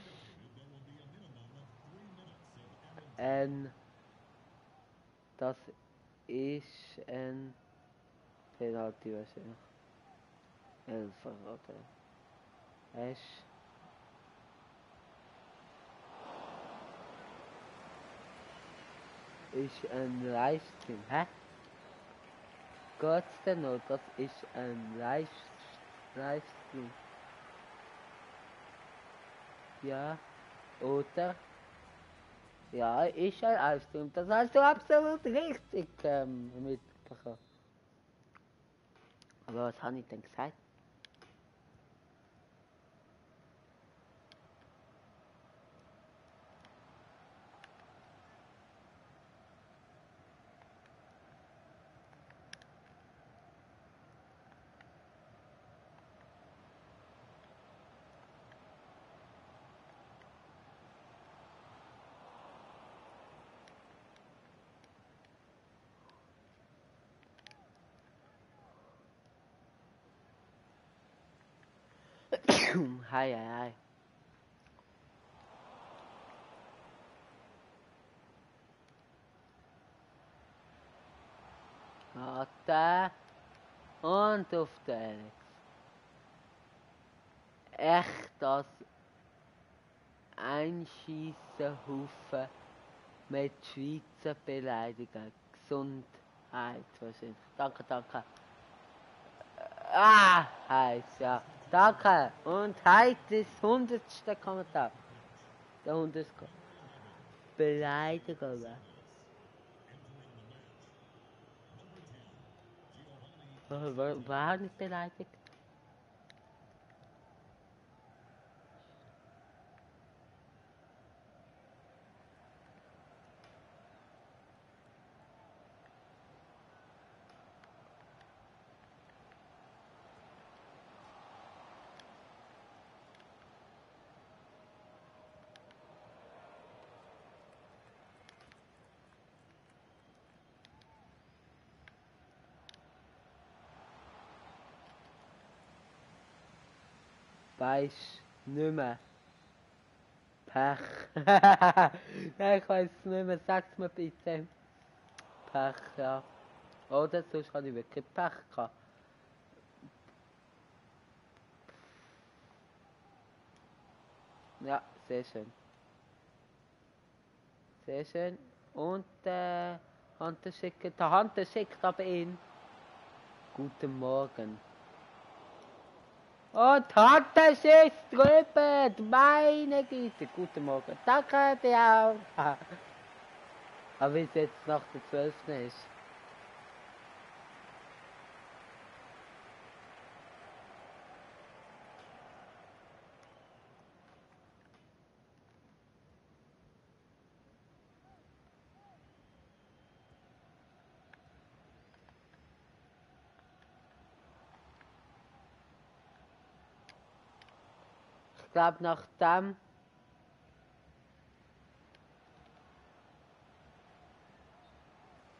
S1: N. Das ist ein Penalty wahrscheinlich. Elfer oder Ash. Ist ein Livestream. Hä? Geht's denn noch? Das ist ein Livestream. Ja. Oder? Ja, ist ein Livestream. Das hast du absolut richtig mitbekommen. Aber was habe ich denn gesagt? Hi. Warte. Und auf den Alex. Echt das Einschießenhaufen mit Schweizer Beleidigung. Gesundheit wahrscheinlich. Danke. Heiß, ja. Danke. Und heute ist 100. Kommentar. Der 100. Beleidigung. War nicht beleidigt? Weiß nicht mehr. Pech. Ich weiß nicht mehr. Sag's mir bitte. Pech, ja. Oder sonst habe ich wirklich Pech gehabt. Ja, sehr schön. Sehr schön. Und der Hunter schickt aber ihn. Guten Morgen. Und Hunter schießt drüber. Meine Güte. Guten Morgen. Danke dir auch. Aber wie es jetzt nach der 12. ist. Ich glaube nach dem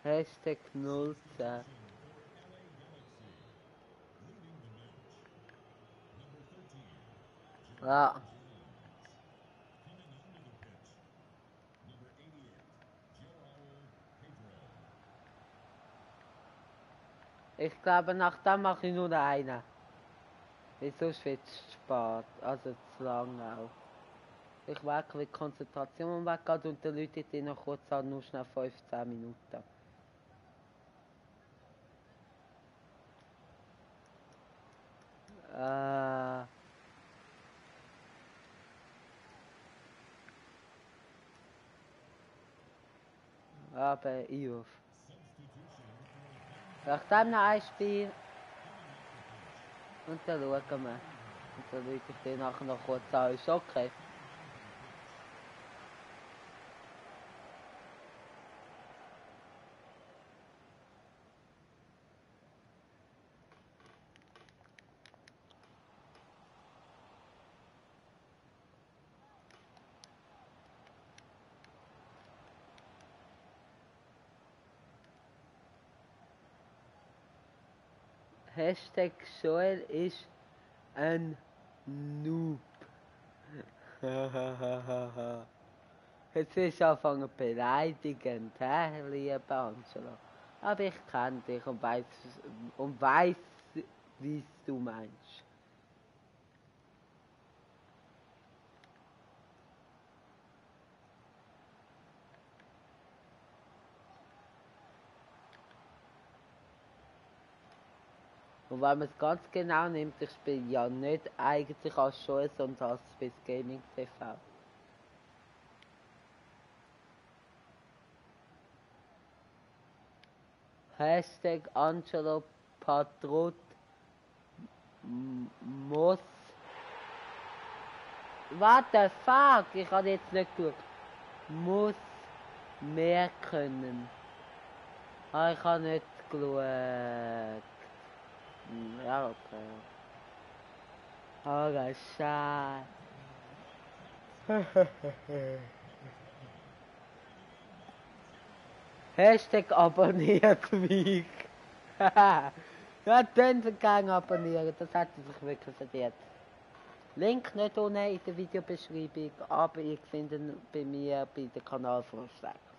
S1: Hashtag 010. Ja. Ich glaube nach dem mache ich nur einen. Weil sonst wird es spät, also zu lang auch. Ich merke, wie die Konzentration weggeht und dann läutet die noch kurz an, nur schnell 15 Minuten. Aber ich auf. Nachdem noch ein Spiel. Und dann schauen wir. Und dann läute ich die nachher noch kurz an. Ist okay. Hashtag Joel ist ein Noob. Jetzt ist anfangen beleidigend, hä, lieber Angelo. Aber ich kenne dich und weiß, wie du meinst. Und wenn man es ganz genau nimmt, ich spiele ja nicht eigentlich als Joel, sondern als Swiss Gaming TV. Hashtag Angelo Patrot muss. What the fuck? Ich habe jetzt nicht geschaut. Muss mehr können. Ah, ich habe nicht geschaut. Ja, okay. Oh, schade. Hashtag abonniert mich. Ja, dann gerne abonnieren, das hat er sich wirklich verdient. Link nicht unten in der Videobeschreibung, aber ich finde ihn bei mir bei den Kanalvorschlägen.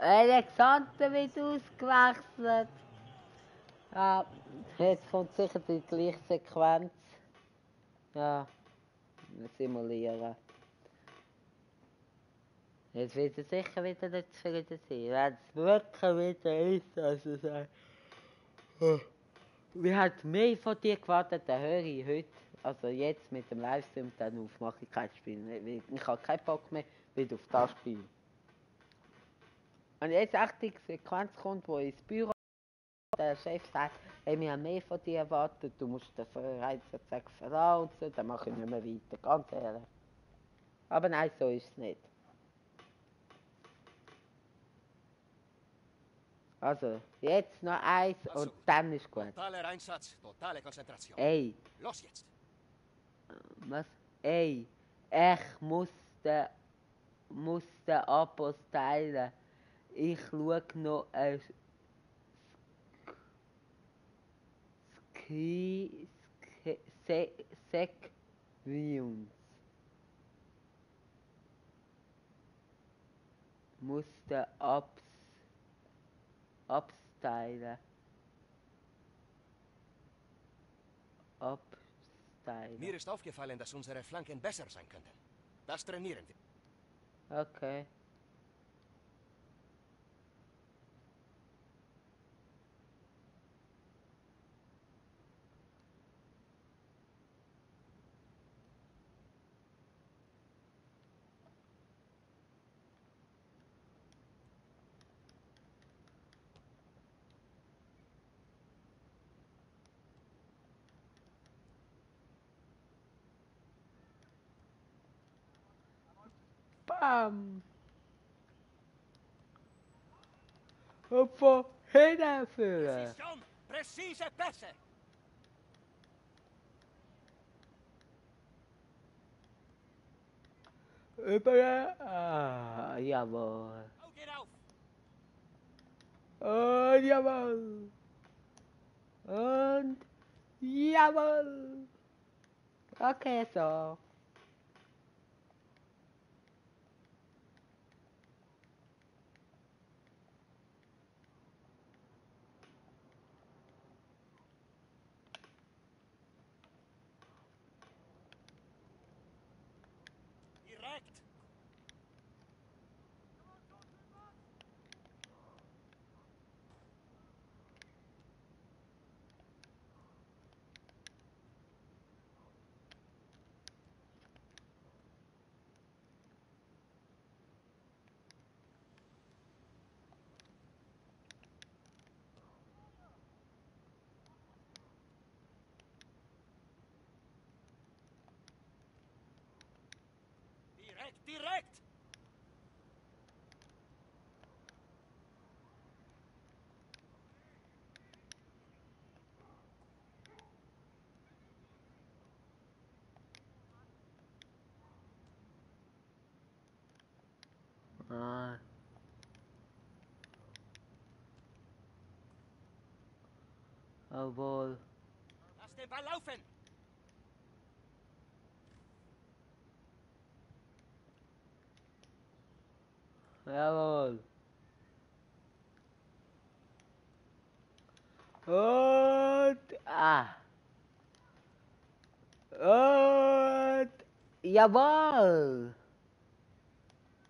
S1: Alexander wird ausgewechselt. Ja, jetzt kommt sicher die gleiche Sequenz. Ja, wir simulieren. Jetzt wird er sicher wieder nicht zufrieden sein. Wenn es wirklich wieder ist, also sagen. Wir haben mehr von dir gewartet, dann höre ich heute. Also jetzt mit dem Livestream dann auf, mache ich kein Spiel. Ich habe keinen Bock mehr wieder auf das Spiel. Und jetzt echt die Sequenz kommt, wo ins Büro der Chef sagt, hey, wir haben mehr von dir erwartet, du musst den Vereinsvertrag verlassen und so, dann mache ich nicht mehr weiter, ganz ehrlich. Aber nein, so ist es nicht. Also, jetzt noch eins und dann ist gut.
S15: Totaler Einsatz, totale Konzentration.
S1: Ey.
S15: Los jetzt.
S1: Was? Ey, ich muss den Abos teilen. Ich schaue noch ein Sequence. Muss den abstylen.
S15: Mir ist aufgefallen, dass unsere Flanken besser sein könnten. Das trainieren wir.
S1: Okay. Bam! Und wohin führen?
S15: Precision! Präzise Pässe!
S1: Überall. Ah, jawohl.
S15: Oh, geht auf!
S1: Und jawohl. Und jawohl. Okay, so.
S15: Direkt! Direkt, direkt!
S1: Ah. Jawohl.
S15: Lass den Ball laufen!
S1: Jawohl. Und und jawohl.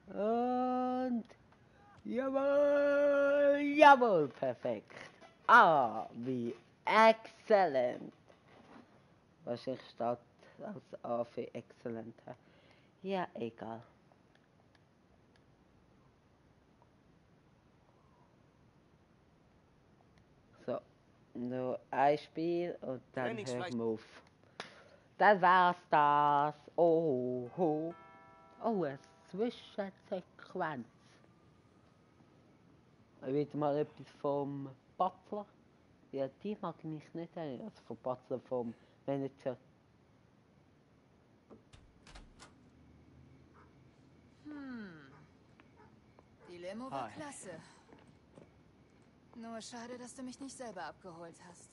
S1: Und jawohl, jawohl, perfekt. Ah, wie exzellent. Wahrscheinlich steht als A für exzellent. Ja, egal. So, nur ein Spiel und dann hören wir auf. Dann war's das. Oh, oh. Oh, eine Zwischensequenz. Wieder mal etwas vom Butler. Ja, die mag ich mich nicht erinnern. Also vom Butler, vom Manager.
S9: Die Limo war klasse. Nur schade, dass du mich nicht selber abgeholt hast.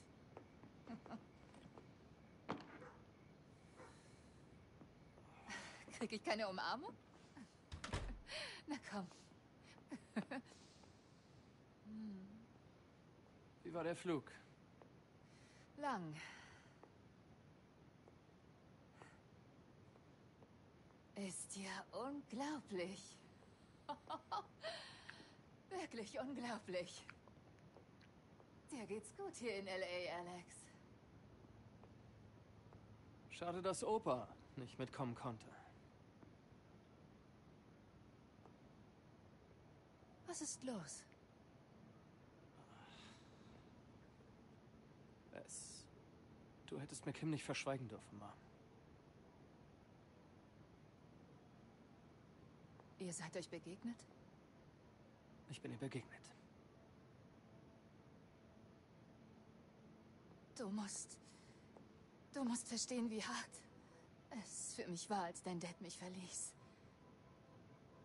S9: Krieg ich keine Umarmung? Na komm.
S2: Wie war der Flug?
S9: Lang. Ist ja unglaublich. Wirklich unglaublich. Dir geht's gut hier in L.A., Alex.
S2: Schade, dass Opa nicht mitkommen konnte.
S9: Was ist los?
S2: Du hättest mir Kim nicht verschweigen dürfen, Mom.
S9: Ihr seid euch begegnet?
S2: Ich bin ihr begegnet.
S9: Du musst verstehen, wie hart es für mich war, als dein Dad mich verließ.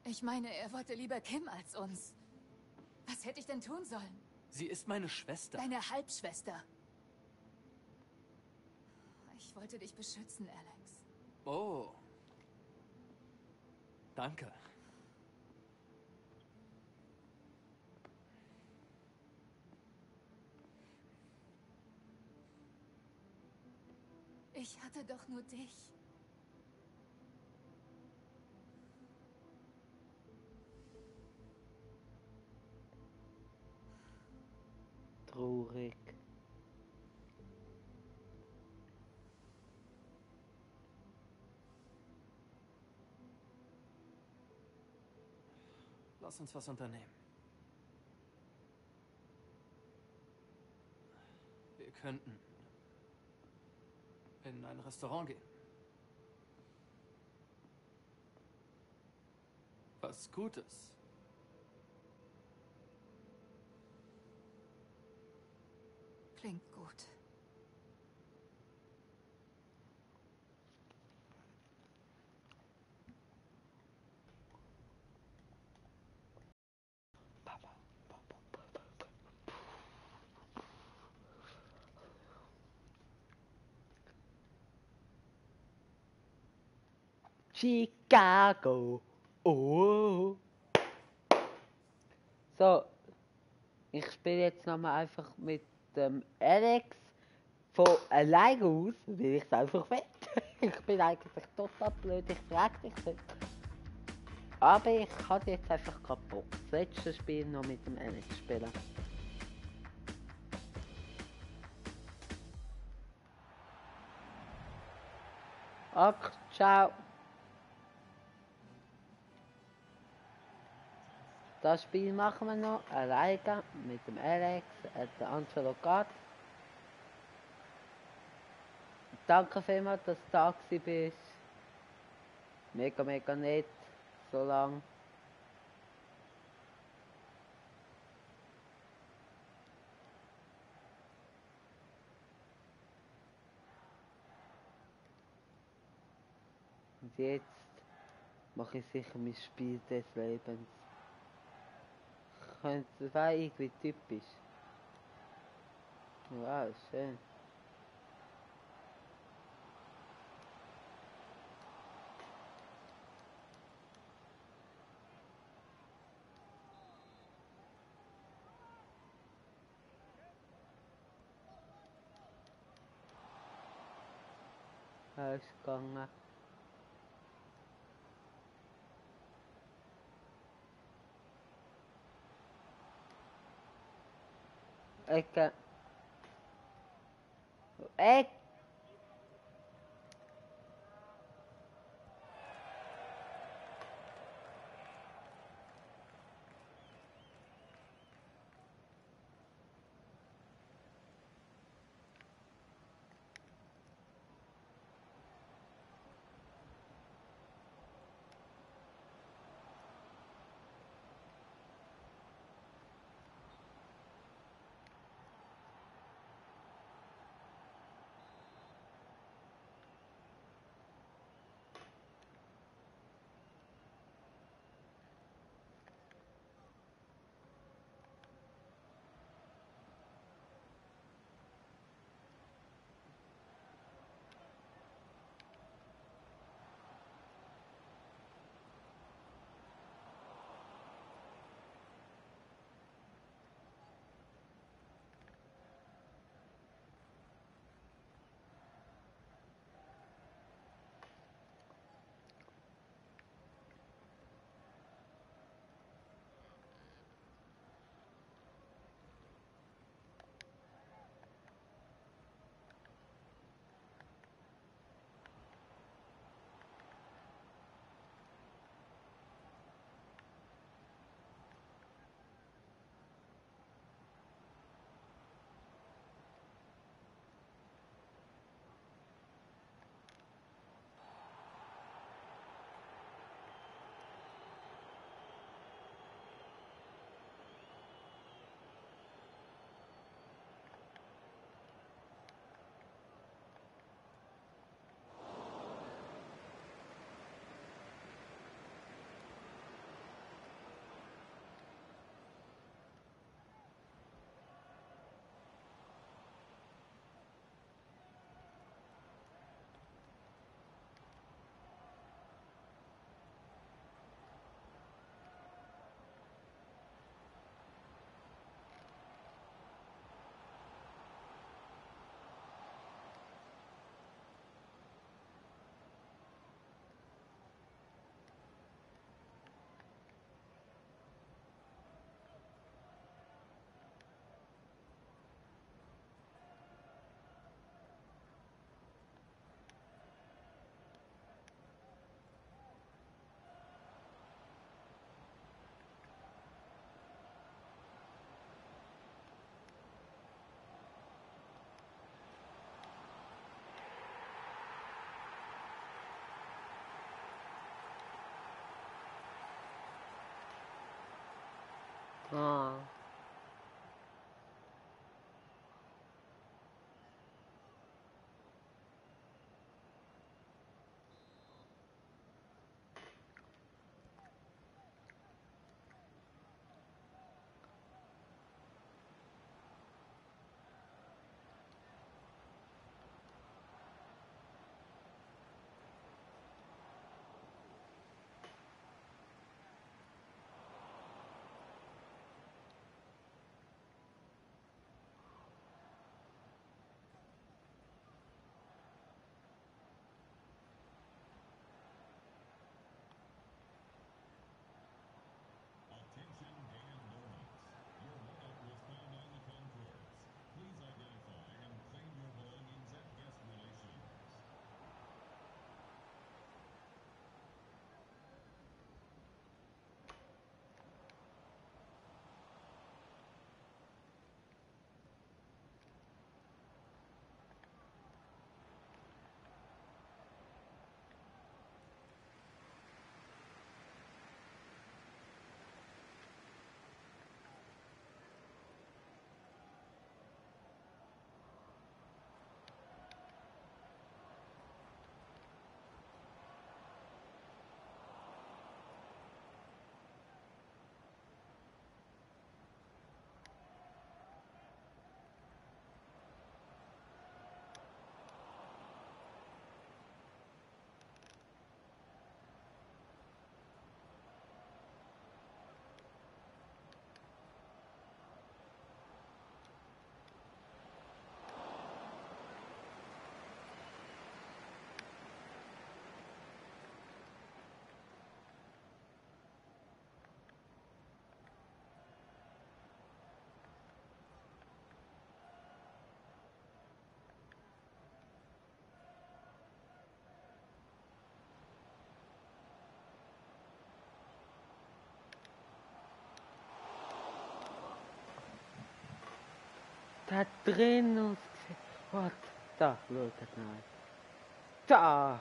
S9: Ich meine, er wollte lieber Kim als uns. Was hätte ich denn tun sollen?
S2: Sie ist meine Schwester.
S9: Deine Halbschwester. Ich wollte dich beschützen, Alex.
S2: Oh. Danke.
S9: Ich hatte doch nur dich.
S2: Lass uns was unternehmen. Wir könnten in ein Restaurant gehen. Was Gutes.
S9: Klingt gut.
S1: Chicago. Oh. So, ich spiele jetzt nochmal einfach mit dem Alex von alleine aus, weil ich es einfach will. Ich bin eigentlich total blöd, ich frage dich nicht. Aber ich habe jetzt einfach gerade Bock, das letzte Spiel noch mit dem Alex spielen. Okay, ciao. Das Spiel machen wir noch alleine mit dem Alex, der Angelo geht. Danke vielmals, dass du da bist. Mega nett, so lang. Und jetzt mache ich sicher mein Spiel des Lebens. Das war irgendwie typisch. Wow, schön. Ausgegangen. Ecke. Ecke. Ah. Da drin. What? Da, look at that. Da.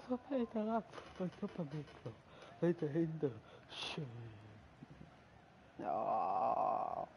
S1: So weiter ab, weiter Pamela, weiter hinter. Schön. Ja.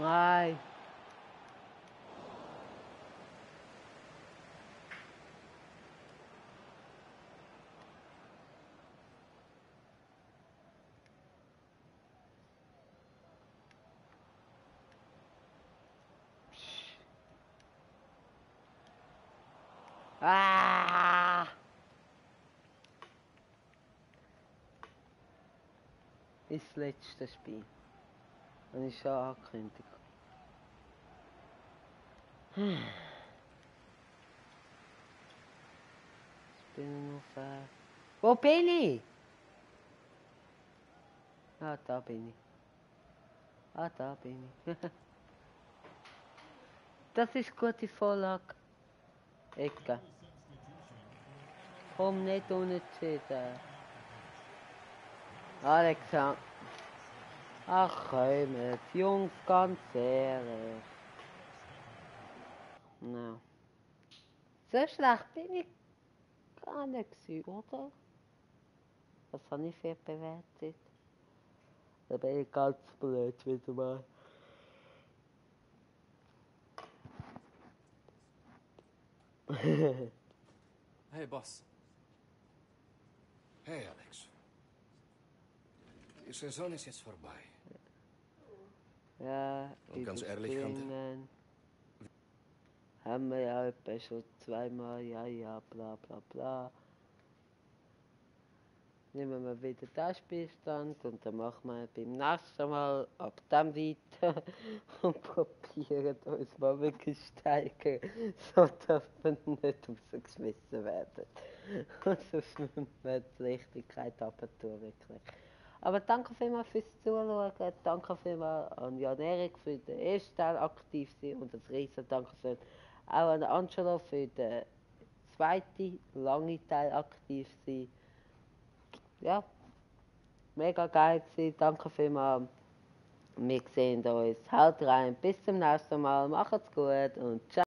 S1: Nein. Ah! Ist das letzte Spiel. Das ist schon angekündigt. Ich bin noch fair. Wo bin ich? Ah, da bin ich. Ah, da bin ich. Das ist gute Vorlage. Ecke. Komm nicht unentschieden. Alexander. Ach kommt, Jungs, ganz ehrlich. No. So schlecht bin ich gar nicht gewesen, oder? Was habe ich für bewertet? Da bin ich ganz blöd wieder mal.
S2: Hey, Boss.
S6: Hey, Alex. Die Saison ist jetzt vorbei.
S1: Ja,
S6: Und ganz ehrlich, Hunter?
S1: Haben wir ja etwa schon zweimal, ja, bla bla bla. Nehmen wir wieder den Spielstand und dann machen wir beim nächsten Mal ab dem weiter und probieren uns mal wirklich steigern, so dass wir nicht rausgeschmissen werden. Und sonst müssen wir die Richtigkeit abtun, wirklich. Aber danke vielmals fürs Zuschauen, danke vielmals an Jan-Erik für den ersten Teil aktiv sein und ein riesen Dankeschön auch an Angelo für den zweiten, langen Teil aktiv sein. Ja, mega geil gewesen, danke vielmals. Wir sehen uns, haut rein, bis zum nächsten Mal, macht's gut und ciao.